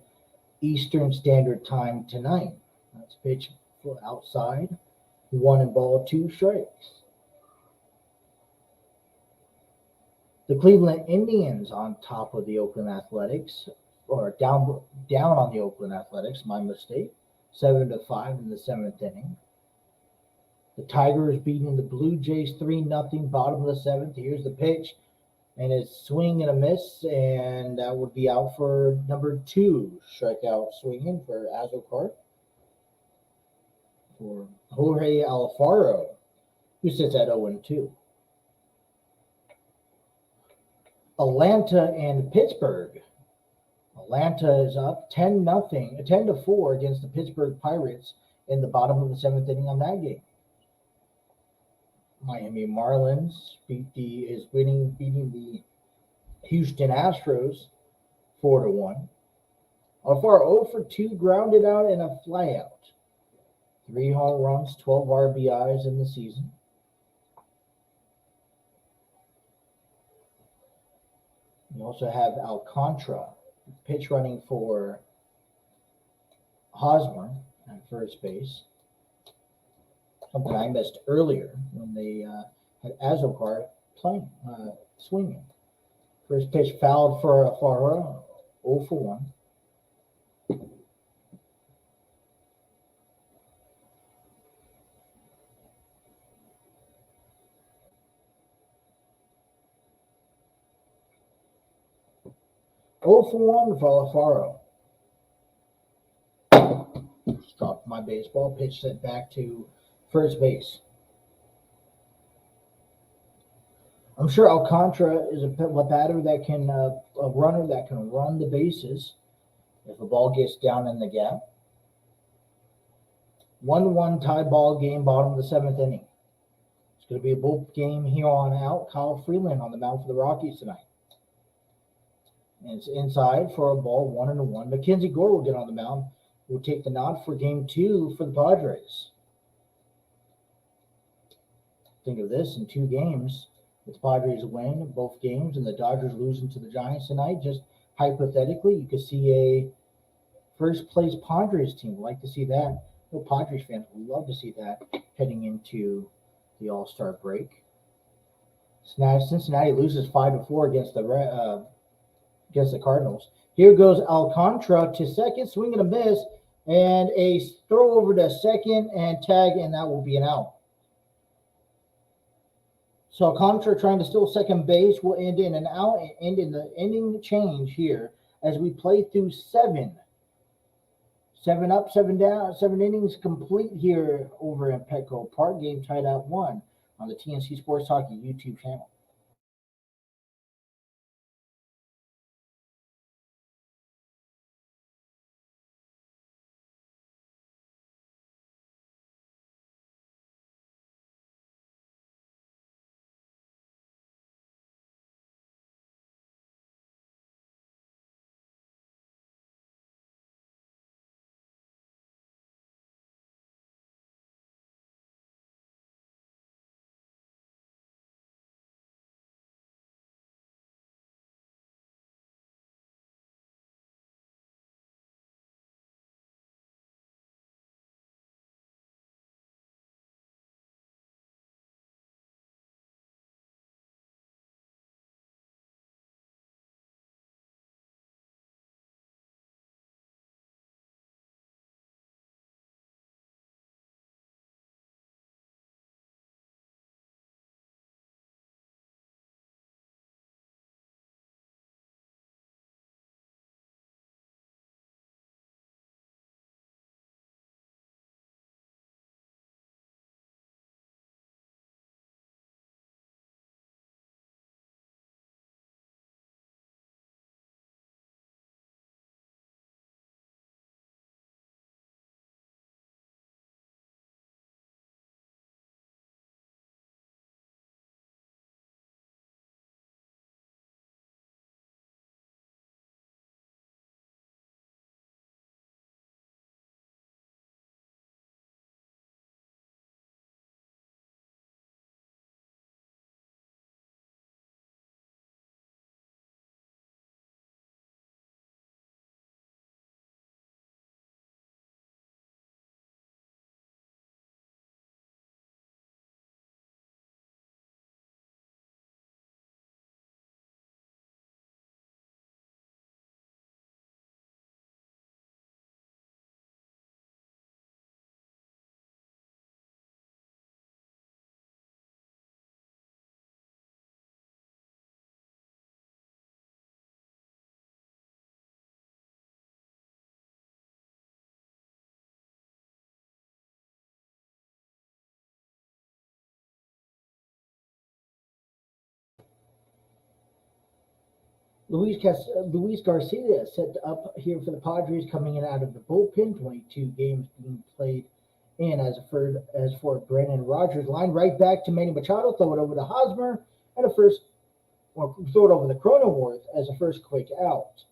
[SPEAKER 1] Eastern Standard Time tonight. That's pitch outside, 1 2 strikes. The Cleveland Indians on top of the Oakland Athletics, or down on the Oakland Athletics, my mistake, 7-5 in the 7th inning. The Tigers beating the Blue Jays 3-0, bottom of the 7th. Here's the pitch, and it's swing and a miss, and that would be out for number 2 strikeout swinging for Azocar. For Jorge Alfaro, who sits at 0-2. Atlanta and Pittsburgh. Atlanta is up 10-4 against the Pittsburgh Pirates in the bottom of the 7th inning on that game. Miami Marlins beating the Houston Astros 4-1. Alfaro 0 for 2, grounded out and a flyout. 3 home runs, 12 RBIs in the season. You also have Alcantara, pitch running for Hosmer at first base. Something I missed earlier when they had Azokar playing, swinging. First pitch fouled for Farah, 0 for 1. For 1 for Alfaro. Dropped my baseball, pitch sent back to first base. I'm sure Alcantara is a batter that can, a runner that can run the bases if the ball gets down in the gap. 1-1 tie ball game, bottom of the 7th inning. It's going to be a bull game here on out. Kyle Freeland on the mound for the Rockies tonight. And it's inside for a ball, 1-1. Mackenzie Gore will get on the mound. Will take the nod for game 2 for the Padres. Think of this, in 2 games, the Padres win both games and the Dodgers losing to the Giants tonight. Just hypothetically, you could see a first place Padres team. I'd like to see that. No Padres fans would love to see that heading into the All-Star break. Cincinnati loses 5-4 against the Cardinals. Here goes Alcantara to second, swing and a miss, and a throw over to second and tag, and that will be an out. So Alcantara trying to steal second base will end in an out and end in the inning change here as we play through 7 up, 7 down, 7 innings complete here over in Petco Park. Game tied at 1 on the TNC Sports Hockey YouTube channel. Luis Garcia set up here for the Padres, coming in out of the bullpen. 22 games being played in as for Brandon Rogers. Line right back to Manny Machado. Throw it over to Hosmer and throw it over the Cronenworth as a first quick out.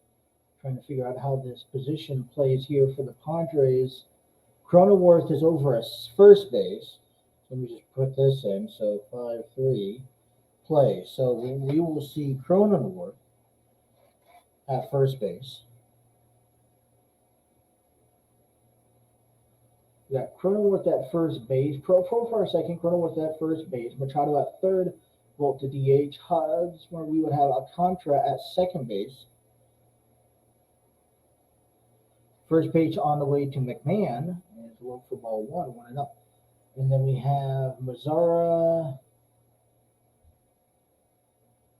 [SPEAKER 1] Trying to figure out how this position plays here for the Padres. Cronenworth is over at first base. Let me just put this in. So 5-3 play. So we will see Cronenworth at first base. We got Cronenworth at first base. For a second, Cronenworth at first base. Machado at third. Volt to DH. Huds, where we would have Alcantara at second base. First pitch on the way to McMahon. And it's low for ball one, 1-0. And then we have Mazzara.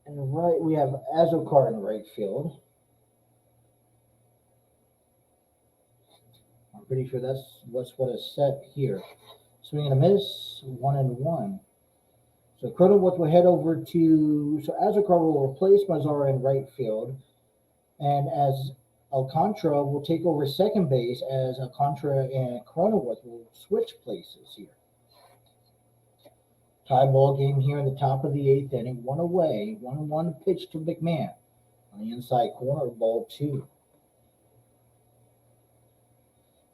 [SPEAKER 1] And right, we have Azokar in right field. I'm pretty sure that's what is set here. Swing and a miss, 1-1. So Cronenworth will head over to, so Azokar will replace Mazzara in right field, and as Alcantara will take over second base, as Alcantara and Cronenworth will switch places here. Tie ball game here in the top of the eighth inning, one away, 1-1 pitch to McMahon on the inside corner, ball two.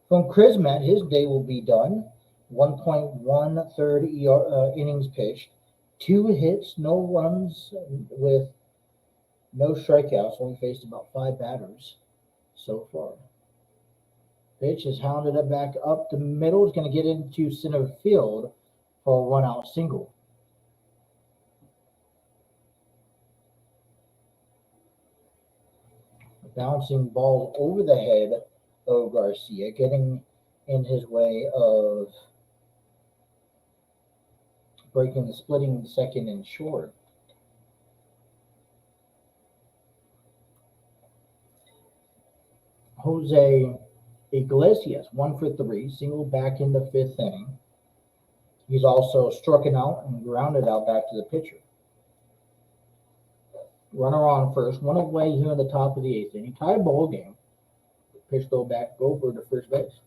[SPEAKER 1] From Chrismat, his day will be done. 1.13 innings pitched, 2 hits, no runs, with no strikeouts. Only faced about 5 batters so far. Pitch is hounded up back up the middle. Is going to get into center field for a 1-out single. A bouncing ball over the head of Garcia, getting in his way of splitting second and short. Jose Iglesias, 1-for-3, single back in the 5th inning. He's also struck out and grounded out back to the pitcher. Runner on first, one away here in the top of the 8th inning. Tie ball game. Pitch though back over to first base.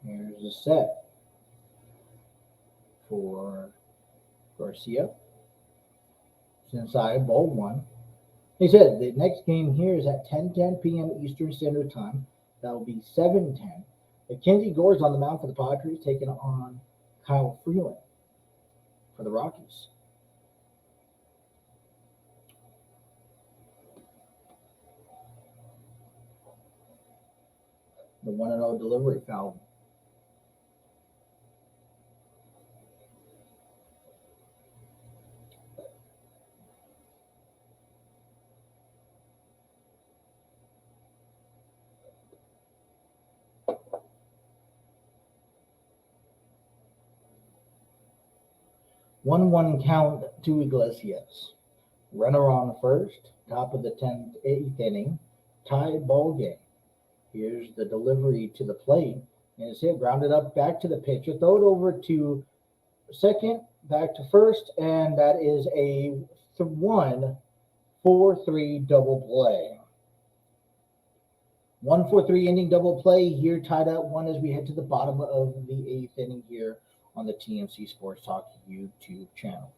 [SPEAKER 1] Here's the set for Garcia. It's inside, ball one. He said the next game here is at 10:10 p.m. Eastern Standard Time. That will be 7:10. Mackenzie Gore's on the mound for the Padres, taking on Kyle Freeland for the Rockies. The 1-0 delivery foul. One count to Iglesias. Runner on first, top of the 8th inning, tie ball game. Here's the delivery to the plate, and it's hit, grounded up back to the pitcher, throw it over to second, back to first, and that is a 1-4-3 double play. 1-4-3 inning double play here, tied at 1 as we head to the bottom of the 8th inning here on the TMC Sports Talk YouTube channel.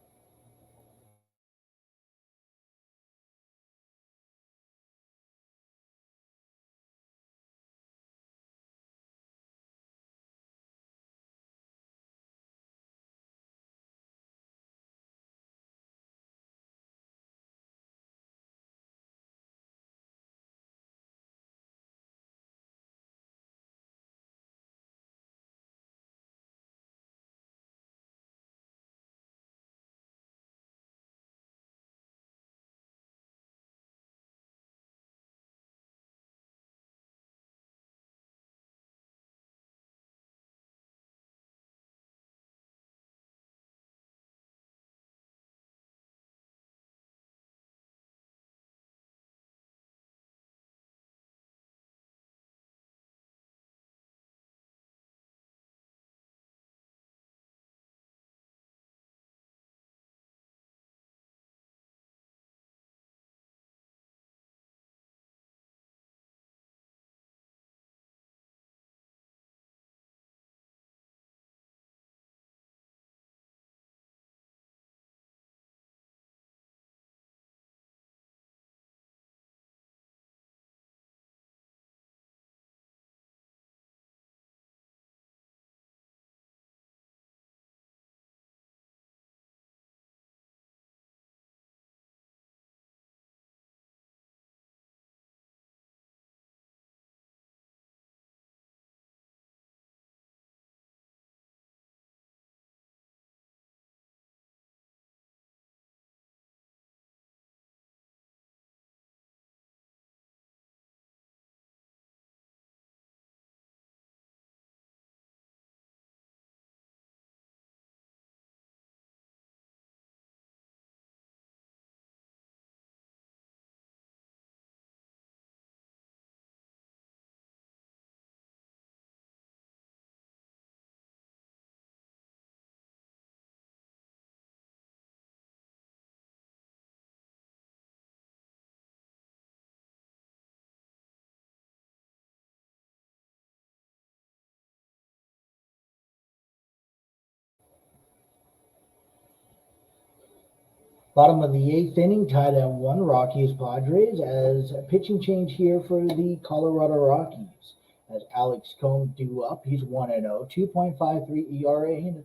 [SPEAKER 1] Bottom of the eighth inning, tied at 1, Rockies Padres, as a pitching change here for the Colorado Rockies. As Alex Combs due up, he's 1-0, 2.53 ERA in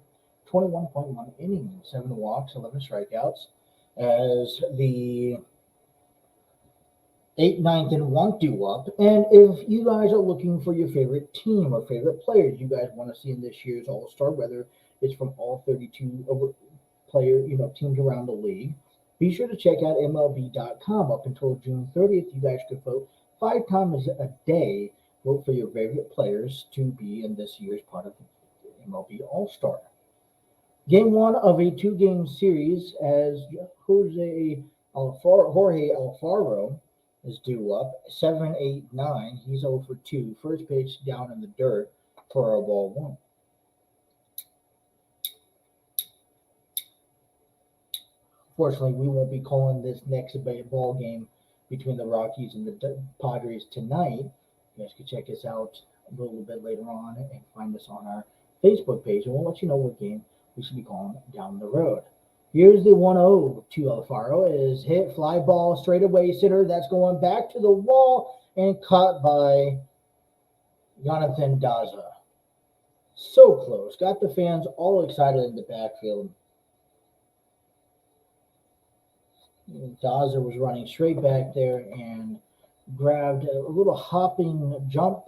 [SPEAKER 1] 21.1 innings, 7 walks, 11 strikeouts. As the 8th, 9th, and 1 due up. And if you guys are looking for your favorite team or favorite players you guys want to see in this year's All-Star, whether it's from all 32 teams around the league, be sure to check out MLB.com. Up until June 30th, you guys could vote 5 times a day. Vote for your favorite players to be in this year's part of MLB All-Star. Game 1 of a 2-game series, as Jorge Alfaro is due up, 7-8-9. He's 0 for 2. First pitch down in the dirt for a ball 1. Fortunately, we won't be calling this next ball game between the Rockies and the Padres tonight. You guys can check us out a little bit later on and find us on our Facebook page, and we'll let you know what game we should be calling down the road. Here's the 1-0 to Alfaro. Is hit, fly ball, straightaway sitter. That's going back to the wall and caught by Jonathan Daza. So close. Got the fans all excited in the backfield. Daza was running straight back there and grabbed a little hopping jump.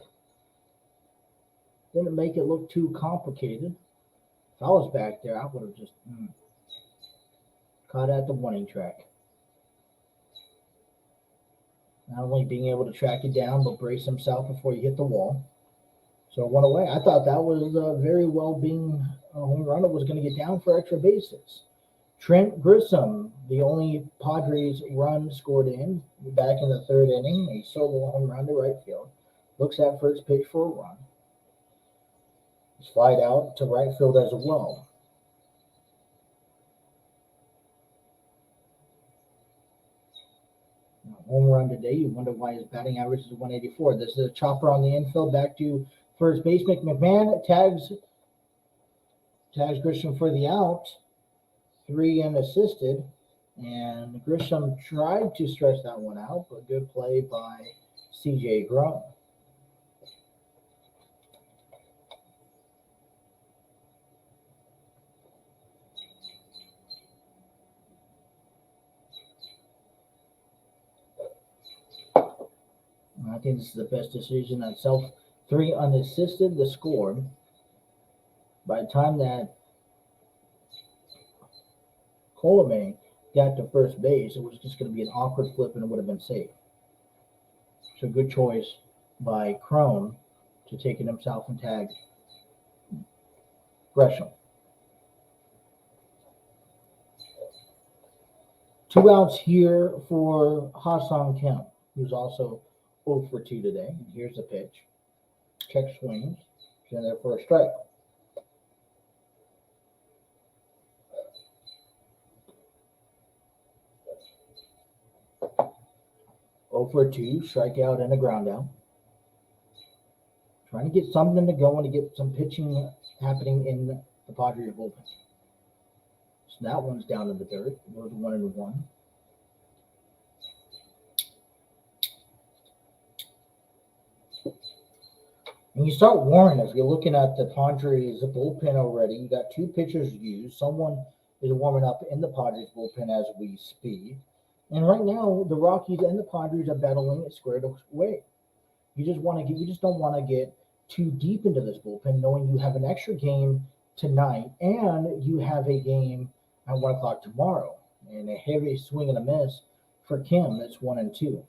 [SPEAKER 1] Didn't make it look too complicated. If I was back there, I would have just caught at the warning track. Not only being able to track it down, but brace himself before you hit the wall. So it went away. I thought that was very well being a home run. It was going to get down for extra bases. Trent Grissom, the only Padres run scored in back in the 3rd inning, a solo home run to right field. Looks at first pitch for a run. He's flied out to right field as well. Home run today. You wonder why his batting average is 184. This is a chopper on the infield. Back to first baseman McMahon. Tags Grisham for the out. 3 unassisted. And Grisham tried to stretch that one out, but good play by C.J. Grum. I think this is the best decision itself. 3 unassisted, the score. By the time that Colomé got to first base, it was just going to be an awkward flip and it would have been safe. So good choice by Crone to take it himself and tag Gresham. 2 outs here for Ha-Sung Kim, who's also 0 for 2 today. And here's the pitch. Check swings. He's in there for a strike. For 2, strikeout and a ground out. Trying to get something to go and to get some pitching happening in the Padres bullpen. So that one's down in the dirt. It goes 1-1. And you start worrying if you're looking at the Padres bullpen already. You got 2 pitchers used. Someone is warming up in the Padres bullpen as we speak. And right now, the Rockies and the Padres are battling it squared away. You just don't want to get too deep into this bullpen, knowing you have an extra game tonight and you have a game at 1:00 tomorrow, and a heavy swing and a miss for Kim. That's 1-2.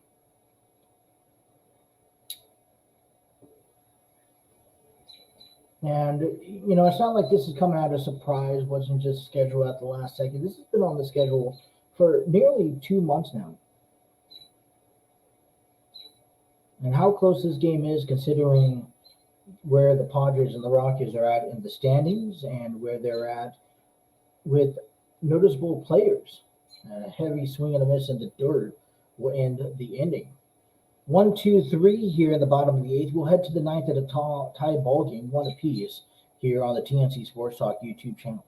[SPEAKER 1] And it's not like this is coming out of surprise. Wasn't just scheduled at the last second. This has been on the schedule for nearly 2 months now. And how close this game is, considering where the Padres and the Rockies are at in the standings and where they're at with noticeable players. A heavy swing and a miss in the dirt will end the inning. 1, 2, 3 here in the bottom of the 8th. We'll head to the 9th at a tie ball game, 1 apiece, here on the TNC Sports Talk YouTube channel.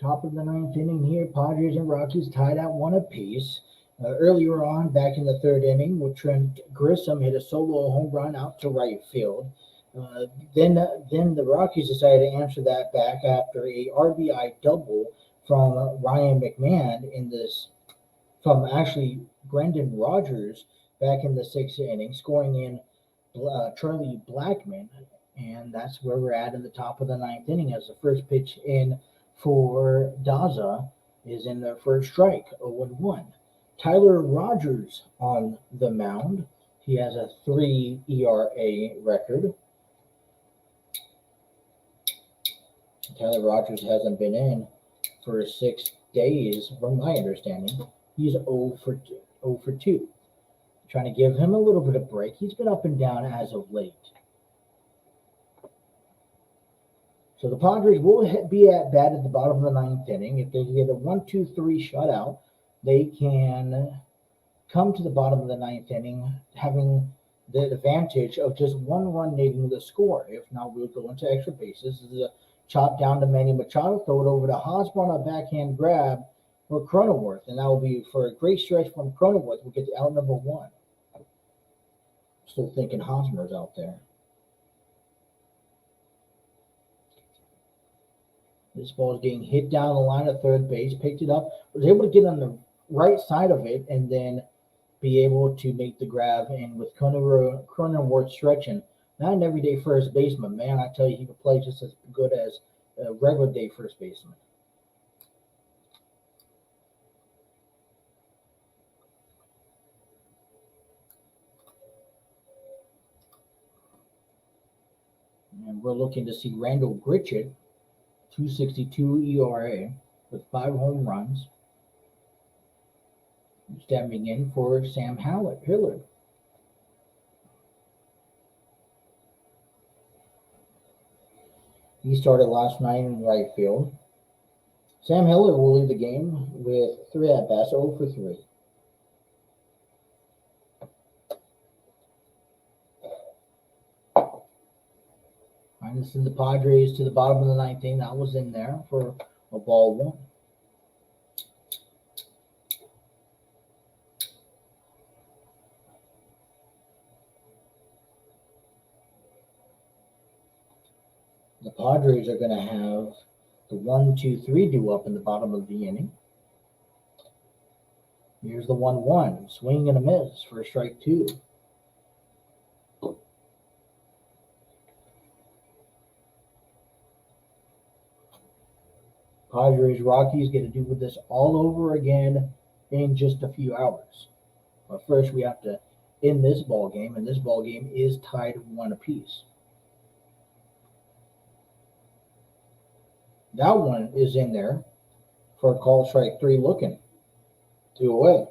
[SPEAKER 1] Top of the ninth inning here, Padres and Rockies tied at one apiece. Earlier on, back in the third inning, with Trent Grissom hit a solo home run out to right field. Then the Rockies decided to answer that back after a RBI double from Ryan McMahon from actually Brendan Rodgers back in the sixth inning, scoring in Charlie Blackmon, and that's where we're at in the top of the ninth inning as the first pitch in for Daza is in their first strike, 0-1. Tyler Rogers on the mound. He has a 3 ERA record. Tyler Rogers hasn't been in for 6 days, from my understanding. He's 0 for 2. Trying to give him a little bit of break. He's been up and down as of late. So the Padres will be at bat at the bottom of the ninth inning. If they get a 1-2-3 shutout, they can come to the bottom of the ninth inning having the advantage of just one run needing the score. If not, we'll go into extra bases. This is a chop down to Manny Machado, throw it over to Hosmer on a backhand grab for Cronenworth, and that will be for a great stretch from Cronenworth. We'll get to out number 1. Still thinking Hosmer's out there. This ball is getting hit down the line of third base, picked it up, was able to get on the right side of it, and then be able to make the grab. And with Cronenworth stretching, not an everyday first baseman, man, I tell you, he could play just as good as a regular day first baseman. And we're looking to see Randall Gritchett, 2.62 ERA with 5 home runs, stepping in for Sam Hillard. He started last night in right field. Sam Hillard will lead the game with 3 at-bats, 0 for 3. Minus in the Padres to the bottom of the ninth inning. That was in there for a ball 1. The Padres are going to have the 1-2-3 due up in the bottom of the inning. Here's the 1-1. Swing and a miss for strike 2. Padres Rockies get to do this all over again in just a few hours. But first, we have to end this ball game, and this ball game is tied 1 apiece. That one is in there for a call strike 3 looking. 2 away.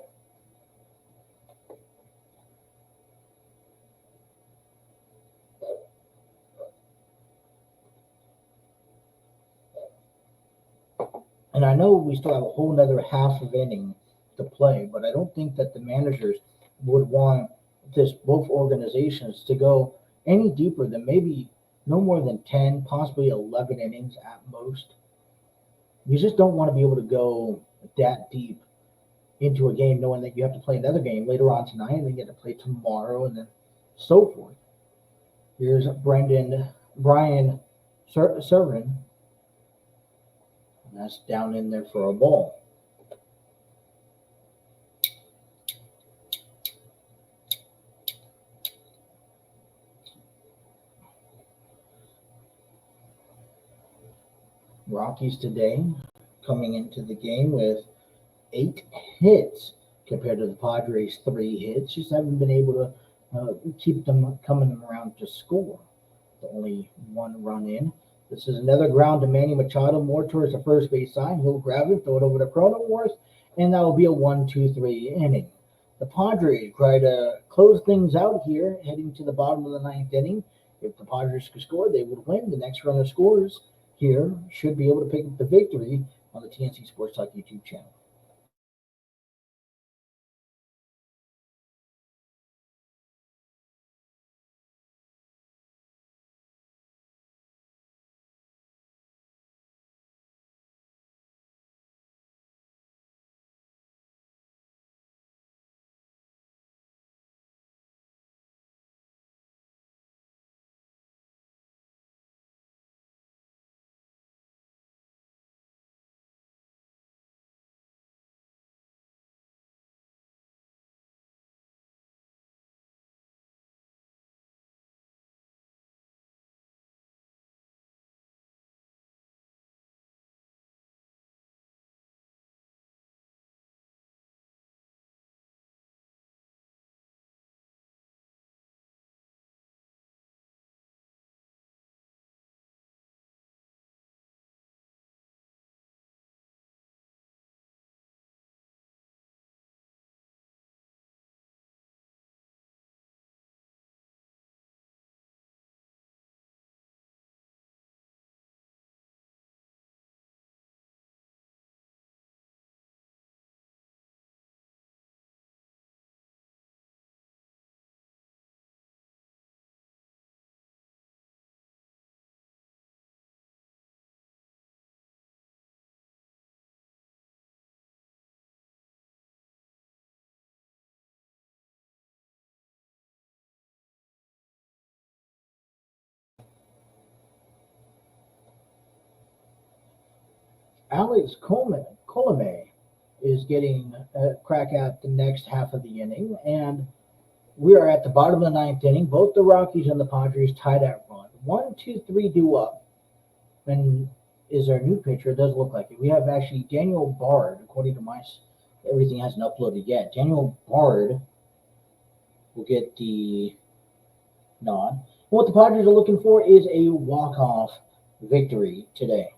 [SPEAKER 1] And I know we still have a whole nother half of inning to play, but I don't think that the managers would want both organizations to go any deeper than maybe no more than 10, possibly 11 innings at most. You just don't want to be able to go that deep into a game knowing that you have to play another game later on tonight and then you have to play tomorrow and then so forth. Here's Brian Servin. And that's down in there for a ball. Rockies today coming into the game with 8 hits compared to the Padres' 3 hits. Just haven't been able to keep them coming around to score. Only 1 run in. This is another ground to Manny Machado, more towards the first base side. He'll grab it, throw it over to Cronenworth, and that will be a 1-2-3 inning. The Padres try to close things out here, heading to the bottom of the ninth inning. If the Padres could score, they would win. The next runner scores here should be able to pick up the victory on the TNC Sports Talk YouTube channel. Alex Colome is getting a crack at the next half of the inning, and we are at the bottom of the ninth inning. Both the Rockies and the Padres tied at run. 1, 2, 3 due up. And is our new pitcher? It does look like it. We have actually Daniel Bard, according to my everything hasn't uploaded yet. Daniel Bard will get the nod. What the Padres are looking for is a walk-off victory today.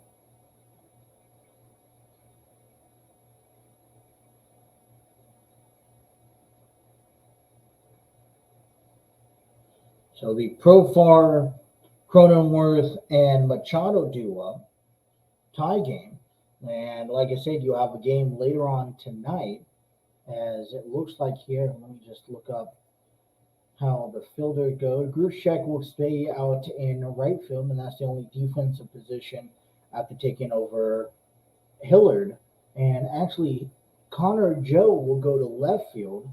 [SPEAKER 1] So the Profar, Cronenworth, and Machado duo tie game. And like I said, you have a game later on tonight, as it looks like here. Let me just look up how the fielder goes. Grushek will stay out in right field, and that's the only defensive position after taking over Hillard. And actually, Connor Joe will go to left field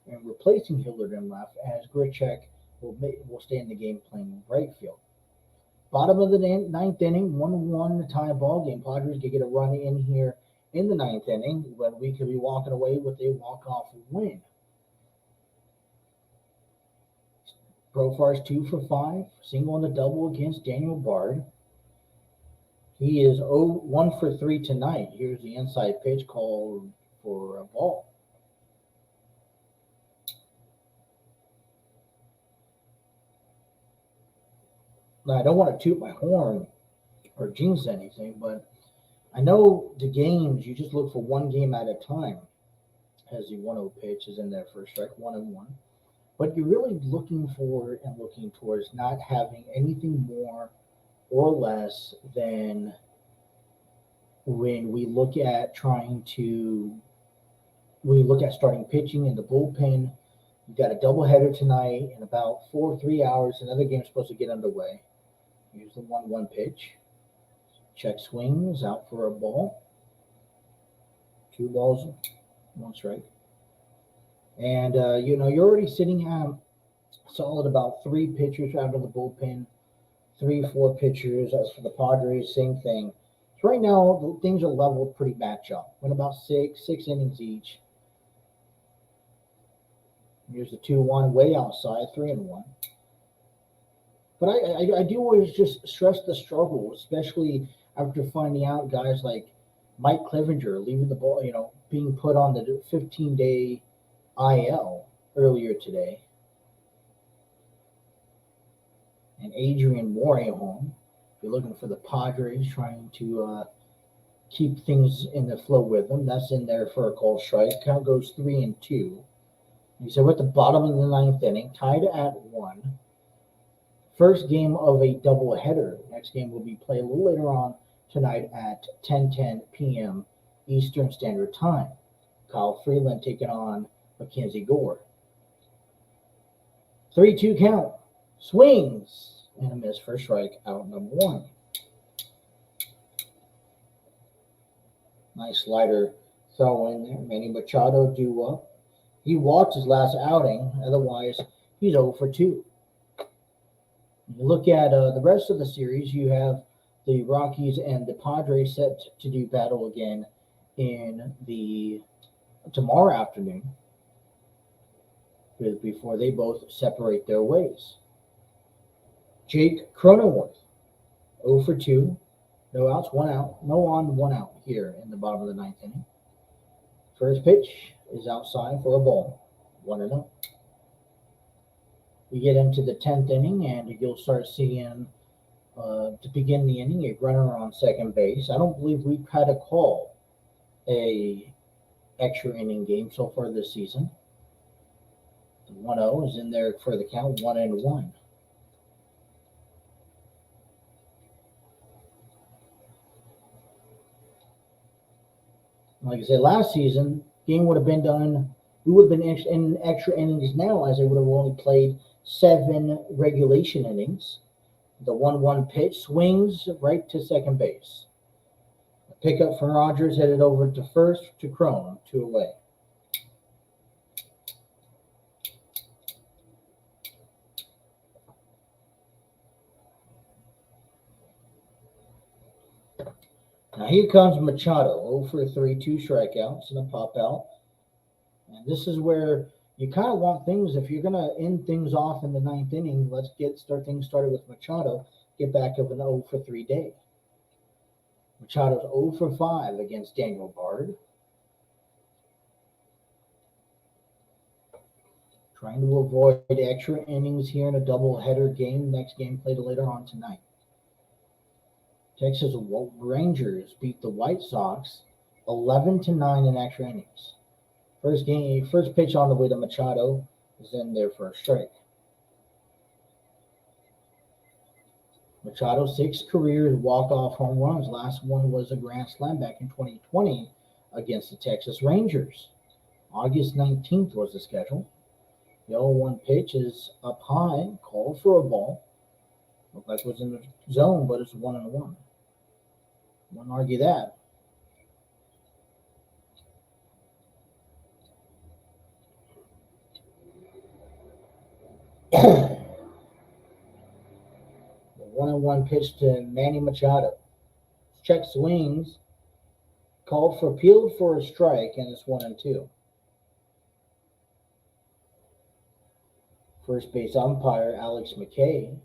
[SPEAKER 1] and replacing Hillard in left, as Grushek will stay in the game playing right field. Bottom of the ninth inning, 1-1 tie ball game. Padres could get a run in here in the ninth inning when we could be walking away with a walk-off win. Profar's 2 for 5, single and a double against Daniel Bard. He is 1 for 3 tonight. Here's the inside pitch called for a ball. Now, I don't want to toot my horn or jinx anything, but I know the games, you just look for one game at a time, as the 1-0 pitch is in there for a strike, 1-1. But you're really looking for and looking towards not having anything more or less than when we look at starting pitching in the bullpen. You've got a doubleheader tonight in about 4 or 3 hours. Another game's supposed to get underway. Here's the 1-1 pitch. Check swings, out for a ball. 2 balls, 1 strike. And, you're already sitting at solid about 3 pitchers out of the bullpen, 3-4 pitchers. As for the Padres, same thing. So right now, things are leveled pretty match up. Went about 6 innings each. Here's the 2-1 way outside, 3-1. But I do always just stress the struggle, especially after finding out guys like Mike Clevenger leaving the ball, being put on the 15-day IL earlier today. And Adrian Morejon, if you're looking for the Padres trying to keep things in the flow with them, that's in there for a call strike. Count goes 3-2. So we're at the bottom of the ninth inning, tied at 1. First game of a doubleheader. Next game will be played a little later on tonight at 10:10 p.m. Eastern Standard Time. Kyle Freeland taking on Mackenzie Gore. 3-2 count. Swings and a miss for a strike, out number 1. Nice slider throw in there. Manny Machado due up. He walked his last outing. Otherwise, he's 0 for 2. You look at the rest of the series, you have the Rockies and the Padres set to do battle again in the tomorrow afternoon before they both separate their ways. Jake Cronenworth, 0 for 2, no outs, 1 out, no on, 1 out here in the bottom of the ninth inning. First pitch is outside for a ball, 1-0. We get into the 10th inning, and you'll start seeing, to begin the inning, a runner on second base. I don't believe we've had to call a extra inning game so far this season. The 1-0 is in there for the count, 1-1. Like I said, last season, game would have been done. We would have been in extra innings now, as they would have only played 7 regulation innings. The 1-1 pitch swings right to second base. A pickup from Rogers headed over to first to Crone, 2 away. Now here comes Machado, 0 for 3, 2 strikeouts and a pop out. And this is where you kind of want things, if you're going to end things off in the ninth inning, let's start things started with Machado, get back of an 0 for 3 day. Machado's 0 for 5 against Daniel Bard. Trying to avoid extra innings here in a doubleheader game. Next game played later on tonight. Texas Rangers beat the White Sox 11-9 in extra innings. First pitch on the way to Machado is in there for a strike. Machado 6 career walk-off home runs. Last one was a grand slam back in 2020 against the Texas Rangers. August 19th was the schedule. The 0-1 pitch is up high, called for a ball. Looked like it was in the zone, but it's 1-1. Wouldn't argue that. The 1-1 pitch to Manny Machado. Check swings, peeled for a strike, and it's 1-2. First base umpire Alex McKay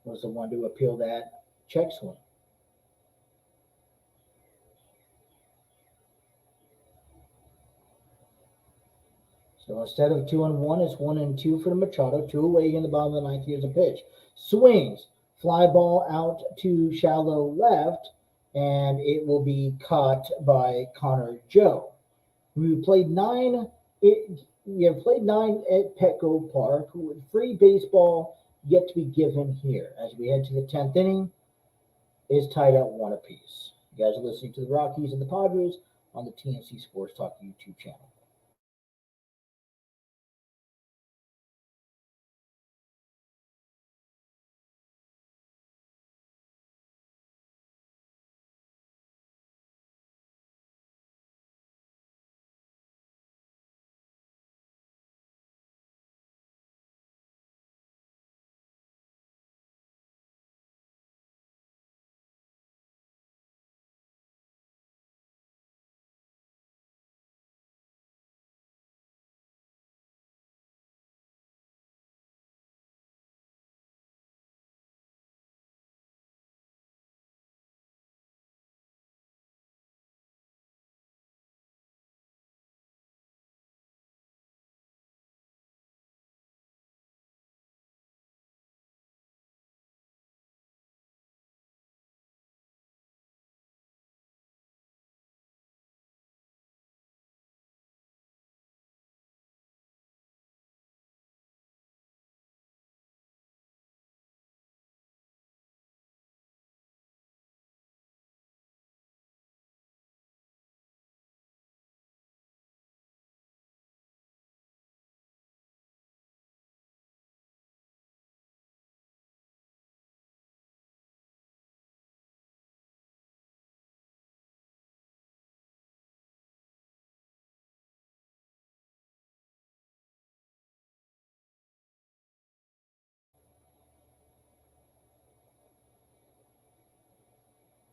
[SPEAKER 1] was the one to appeal that check swing. So instead of 2-1, it's 1-2 for the Machado. 2 away in the bottom of the ninth. Here's a pitch. Swings. Fly ball out to shallow left, and it will be caught by Connor Joe. We played 9. You have played 9 at Petco Park. Free baseball yet to be given here. As we head to the 10th inning, is tied up 1 apiece. You guys are listening to the Rockies and the Padres on the TNC Sports Talk YouTube channel.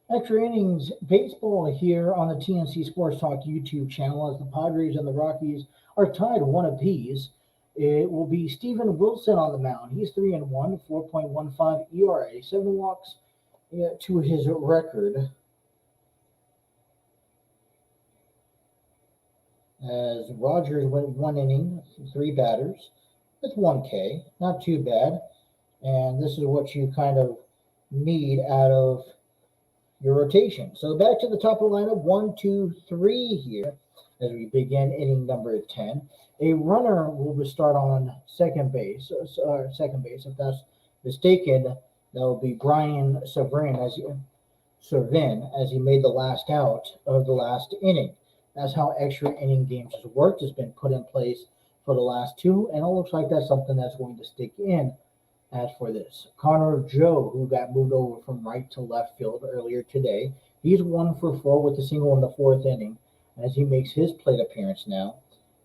[SPEAKER 1] Extra innings baseball here on the TNC Sports Talk YouTube channel as the Padres and the Rockies are tied 1 apiece. It will be Steven Wilson on the mound. He's 3-1, 4.15 ERA, 7 walks to his record. As Rogers went 1 inning, 3 batters. That's 1K, not too bad. And this is what you kind of need out of your rotation. So back to the top of the lineup, 1, 2, 3 here as we begin inning number 10. A runner will start on second base. If that's mistaken, that will be Brian Servin as he made the last out of the last inning. That's how extra inning games has worked. It's been put in place for the last 2, and it looks like that's something that's going to stick in. As for this, Connor Joe, who got moved over from right to left field earlier today, he's 1 for 4 with a single in the 4th inning as he makes his plate appearance now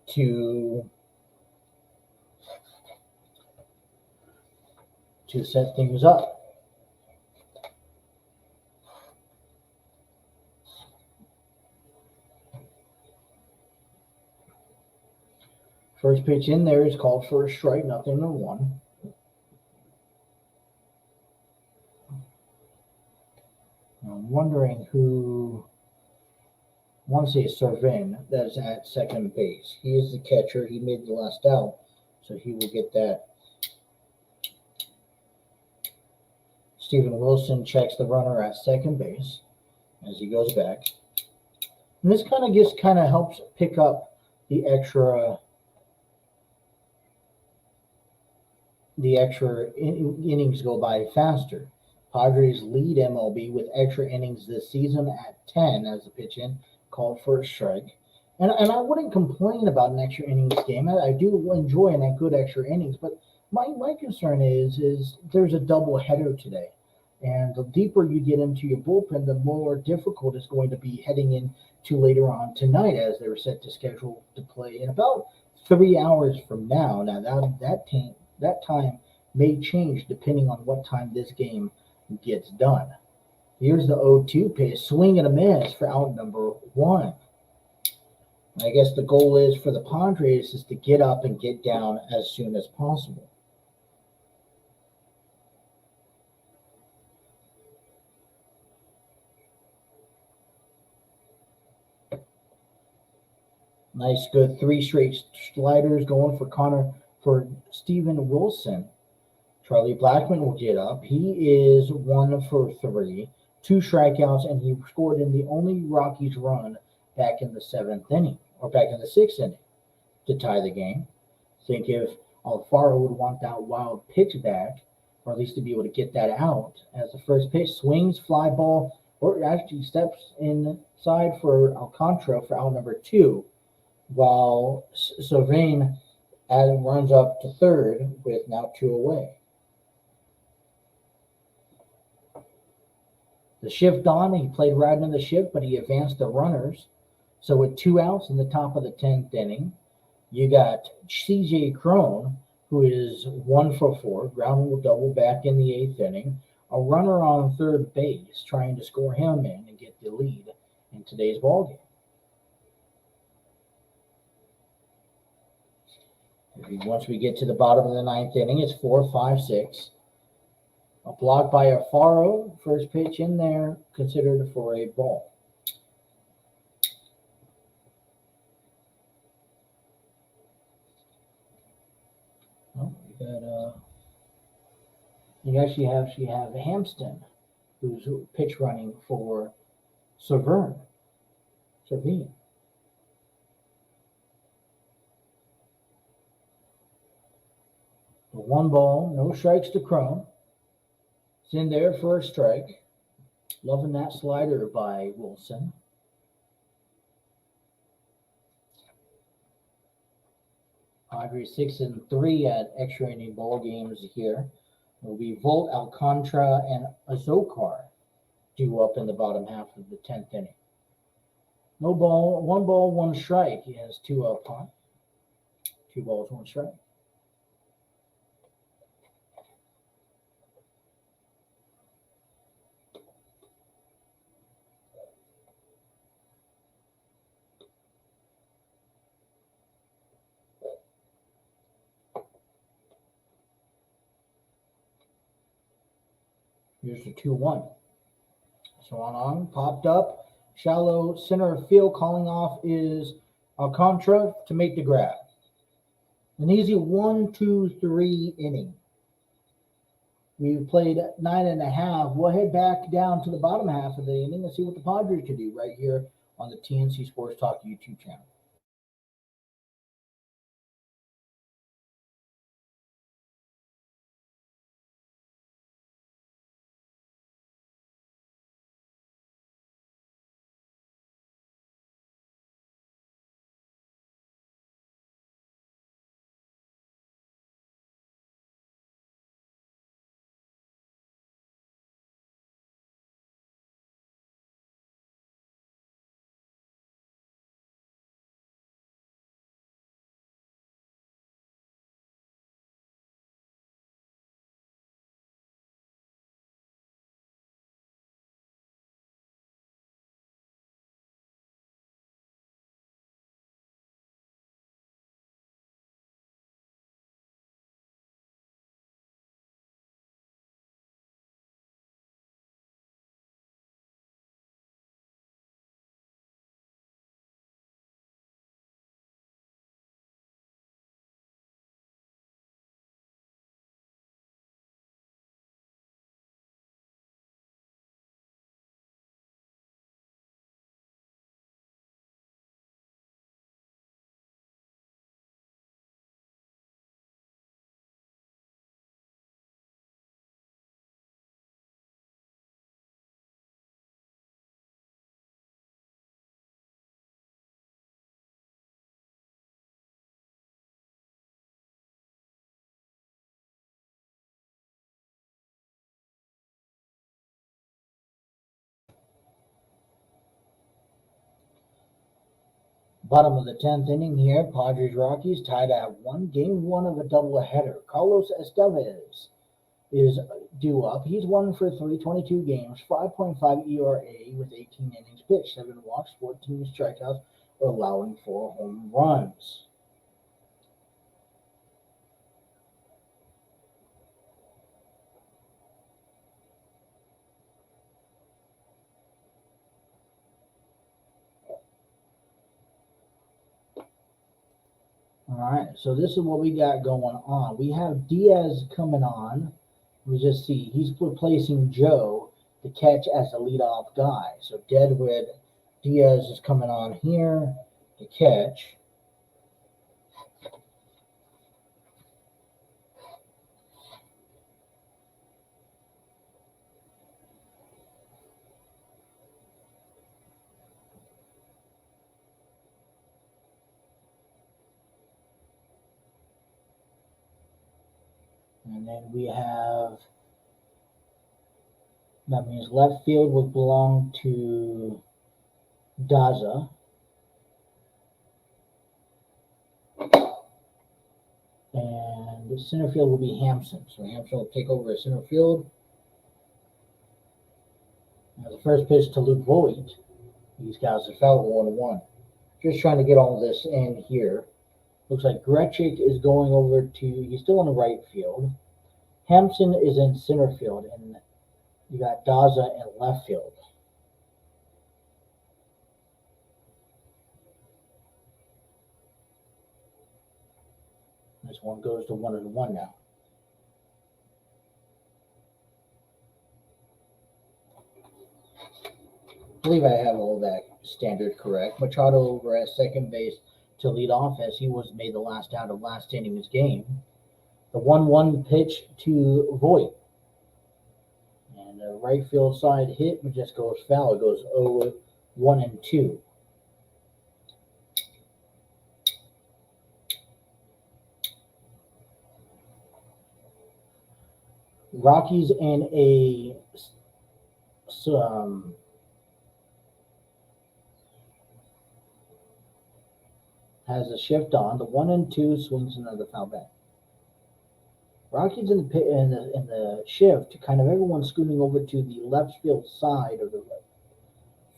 [SPEAKER 1] to set things up. First pitch in there is called for a strike, 0-1. I'm wondering who. I want to say Servin that is at second base. He is the catcher. He made the last out, so he will get that. Steven Wilson checks the runner at second base as he goes back. And this kind of helps pick up the extra innings go by faster. Padres lead MLB with extra innings this season at 10 as the pitch in called for a strike. And I wouldn't complain about an extra innings game. I do enjoy a good extra innings, but my concern is there's a double header today. And the deeper you get into your bullpen, the more difficult it's going to be heading into later on tonight, as they're set to schedule to play in about 3 hours from now. Now that time may change depending on what time this game gets done. Here's the 0-2 pitch, swing and a miss for out number 1. I guess the goal is for the Padres is to get up and get down as soon as possible. Nice, good 3 straight sliders going for Steven Wilson. Charlie Blackmon will get up. He is 1 for 3, 2 strikeouts, and he scored in the only Rockies run back in the 7th inning, or back in the 6th inning, to tie the game. Think if Alfaro would want that wild pitch back, or at least to be able to get that out, as the first pitch swings, fly ball, or actually steps inside for Alcantara for out number 2, while Sylvain runs up to third with now 2 away. The shift on, he played right in the shift, but he advanced the runners. So with 2 outs in the top of the 10th inning, you got C.J. Cron, who is 1 for 4, ground rule double back in the 8th inning, a runner on third base trying to score him in and get the lead in today's ballgame. Once we get to the bottom of the 9th inning, it's 4-5-6. A block by Alfaro, first pitch in there, considered for a ball. Oh, you actually have Hampton, who's pitch running for Servin. The 1 ball, no strikes to Cron. It's in there for a strike. Loving that slider by Wilson. Padres 6-3 at extra inning ball games here. It will be Volt, Alcantara, and Azokar due up in the bottom half of the 10th inning. No ball, 1 ball, 1 strike. He has 2 up on. 2 balls, 1 strike. Here's the 2-1. So on, popped up. Shallow center field, calling off is Alcantara to make the grab. An easy 1-2-3 inning. We've played 9.5. We'll head back down to the bottom half of the inning and see what the Padres can do right here on the TNC Sports Talk YouTube channel. Bottom of the 10th inning here, Padres Rockies tied at 1, game 1 of a doubleheader. Carlos Estevez is due up. He's 1 for 3, 22 games, 5.5 ERA with 18 innings pitched, 7 walks, 14 strikeouts, allowing 4 home runs. All right, so this is what we got going on. We have Diaz coming on. We just see he's replacing Joe to catch as the leadoff guy. So Deadwood Diaz is coming on here to catch. And then we have, that means left field would belong to Daza. And the center field will be Hampson. So Hampson will take over as center field. Now the first pitch to Luke Voigt. These guys are foul 1-1. Just trying to get all this in here. Looks like Grechik is going over to, he's still in the right field. Hampson is in center field, and you got Daza in left field. This one goes to 1-1 now. I believe I have all that standard correct. Machado over at second base to lead off as he was made the last out of last inning's game. The 1-1 pitch to Voigt. And the right field side hit just goes foul. It goes 0-1-2. Rockies in a has a shift on. The 1-2 swings another foul back. Rockies in the shift, kind of everyone scooting over to the left field side of the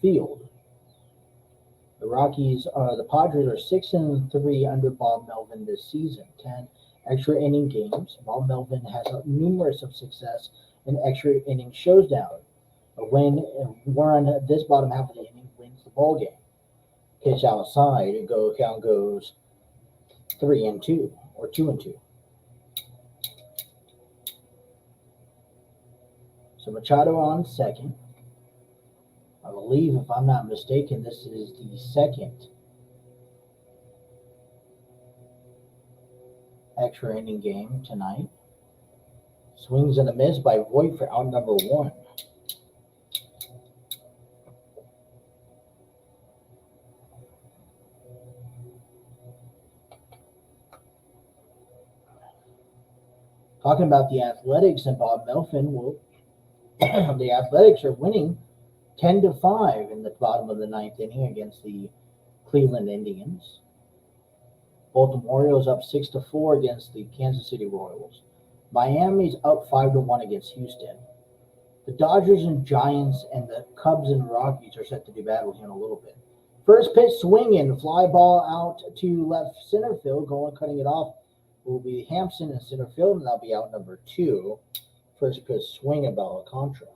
[SPEAKER 1] field. The Padres are 6-3 under Bob Melvin this season. 10 extra inning games. Bob Melvin has numerous of success in extra inning showdown. A win, one this bottom half of the inning wins the ball game. Pitch outside, count goes 3-2 or 2-2. So Machado on second. I believe, if I'm not mistaken, this is the second extra inning game tonight. Swings and a miss by Voigt for out number 1. Talking about the Athletics and Bob Melvin, well, the Athletics are winning 10-5 in the bottom of the 9th inning against the Cleveland Indians. Baltimore Orioles up 6-4 against the Kansas City Royals. Miami's up 5-1 against Houston. The Dodgers and Giants and the Cubs and Rockies are set to do battle here in a little bit. First pitch swinging, fly ball out to left center field, cutting it off will be Hampson in center field, and that'll be out number 2. First pitch swinging by Alcantara.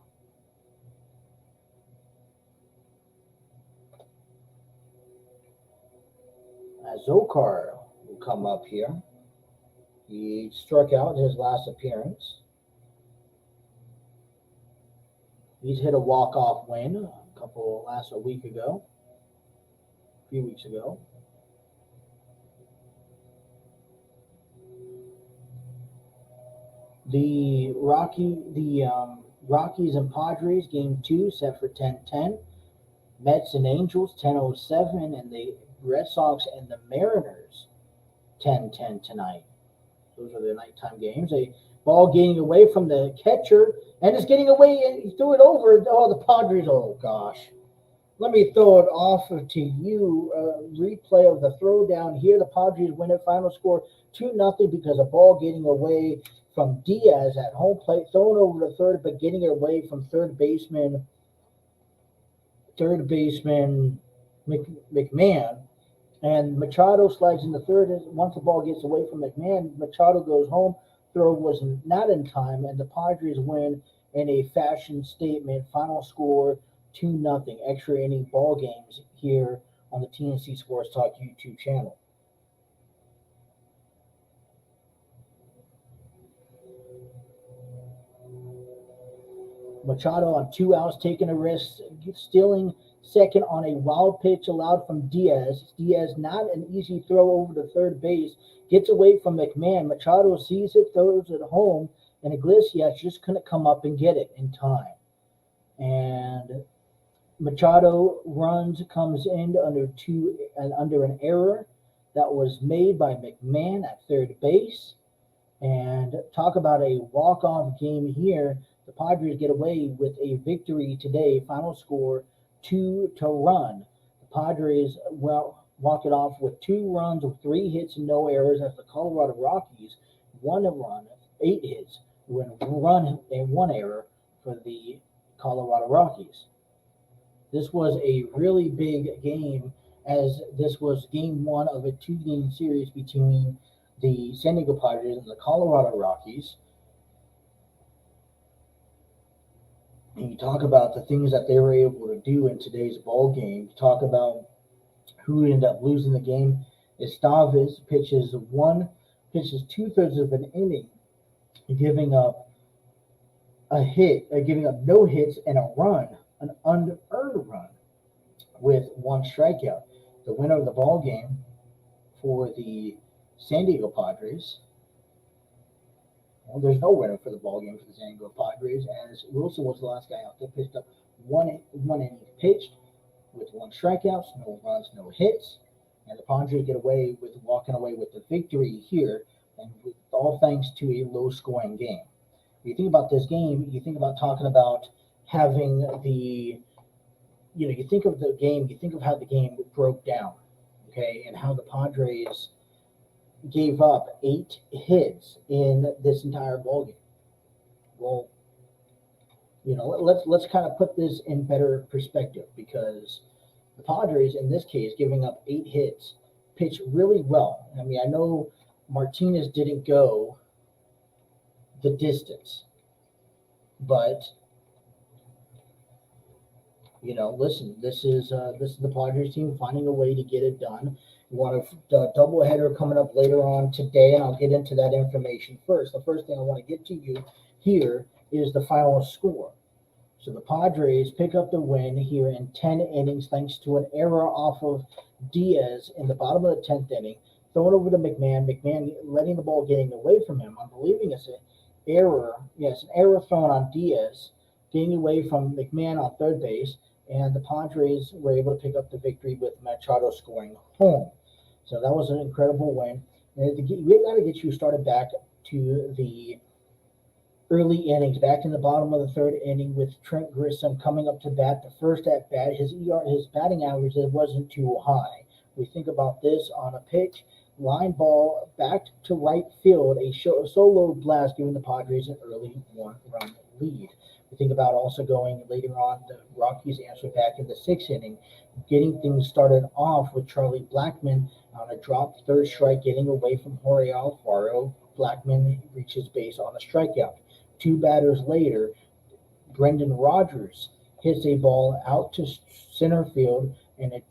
[SPEAKER 1] Zokar will come up here. He struck out his last appearance. He's hit a walk-off win a few weeks ago. The Rockies and Padres game 2 set for 10-10. Mets and Angels 10-07, and the Red Sox and the Mariners 10-10 tonight. Those are the nighttime games. A ball getting away from the catcher, and it's getting away, and he threw it over. Oh, the Padres, oh gosh. Let me throw it off to you. Replay of the throwdown here. The Padres win it. Final score 2-0 because a ball getting away from Diaz at home plate, thrown over to third, but getting it away from third baseman McMahon. And Machado slides into third. Once the ball gets away from McMahon, Machado goes home. Throw was not in time, and the Padres win in a fashion statement. Final score 2-0. Extra inning ball games here on the TNC Sports Talk YouTube channel. Machado on 2 outs, taking a risk, stealing second on a wild pitch allowed from Diaz. Diaz, not an easy throw over to third base, gets away from McMahon. Machado sees it, throws it home, and Iglesias just couldn't come up and get it in time. And Machado comes in under an error that was made by McMahon at third base. And talk about a walk-off game here. The Padres get away with a victory today. Final score 2-0. The Padres walk it off with 2 runs with 3 hits and no errors, as the Colorado Rockies 1 run, 8 hits, with 1 run and 1 error for the Colorado Rockies. This was a really big game, as this was game 1 of a 2-game series between the San Diego Padres and the Colorado Rockies. And you talk about the things that they were able to do in today's ball game. You talk about who ended up losing the game. Estevez pitches 2/3 of an inning, giving up no hits and a run, an unearned run, with 1 strikeout. The winner of the ball game for the San Diego Padres. Well, there's no winner for the ball game for the San Diego Padres, as Wilson was the last guy out there. Pitched up one inning pitched with 1 strikeout, no runs, no hits, and the Padres walking away with the victory here, and all thanks to a low-scoring game. When you think about this game, you think about talking about having you think of the game, you think of how the game broke down, okay, and how the Padres gave up 8 hits in this entire ballgame. Well, let's kind of put this in better perspective, because the Padres, in this case, giving up 8 hits, pitched really well. I mean, I know Martinez didn't go the distance, but listen, this is the Padres team finding a way to get it done. We want a doubleheader coming up later on today, and I'll get into that information first. The first thing I want to get to you here is the final score. So the Padres pick up the win here in 10 innings thanks to an error off of Diaz in the bottom of the 10th inning, thrown over to McMahon. McMahon letting the ball getting away from him. I'm believing it's an error. Yes, an error thrown on Diaz, getting away from McMahon on third base, and the Padres were able to pick up the victory with Machado scoring home. So that was an incredible win. And we've got to get you started back to the early innings, back in the bottom of the 3rd inning, with Trent Grissom coming up to bat. The first at bat, his batting average wasn't too high. We think about this on a pitch, line ball back to right field, a solo blast, giving the Padres an early 1-run lead. We think about also going later on, the Rockies answer back in the 6th inning, getting things started off with Charlie Blackmon on a dropped 3rd strike, getting away from Jorge Alfaro. Blackmon reaches base on a strikeout. 2 batters later, Brendan Rodgers hits a ball out to center field and a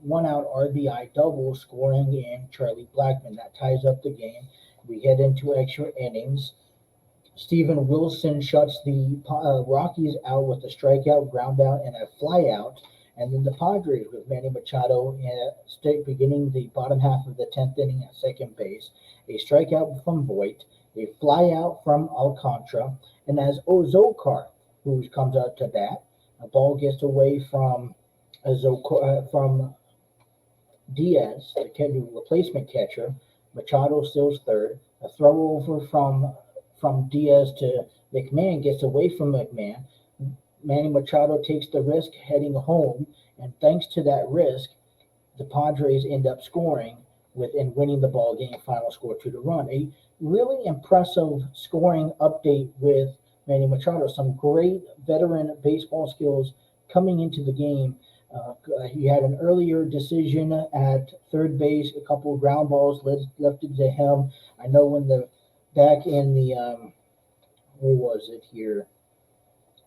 [SPEAKER 1] 1-out RBI double, scoring in Charlie Blackmon. That ties up the game. We head into extra innings. Steven Wilson shuts the Rockies out with a strikeout, ground out, and a fly out. And then the Padres with Manny Machado beginning the bottom half of the 10th inning at second base. A strikeout from Voit, a fly out from Alcantara, and as Ozokar, who comes out to bat, a ball gets away from Diaz, the replacement catcher. Machado steals third. A throw over from Diaz to McMahon gets away from McMahon. Manny Machado takes the risk heading home, and thanks to that risk, the Padres end up scoring with and winning the ball game. Final score 2-1. A really impressive scoring update with Manny Machado. Some great veteran baseball skills coming into the game. He had an earlier decision at third base, a couple of ground balls left it to him. I know when the back in the where was it here?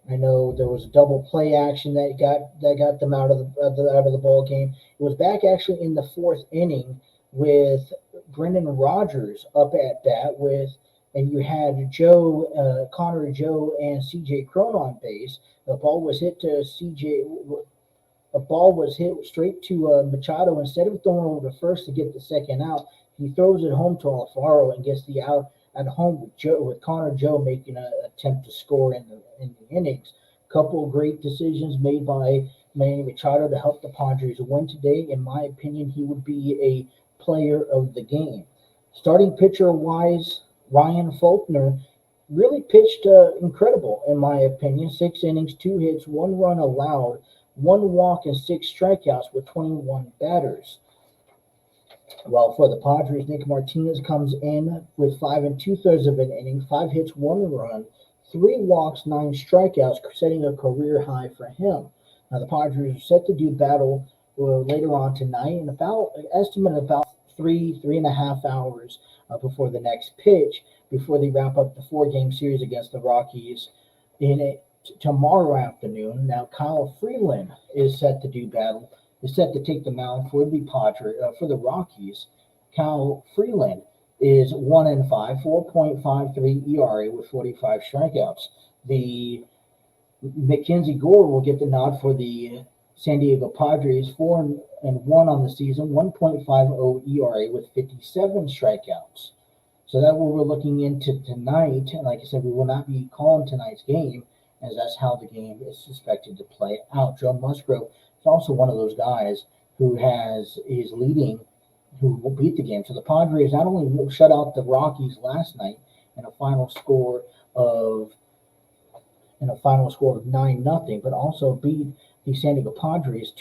[SPEAKER 1] I know there was a double play action that got them out of the ball game. It was back actually in the fourth inning with Brendan Rodgers up at bat and you had Connor Joe, and C.J. Cron on base. The ball was hit to C.J. A ball was hit straight to Machado. Instead of throwing over to first to get the second out, he throws it home to Alfaro and gets the out at home with Connor Joe making an attempt to score in the innings. Couple of great decisions made by Manny Machado to help the Padres win today. In my opinion, he would be a player of the game. Starting pitcher wise, Ryan Faulkner really pitched incredible in my opinion. 6 innings, 2 hits, 1 run allowed, 1 walk, and 6 strikeouts with 21 batters. Well, for the Padres, Nick Martinez comes in with 5 2/3 of an inning, 5 hits, 1 run, 3 walks, 9 strikeouts, setting a career high for him. Now, the Padres are set to do battle later on tonight, and estimate about 3.5 hours before the next pitch, before they wrap up the 4-game series against the Rockies tomorrow afternoon. Now, Kyle Freeland is set to do battle. Is set to take the mound for the Rockies. Kyle Freeland is 1-5, 4.53 ERA with 45 strikeouts. The Mackenzie Gore will get the nod for the San Diego Padres, 4-1 on the season, 1.50 ERA with 57 strikeouts. So that's what we're looking into tonight. And like I said, we will not be calling tonight's game, as that's how the game is suspected to play out. Joe Musgrove is also one of those guys who will beat the game. So the Padres not only shut out the Rockies last night in a final score of 9-0, but also beat the San Diego Padres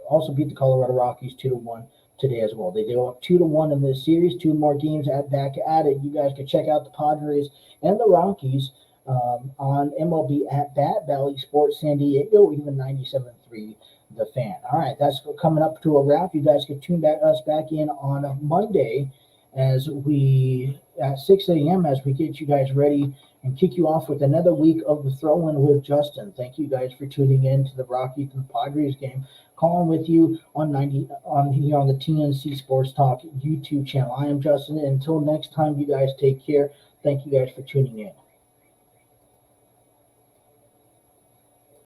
[SPEAKER 1] also beat the Colorado Rockies 2-1 today as well. They go up 2-1 in this series. 2 more games back at it. You guys can check out the Padres and the Rockies on MLB at Bat Valley Sports San Diego, even 97.3 The Fan. All right, that's coming up to a wrap. You guys can tune us back in on Monday at 6 a.m. as we get you guys ready and kick you off with another week of the throw-in with Justin. Thank you guys for tuning in to the Rockies and Padres game. Calling with you on here on the TNC Sports Talk YouTube channel. I am Justin, and until next time, you guys take care. Thank you guys for tuning in.